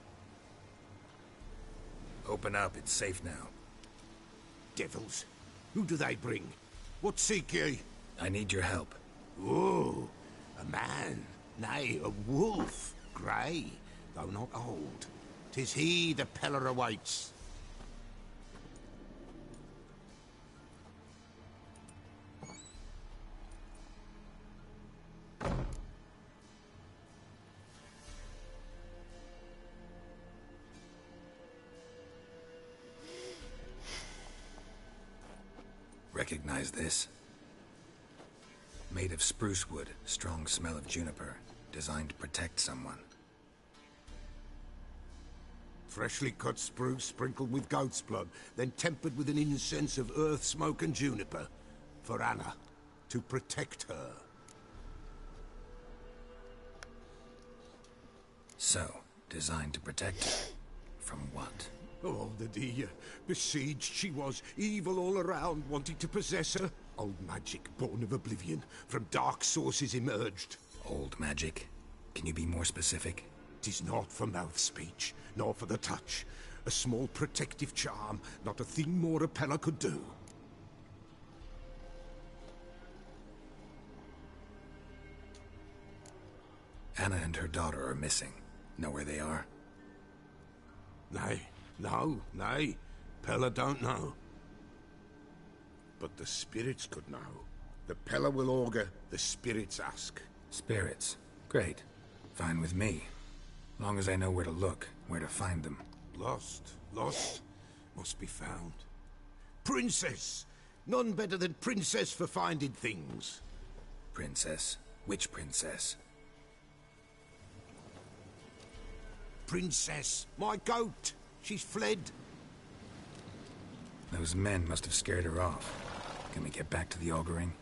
Open up, it's safe now. Devils. Who do they bring? What seek ye? I need your help. Oh, a man. Nay, a wolf. Grey, though not old. 'Tis he the Peller awaits. Recognize this? Made of spruce wood, strong smell of juniper, designed to protect someone. Freshly cut spruce sprinkled with goat's blood, then tempered with an incense of earth, smoke and juniper. For Anna, to protect her. So, designed to protect her. From what? Oh, the dear. Besieged she was, evil all around, wanting to possess her. Old magic, born of oblivion, from dark sources emerged. Old magic? Can you be more specific? 'Tis not for mouth speech, nor for the touch. A small protective charm, not a thing more Repella could do. Anna and her daughter are missing. Know where they are? Nay, nay. Pella don't know. But the spirits could know. The Pella will augur, the spirits ask. Spirits? Great. Fine with me. Long as I know where to look, where to find them. Lost. Must be found. Princess! None better than Princess for finding things. Princess? Which princess? Princess, my goat. She's fled. Those men must have scared her off. Can we get back to the auguring?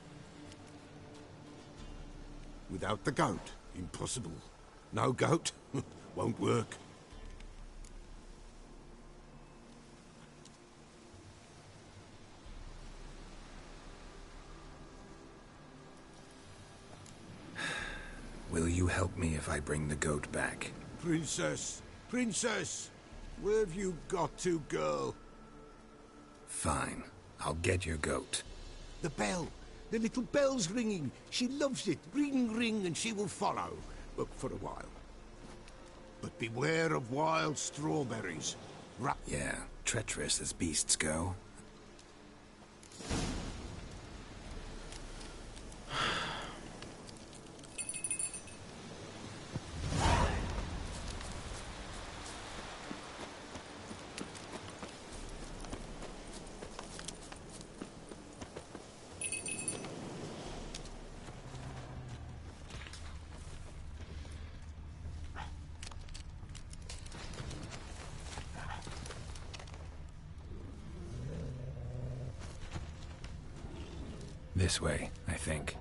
Without the goat, impossible. No goat, won't work. Will you help me if I bring the goat back? Princess, where have you got to, girl? Fine. I'll get your goat. The bell. The little bell's ringing. She loves it. Ring, ring, and she will follow. But for a while. But beware of wild strawberries. Yeah, treacherous as beasts go. This way, I think.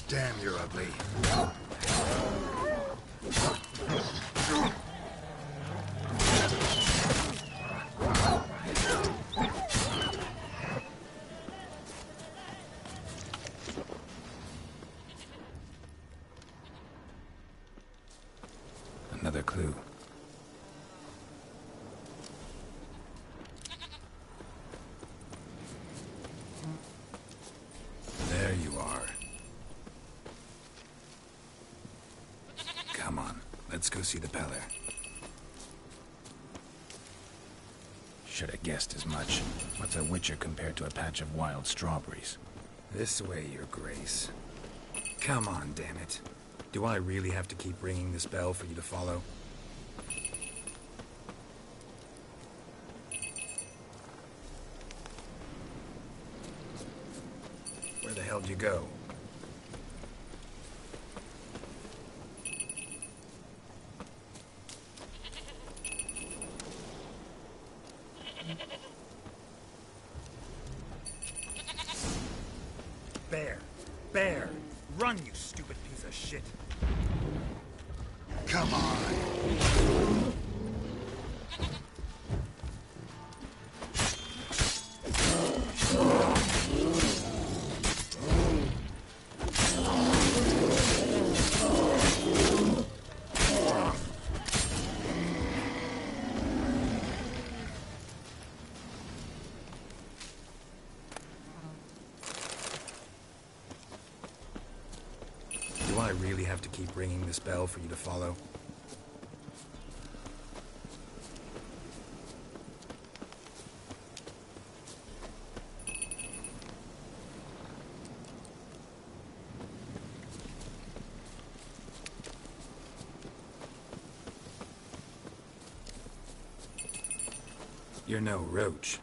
Damn, you're ugly. Another clue. There you are. Come on, let's go see the Peller. Should have guessed as much. What's a witcher compared to a patch of wild strawberries? This way, your grace. Come on, damn it. Do I really have to keep ringing this bell for you to follow? Where the hell do you go? Bear! Run, you stupid piece of shit! Come on! Do I really have to keep ringing this bell for you to follow? You're no roach.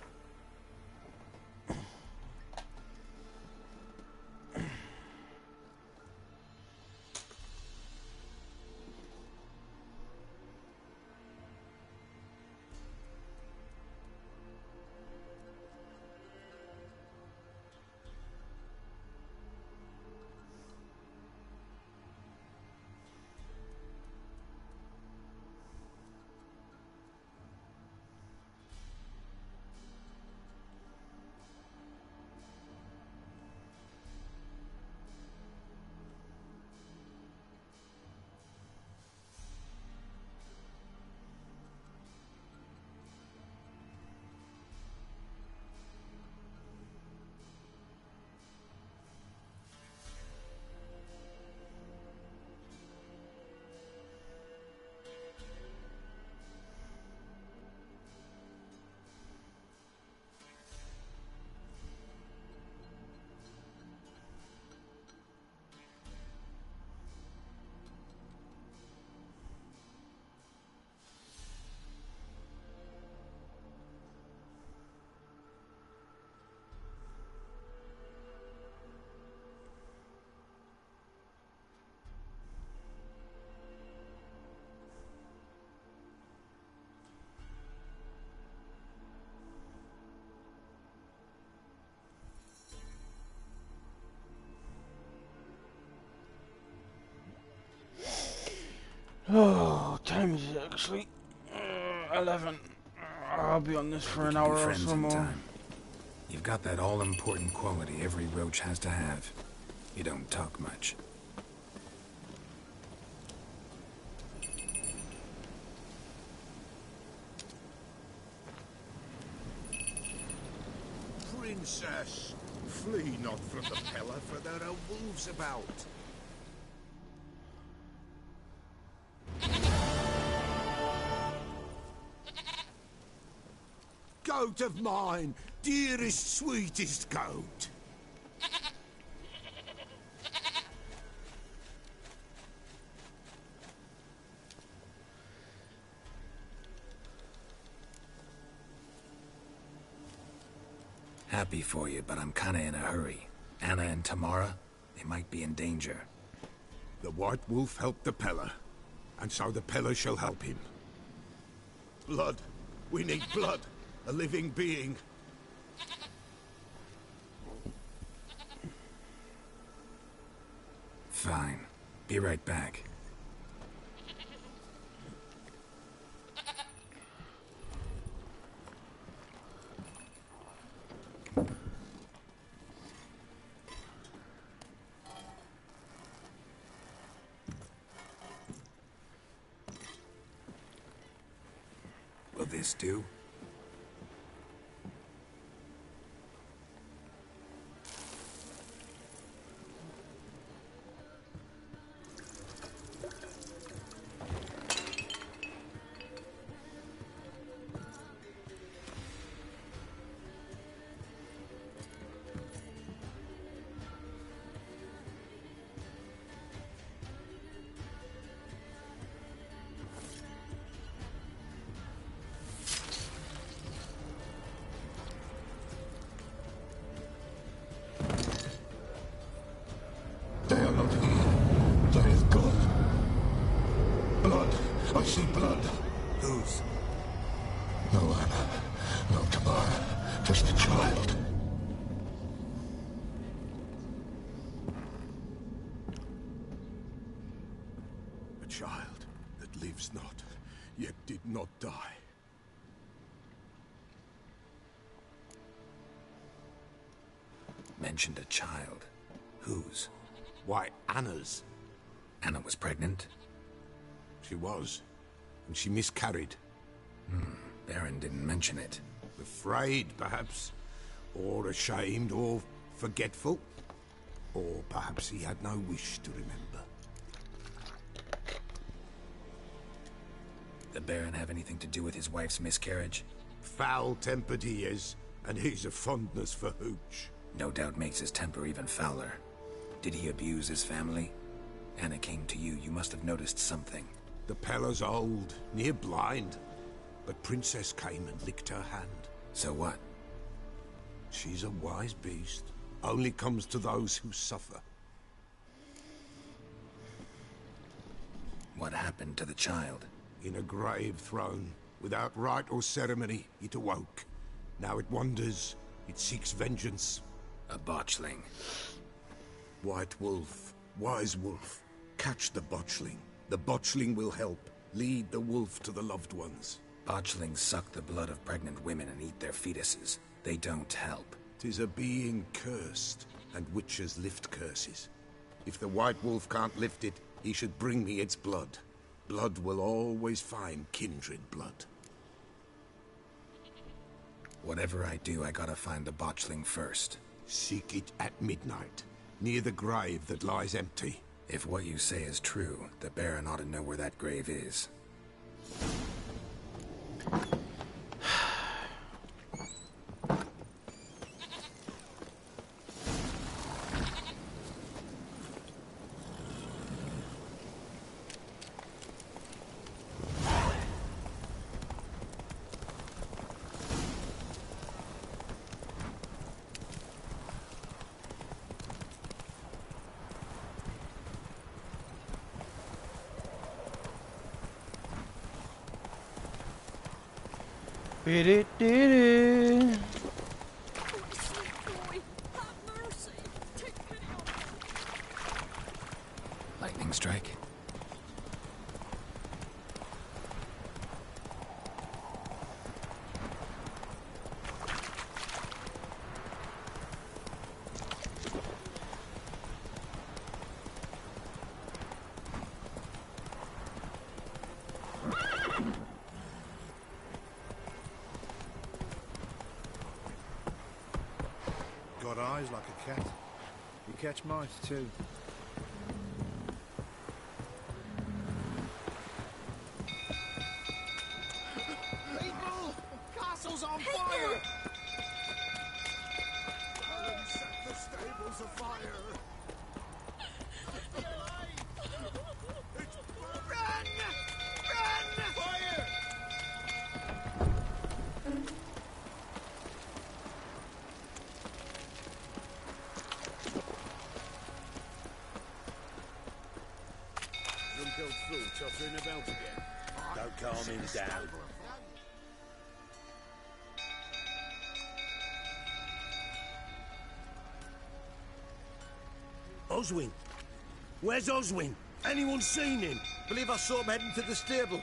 Oh, time is it actually? 11. I'll be on this for an hour or so more. You've got that all-important quality every roach has to have. You don't talk much. Princess, flee not from the pillar, for there are wolves about. Goat of mine, dearest, sweetest goat. Happy for you, but I'm kinda in a hurry. Anna and Tamara, they might be in danger. The White Wolf helped the Peller, and so the Peller shall help him. Blood. We need blood. A living being. Fine. Be right back. Will this do? They are not here. There is blood. Blood. I see blood. Whose? No Anna. No Tamara. Just a child. A child that lives not, yet did not die. Mentioned a child. Whose? Why, Anna's. Anna was pregnant? She was. And she miscarried. Baron didn't mention it. Afraid, perhaps. Or ashamed, or forgetful. Or perhaps he had no wish to remember. The Baron have anything to do with his wife's miscarriage? Foul-tempered he is, and he's a fondness for hooch. No doubt makes his temper even fouler. Did he abuse his family? Anna came to you. You must have noticed something. The Peller's old, near blind. but Princess came and licked her hand. So what? She's a wise beast. Only comes to those who suffer. What happened to the child? In a grave thrown. Without rite or ceremony, it awoke. Now it wanders. It seeks vengeance. A botchling. White wolf. Wise wolf. Catch the botchling. The botchling will help. Lead the wolf to the loved ones. Botchlings suck the blood of pregnant women and eat their fetuses. They don't help. 'Tis a being cursed, and witches lift curses. If the white wolf can't lift it, he should bring me its blood. Blood will always find kindred blood. Whatever I do, I gotta find the botchling first. Seek it at midnight, near the grave that lies empty. If what you say is true, the Baron ought to know where that grave is. Be-do-do-do. Lightning strike? Got eyes like a cat. You catch mice too. People! Castle's on fire! Set the stables afire! Run! Run! Fire! Drunk old fool tottering about again. Don't calm him down. Oswin! Where's Oswin? Anyone seen him? Believe I saw him heading to the stable.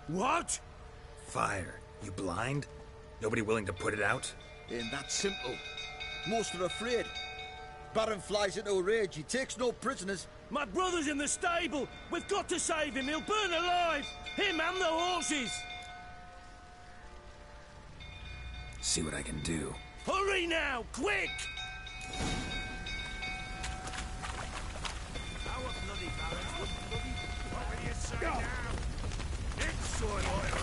What? Fire. You blind? Nobody willing to put it out? Ain't that simple. Most are afraid. Baron flies into a rage. He takes no prisoners. My brother's in the stable! We've got to save him! He'll burn alive! Him and the horses! See what I can do. Hurry now! Quick! Our bloody barons would bloody... What will you say now? It's soil oil.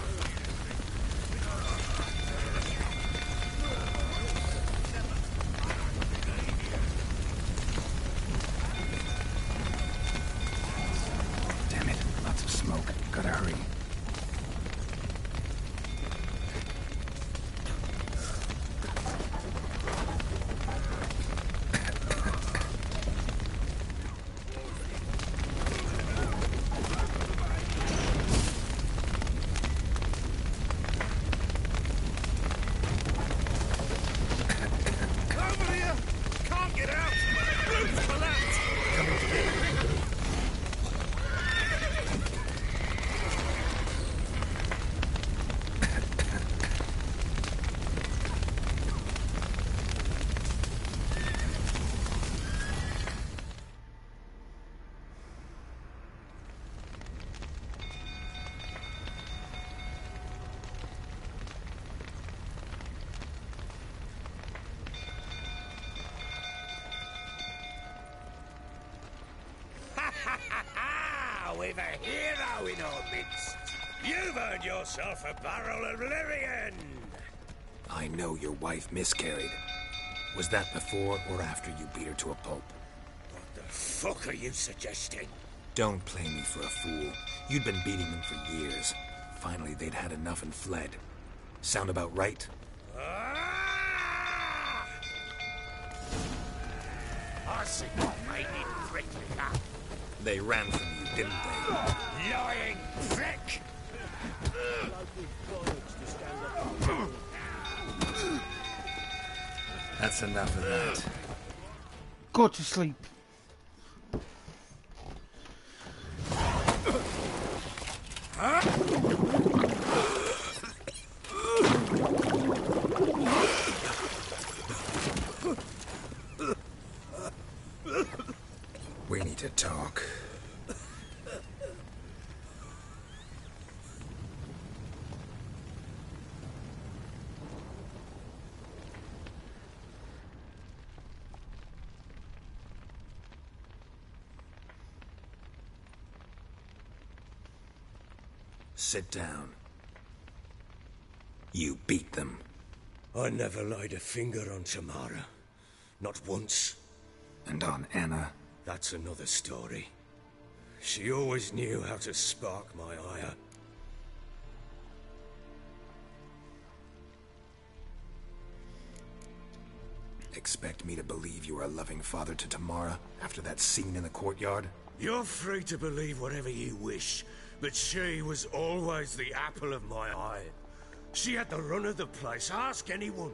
Damn it. Lots of smoke. Gotta hurry. Over here! Can't get out! Roof's collapsed! Coming to me. We've a hero in our midst. You've earned yourself a barrel of Lyrian. I know your wife miscarried. Was that before or after you beat her to a pulp? What the fuck are you suggesting? Don't play me for a fool. You'd been beating them for years. Finally, they'd had enough and fled. Sound about right? I see what made it prickly, huh? They ran from you, didn't they? Lying prick! That's enough of that. Go to sleep. We need to talk. Sit down. You beat them. I never laid a finger on Tamara. Not once. And on Anna? That's another story. She always knew how to spark my ire. Expect me to believe you are a loving father to Tamara after that scene in the courtyard? You're free to believe whatever you wish, but she was always the apple of my eye. She had the run of the place, ask anyone.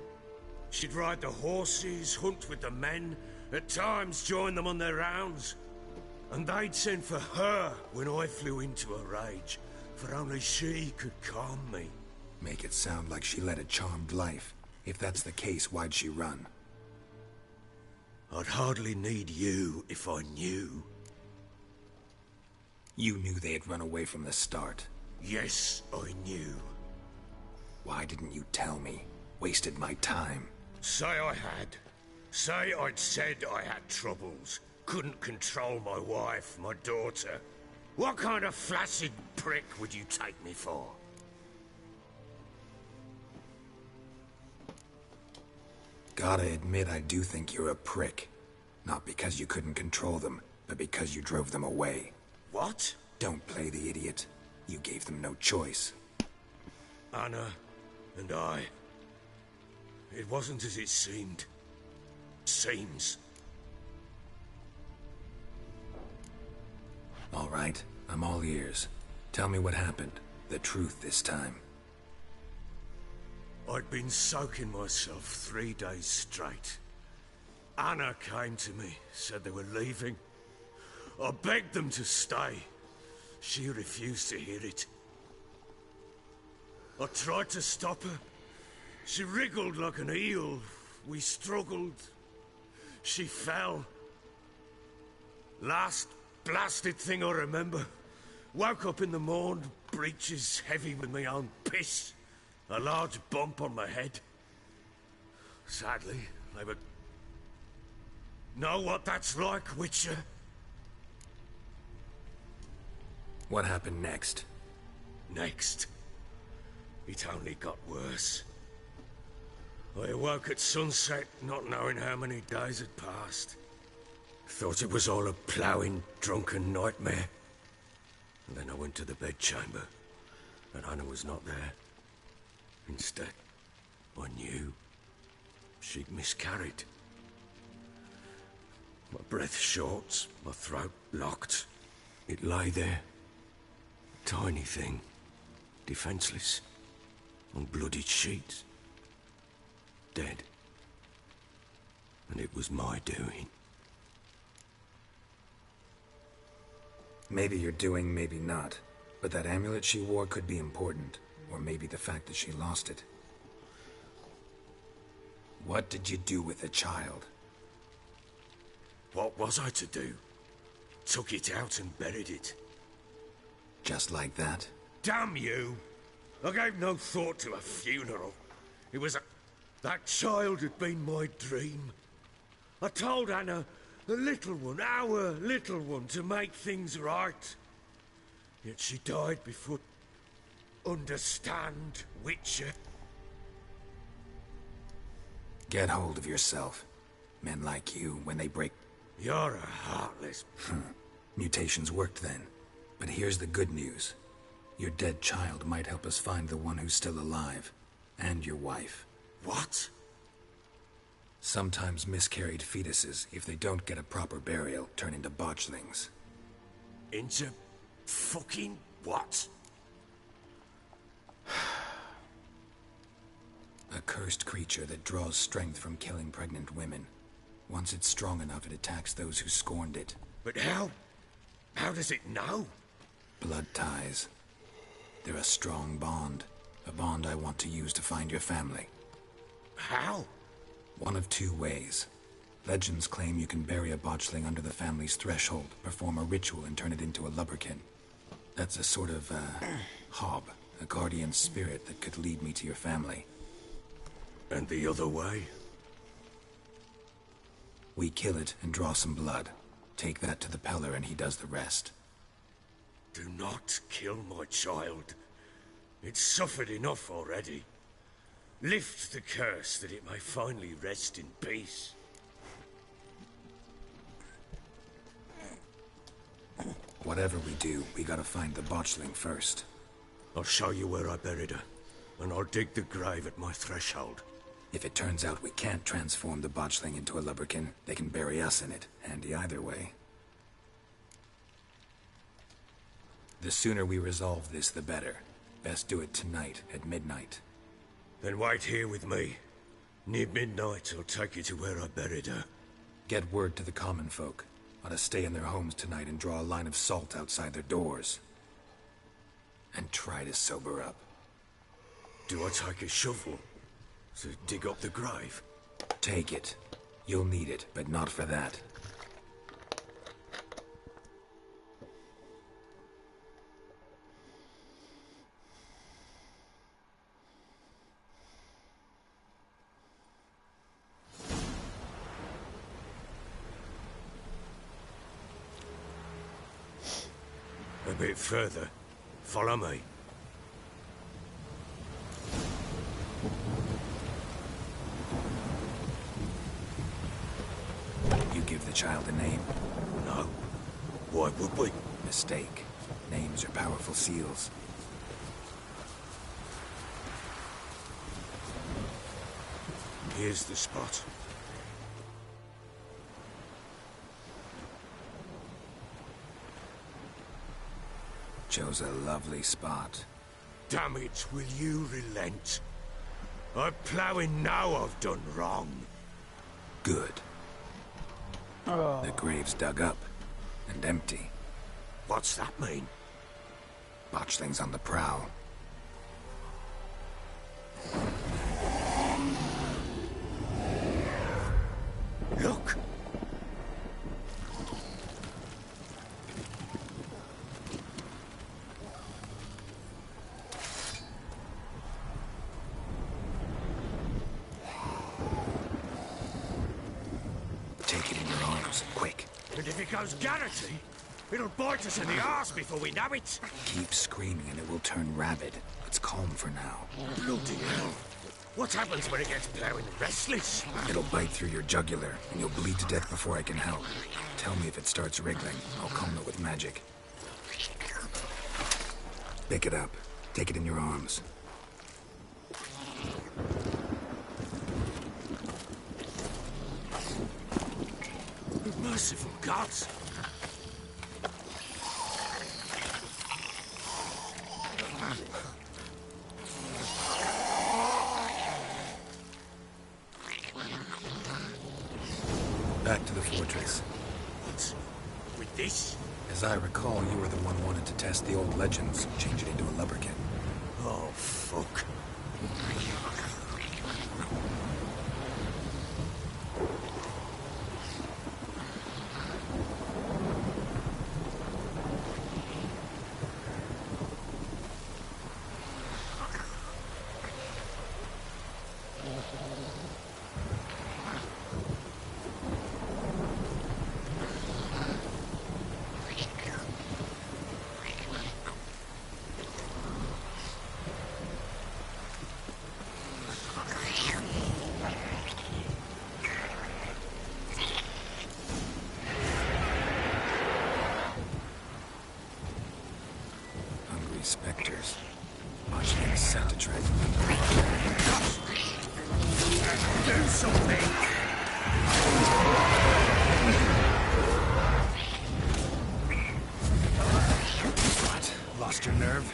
She'd ride the horses, hunt with the men, at times join them on their rounds. And they'd send for her when I flew into a rage, for only she could calm me. Make it sound like she led a charmed life. If that's the case, why'd she run? I'd hardly need you if I knew. You knew they had run away from the start. Yes, I knew. Why didn't you tell me? Wasted my time. Say I had. Say I'd said I had troubles. Couldn't control my wife, my daughter. What kind of flaccid prick would you take me for? Gotta admit, I do think you're a prick. Not because you couldn't control them, but because you drove them away. What? Don't play the idiot. You gave them no choice. Anna and I. It wasn't as it seemed. Seems. All right, I'm all ears. Tell me what happened. The truth this time. I'd been soaking myself 3 days straight. Anna came to me, said they were leaving. I begged them to stay. She refused to hear it. I tried to stop her. She wriggled like an eel. We struggled. She fell. Last blasted thing I remember. Woke up in the morn, breeches heavy with my own piss. A large bump on my head. Sadly, they would know what that's like, Witcher. What happened next? Next? It only got worse. I awoke at sunset, not knowing how many days had passed. Thought it was all a ploughing, drunken nightmare. And then I went to the bedchamber, and Anna was not there. Instead, I knew she'd miscarried. My breath short, my throat locked. It lay there, a tiny thing, defenseless, on bloodied sheets. Dead. And it was my doing. Maybe you're doing, maybe not. But that amulet she wore could be important. Or maybe the fact that she lost it. What did you do with the child? What was I to do? Took it out and buried it. Just like that? Damn you! I gave no thought to a funeral. It was a... That child had been my dream. I told Anna, the little one, our little one, to make things right. Yet she died before... Understand, Witcher? Get hold of yourself. Men like you, when they break... You're a heartless... Mutations worked then. But here's the good news. Your dead child might help us find the one who's still alive. And your wife. What? Sometimes miscarried fetuses, if they don't get a proper burial, turn into botchlings. Into fucking what? A cursed creature that draws strength from killing pregnant women. Once it's strong enough, it attacks those who scorned it. But how? How does it know? Blood ties. They're a strong bond. A bond I want to use to find your family. How? One of two ways. Legends claim you can bury a botchling under the family's threshold, perform a ritual, and turn it into a lubberkin. That's a sort of, hob, a guardian spirit that could lead me to your family. And the other way? We kill it and draw some blood. Take that to the Peller and he does the rest. Do not kill my child. It's suffered enough already. Lift the curse that it may finally rest in peace. Whatever we do, we gotta find the botchling first. I'll show you where I buried her, and I'll dig the grave at my threshold. If it turns out we can't transform the botchling into a lubberkin, they can bury us in it. Handy either way. The sooner we resolve this, the better. Best do it tonight, at midnight. Then wait here with me. Near midnight, I'll take you to where I buried her. Get word to the common folk. Ought to stay in their homes tonight and draw a line of salt outside their doors. And try to sober up. Do I take a shovel to dig up the grave? Take it. You'll need it, but not for that. A bit further. Follow me. You give the child a name? No. Why would we? Mistake. Names are powerful seals. Here's the spot. Chose a lovely spot. Damn it, will you relent? I'm ploughing now I've done wrong. Good. The grave's dug up and empty. What's that mean? Botchling's on the prowl. Look! Take it in your arms, quick. And if it goes garrety, it'll bite us in the arse before we know it. Keep screaming and it will turn rabid. It's calm for now. Bloody hell. What happens when it gets ploughing restless? It'll bite through your jugular, and you'll bleed to death before I can help. Tell me if it starts wriggling. I'll calm it with magic. Pick it up. Take it in your arms. Merciful gods! Back to the fortress. What? With this? As I recall, you were the one wanted to test the old legends, change it into a lubberkin. Oh, fuck. Spectre. something! What? Lost your nerve?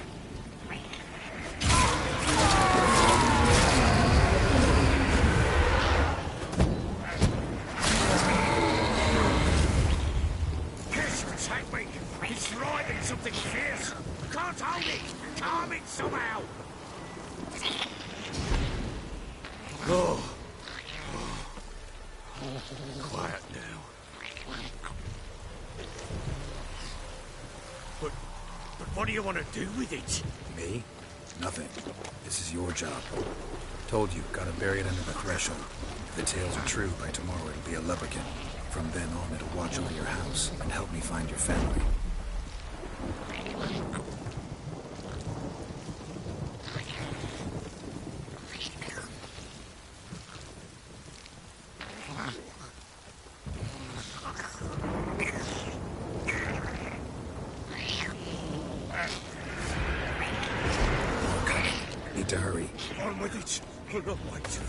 Take me! It's driving something fierce! Can't hold it! Calm it somehow! Oh. Quiet now. But what do you want to do with it? Me? Nothing. This is your job. Told you, gotta bury it under the threshold. If the tales are true, by tomorrow it'll be a lubberkin. From then on, it'll watch over your house and help me find your family. Need to hurry. On with it! I'll not wait.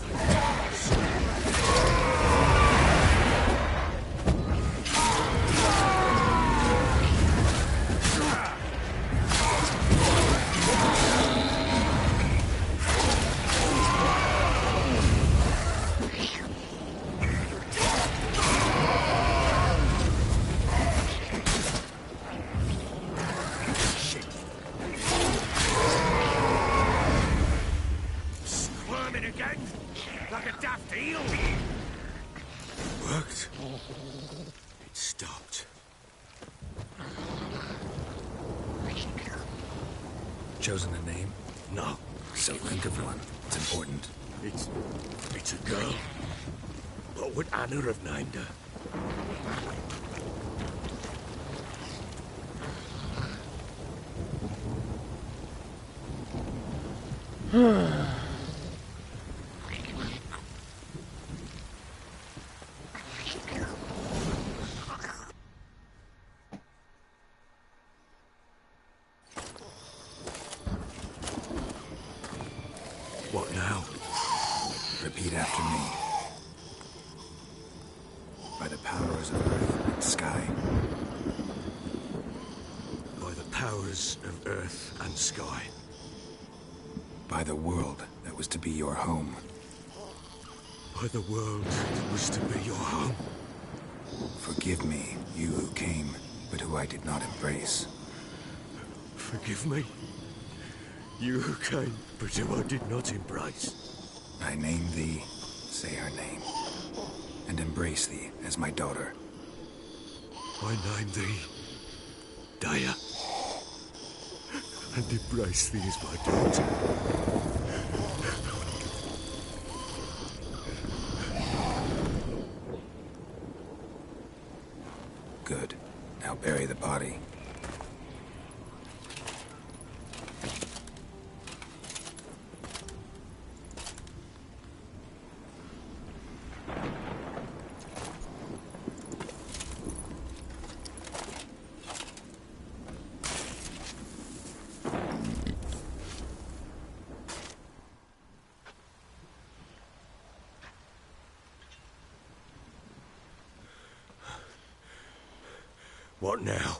Squirming again? Like a daft eel? It worked. It stopped. Chosen a name? No. So think of one. It's important. It's a girl. What would Anna have named her? What now? Repeat after me. By the powers of earth and sky. By the powers of earth and sky. By the world that was to be your home. By the world that was to be your home. Forgive me, you who came, but who I did not embrace. Forgive me. You who came, but who I did not embrace. I name thee, say her name, and embrace thee as my daughter. I name thee Dea, and embrace thee as my daughter. Good. Now bury the body. What now?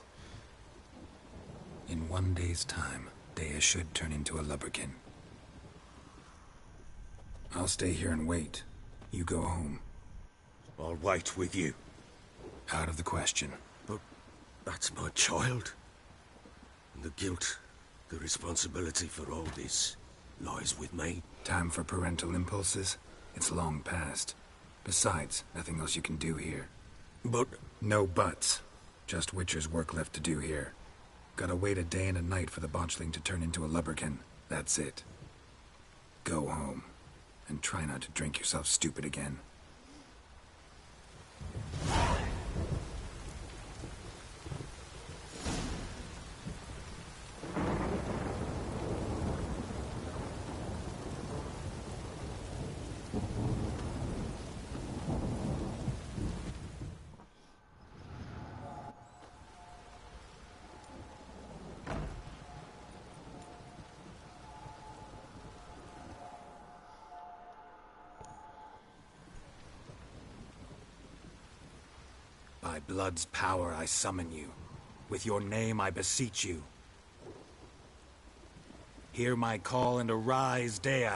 In 1 day's time, Dea should turn into a lubberkin. I'll stay here and wait. You go home. I'll wait with you. Out of the question. But that's my child. And the guilt, the responsibility for all this lies with me. Time for parental impulses? It's long past. Besides, nothing else you can do here. But... No buts. Just Witcher's work left to do here. Gotta wait a day and a night for the botchling to turn into a lubberkin. That's it. Go home. And try not to drink yourself stupid again. By blood's power I summon you. With your name I beseech you. Hear my call and arise, Dea.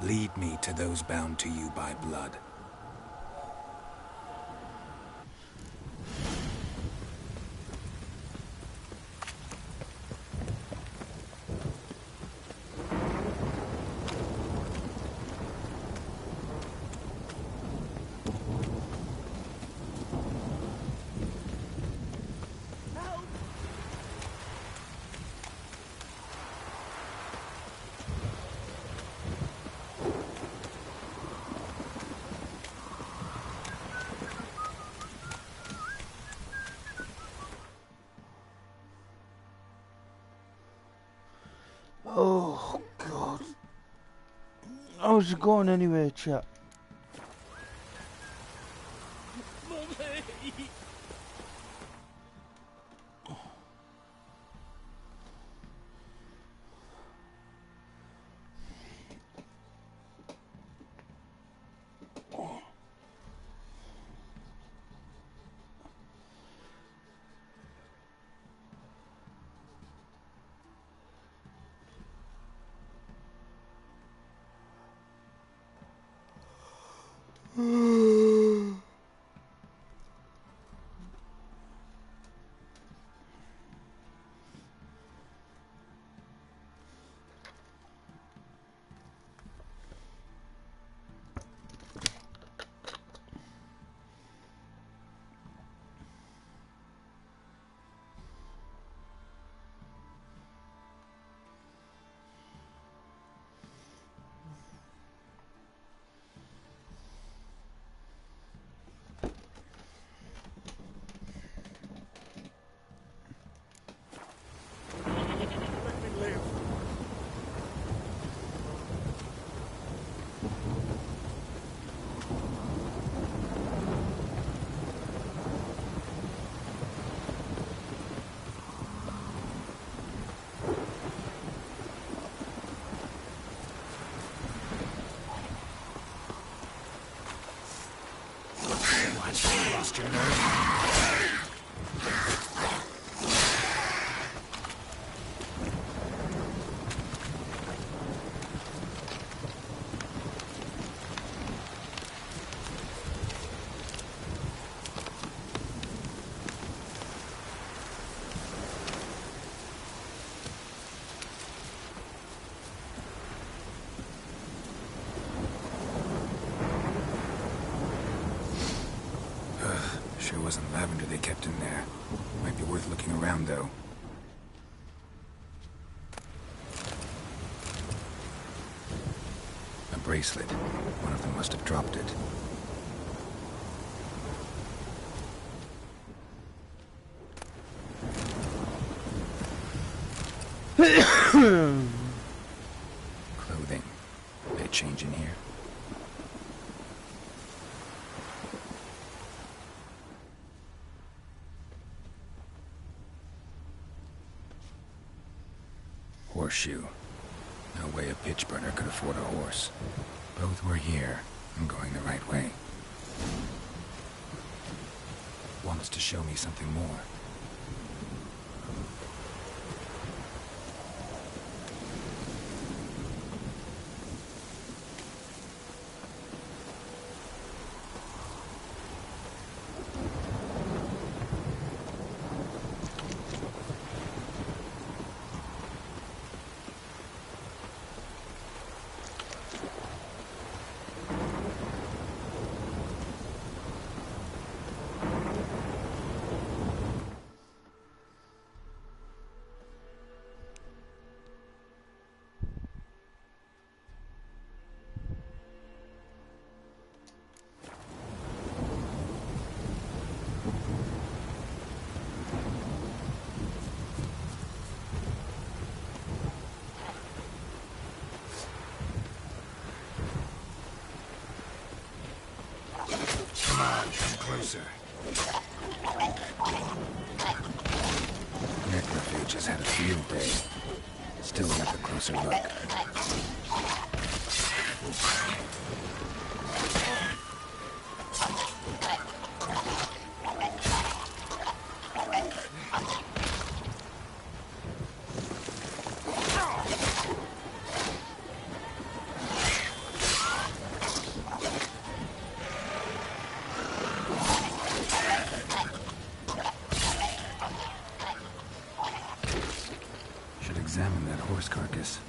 Lead me to those bound to you by blood. Oh, God. How's it going anyway, chap? Lost your nerve? Sure wasn't lavender they kept in there. Might be worth looking around, though. A bracelet. One of them must have dropped it. Clothing. They change in here? Horseshoe. No way a pitch burner could afford a horse. Both were here and going the right way. Wants to show me something more. Closer. Necrophage has had a field day. still worth a closer look. Should examine that horse carcass.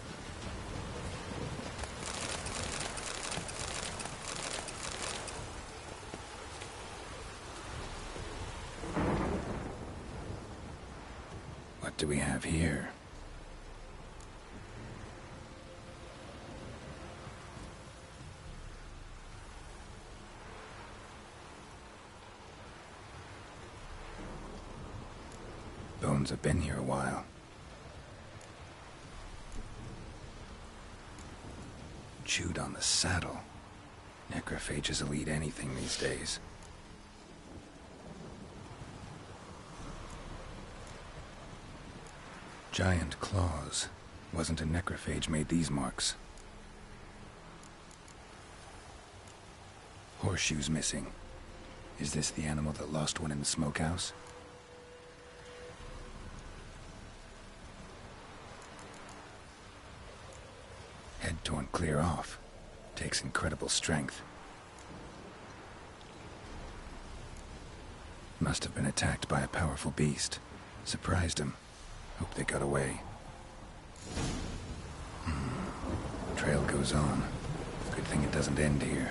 What do we have here? Bones have been here a while. Chewed on the saddle. Necrophages will eat anything these days. Giant claws. Wasn't a necrophage made these marks. Horseshoes missing. Is this the animal that lost one in the smokehouse? Head torn clear off. Takes incredible strength. Must have been attacked by a powerful beast. Surprised him. Hope they got away. Trail goes on. Good thing it doesn't end here.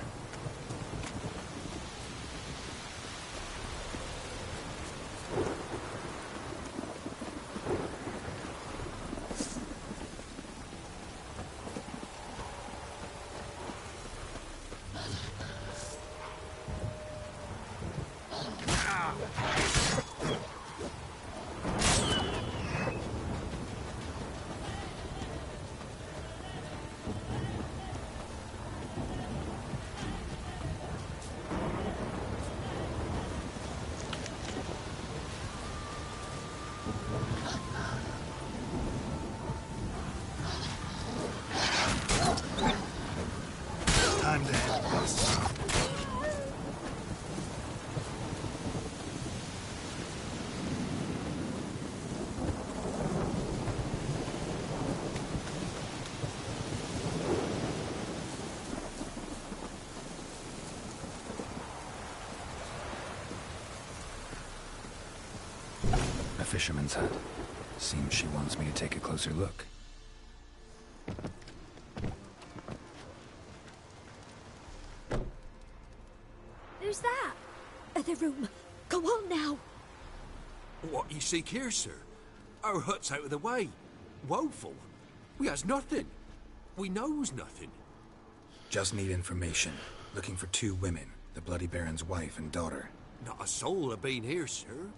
Time to end this. A fisherman's hut. Seems she wants me to take a closer look. Who's that? The room. Go on now. What you seek here, sir? Our hut's out of the way. Woeful. We has nothing. We knows nothing. Just need information. Looking for 2 women. The Bloody Baron's wife and daughter. Not a soul have been here, sir.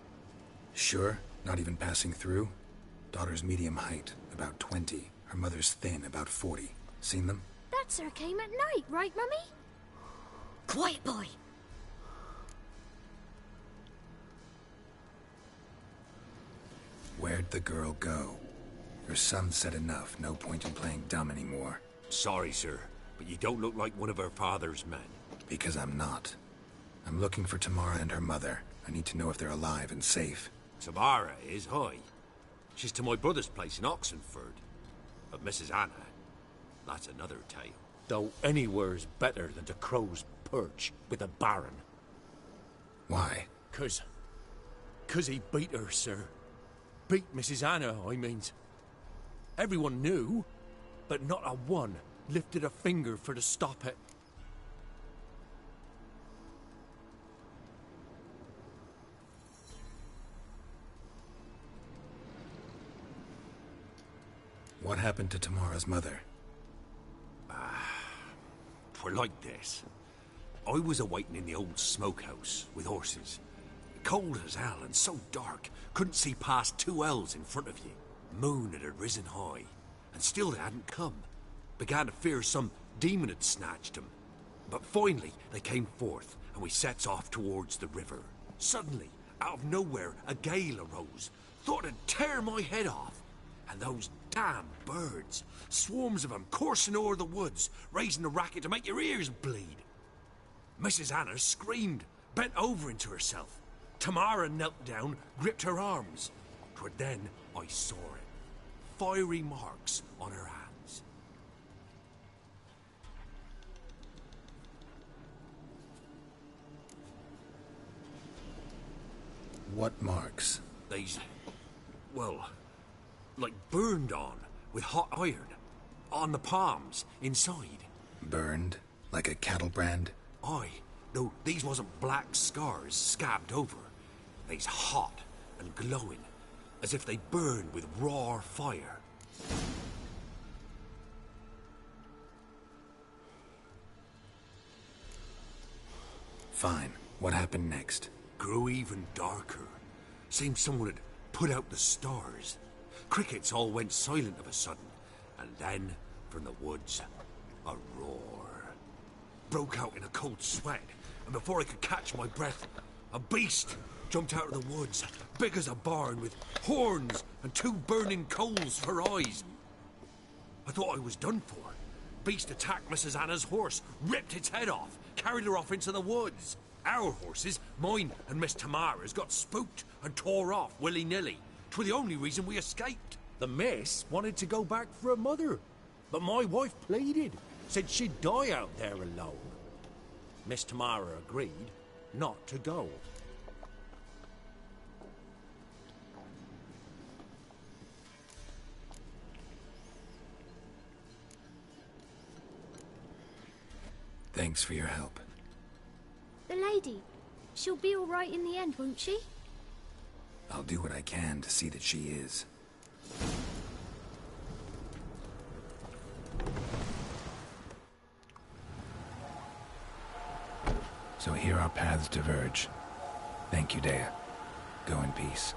Sure? Not even passing through? Daughter's medium height, about 20. Her mother's thin, about 40. Seen them? That sir came at night, right, Mummy? Quiet, boy. Where'd the girl go? Your son said enough. No point in playing dumb anymore. Sorry, sir, but you don't look like one of our father's men. Because I'm not. I'm looking for Tamara and her mother. I need to know if they're alive and safe. Tamara is, hi. She's to my brother's place in Oxenford. But Mrs. Anna, that's another tale. Though anywhere's better than to Crow's Perch with a Baron. Why? 'Cause he beat her, sir. Beat Mrs. Anna, I means. Everyone knew, but not a one lifted a finger for to stop it. What happened to Tamara's mother? Twere like this. I was awaiting in the old smokehouse with horses. Cold as hell and so dark, couldn't see past 2 ells in front of you. Moon had risen high, and still they hadn't come. Began to fear some demon had snatched them. But finally they came forth, and we sets off towards the river. Suddenly, out of nowhere, a gale arose. Thought it'd tear my head off. And those Damn birds. Swarms of them coursing o'er the woods, raising a racket to make your ears bleed. Mrs. Anna screamed, bent over into herself. Tamara knelt down, gripped her arms. 'Twere then I saw it. Fiery marks on her hands. What marks? They's, well, like burned on with hot iron. On the palms, inside. Burned? Like a cattle brand? Aye, though these wasn't black scars scabbed over. They's hot and glowing, as if they burned with raw fire. Fine. What happened next? Grew even darker. Seemed someone had put out the stars. Crickets all went silent of a sudden, and then, from the woods, a roar. Broke out in a cold sweat, and before I could catch my breath, a beast jumped out of the woods, big as a barn, with horns and 2 burning coals for eyes. I thought I was done for. Beast attacked Mrs. Anna's horse, ripped its head off, carried her off into the woods. Our horses, mine and Miss Tamara's, got spooked and tore off willy-nilly. 'Twere the only reason we escaped. The miss wanted to go back for her mother, but my wife pleaded, said she'd die out there alone. Miss Tamara agreed not to go. Thanks for your help. The lady, she'll be all right in the end, won't she? I'll do what I can to see that she is. So here our paths diverge. Thank you, Dea. Go in peace.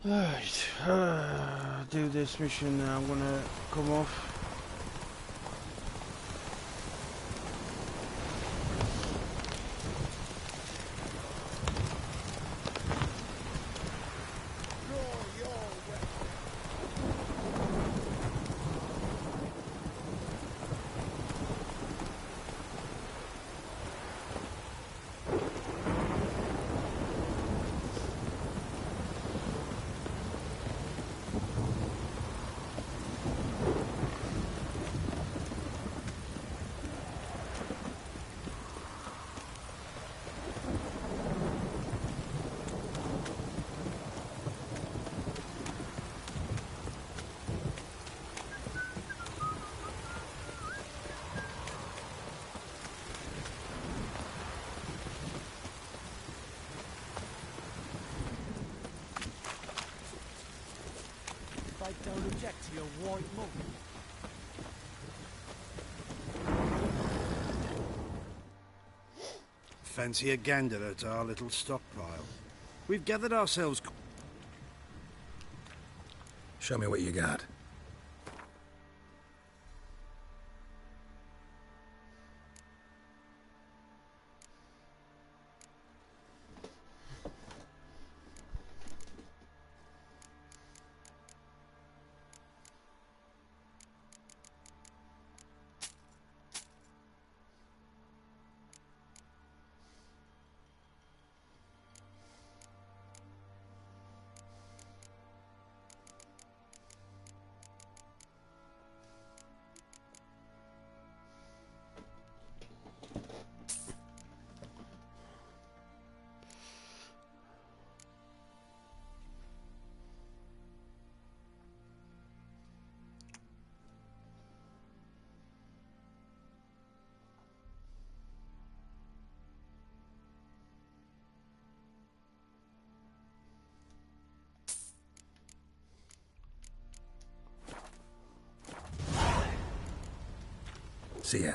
Right, do this mission now. I'm gonna come off. I don't object to your white mug. Fancy a gander at our little stockpile. We've gathered ourselves... Show me what you got. See ya.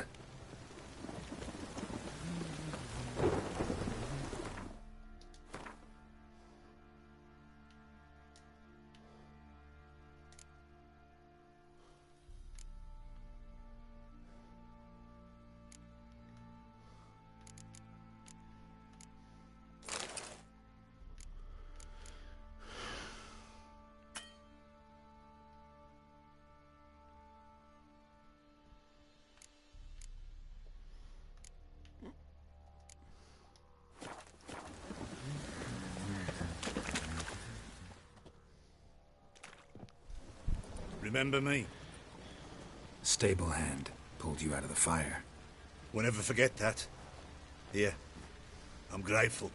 Remember me? Stable hand pulled you out of the fire. Won't ever forget that. Here, I'm grateful.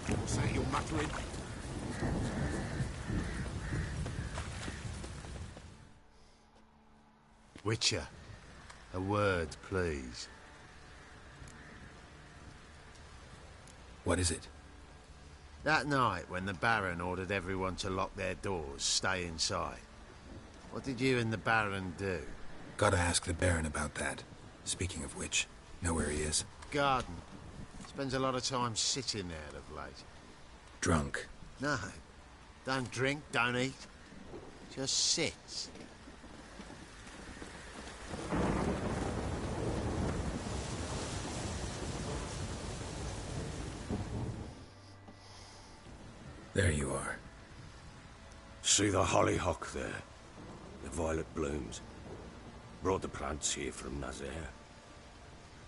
What's that you're muttering? Witcher, a word, please. What is it? That night when the Baron ordered everyone to lock their doors, stay inside. What did you and the Baron do? Gotta ask the Baron about that. Speaking of which, know where he is? Garden. Spends a lot of time sitting there of late. Drunk. No. Don't drink, don't eat. Just sits. There you are. See the hollyhock there? The violet blooms. Brought the plants here from Nazaire.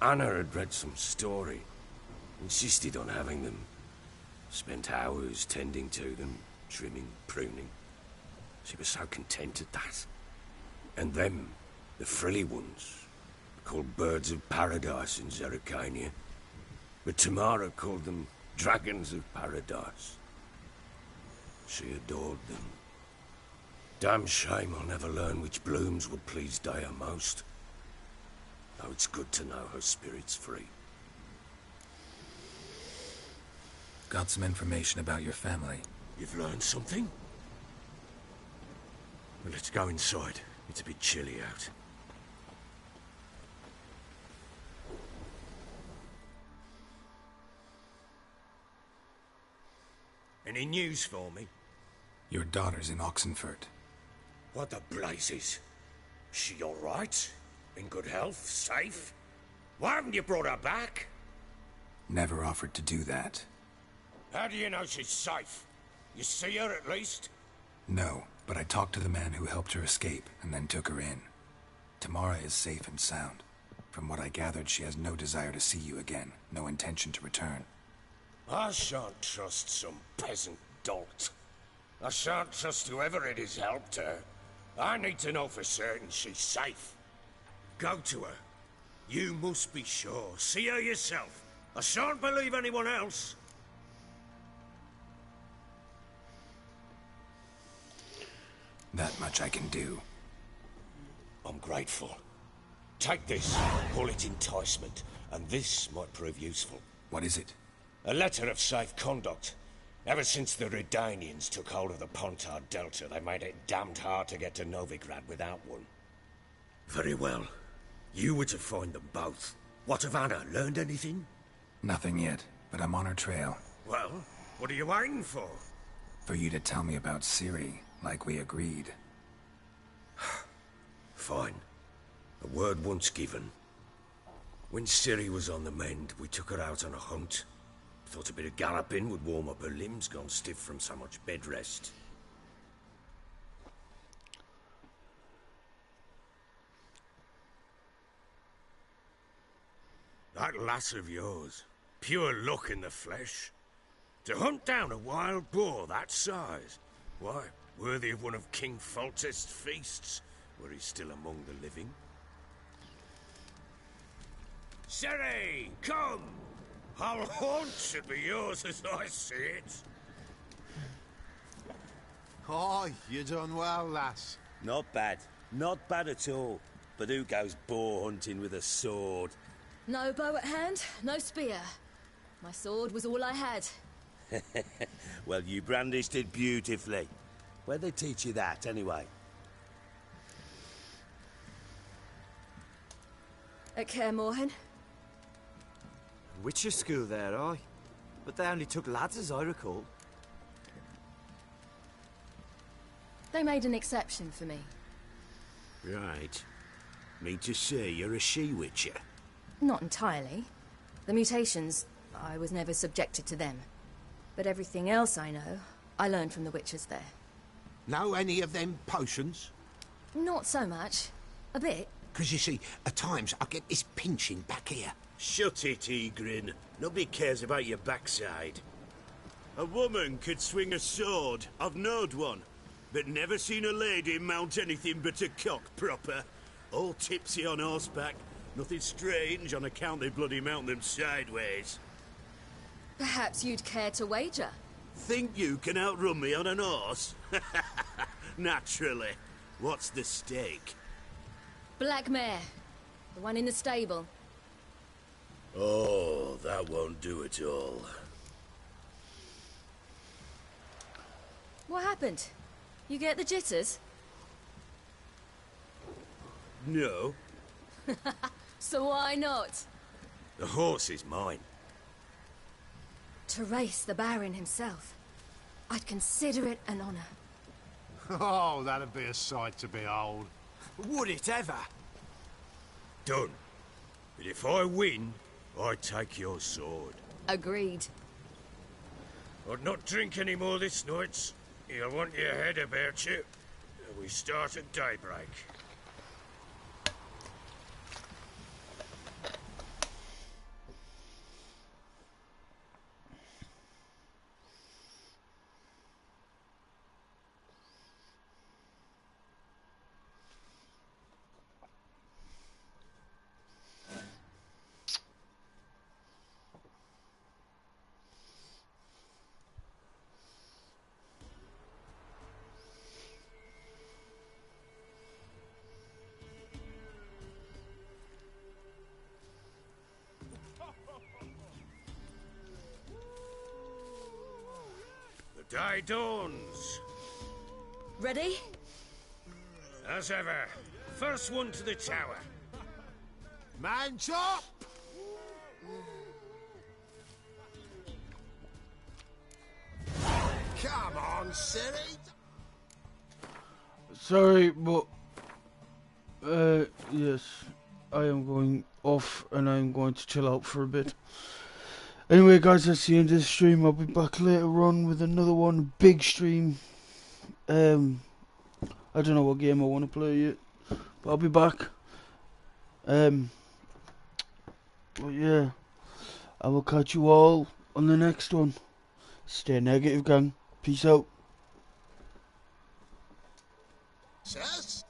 Anna had read some story. Insisted on having them. Spent hours tending to them, trimming, pruning. She was so content at that. And them, the frilly ones, called birds of paradise in Zerrikania. But Tamara called them dragons of paradise. She adored them. Damn shame I'll never learn which blooms would please Dea most. Though it's good to know her spirit's free. Got some information about your family. You've learned something? Well, let's go inside. It's a bit chilly out. Any news for me? Your daughter's in Oxenfurt. What the blazes? She all right? In good health? Safe? Why haven't you brought her back? Never offered to do that. How do you know she's safe? You see her at least? No, but I talked to the man who helped her escape and then took her in. Tamara is safe and sound. From what I gathered, she has no desire to see you again, no intention to return. I shan't trust some peasant dolt. I shan't trust whoever it is helped her. I need to know for certain she's safe. Go to her. You must be sure. See her yourself. I shan't believe anyone else. That much I can do. I'm grateful. Take this, call it enticement, and this might prove useful. What is it? A letter of safe conduct. Ever since the Redanians took hold of the Pontar Delta, they made it damned hard to get to Novigrad without one. Very well. You were to find them both. What of Anna? Learned anything? Nothing yet, but I'm on her trail. Well, what are you waiting for? For you to tell me about Ciri, like we agreed. Fine. A word once given. When Ciri was on the mend, we took her out on a hunt. Thought a bit of galloping would warm up her limbs, gone stiff from so much bed rest. That lass of yours, pure luck in the flesh. To hunt down a wild boar that size, why, worthy of one of King Foltest's feasts, were he still among the living. Ciri, come! Our haunt should be yours as I see it. Aye, you done well, lass. Not bad. Not bad at all. But who goes boar hunting with a sword? No bow at hand, no spear. My sword was all I had. Well, you brandished it beautifully. Where'd they teach you that, anyway? At Kaer Morhen. Witcher school there, aye. But they only took lads, as I recall. They made an exception for me. Right. Mean to say you're a she-witcher? Not entirely. The mutations, I was never subjected to them. But everything else I know, I learned from the witches there. Know any of them potions? Not so much. A bit. 'Cause you see, at times I get this pinching back here. Shut it, Egrin. Nobody cares about your backside. A woman could swing a sword. I've knowed one. But never seen a lady mount anything but a cock proper. All tipsy on horseback. Nothing strange on account they bloody mount them sideways. Perhaps you'd care to wager? Think you can outrun me on an horse? Naturally. What's the stake? Black mare. The one in the stable. Oh, that won't do at all. What happened? You get the jitters? No. So why not? The horse is mine. To race the Baron himself. I'd consider it an honor. Oh, that'd be a sight to behold. Would it ever? Done. But if I win, I take your sword. Agreed. I'd not drink any more this night. You'll want your head about you. We start at daybreak. The day dawns. Ready? As ever, first one to the tower. Man chop! Come on, Siri! Sorry, but yes, I am going off and I'm going to chill out for a bit. Anyway, guys, that's the end of the stream. I'll be back later on with another one, big stream. I don't know what game I want to play yet, but I'll be back. But yeah, I will catch you all on the next one. Stay negative, gang. Peace out. Sus?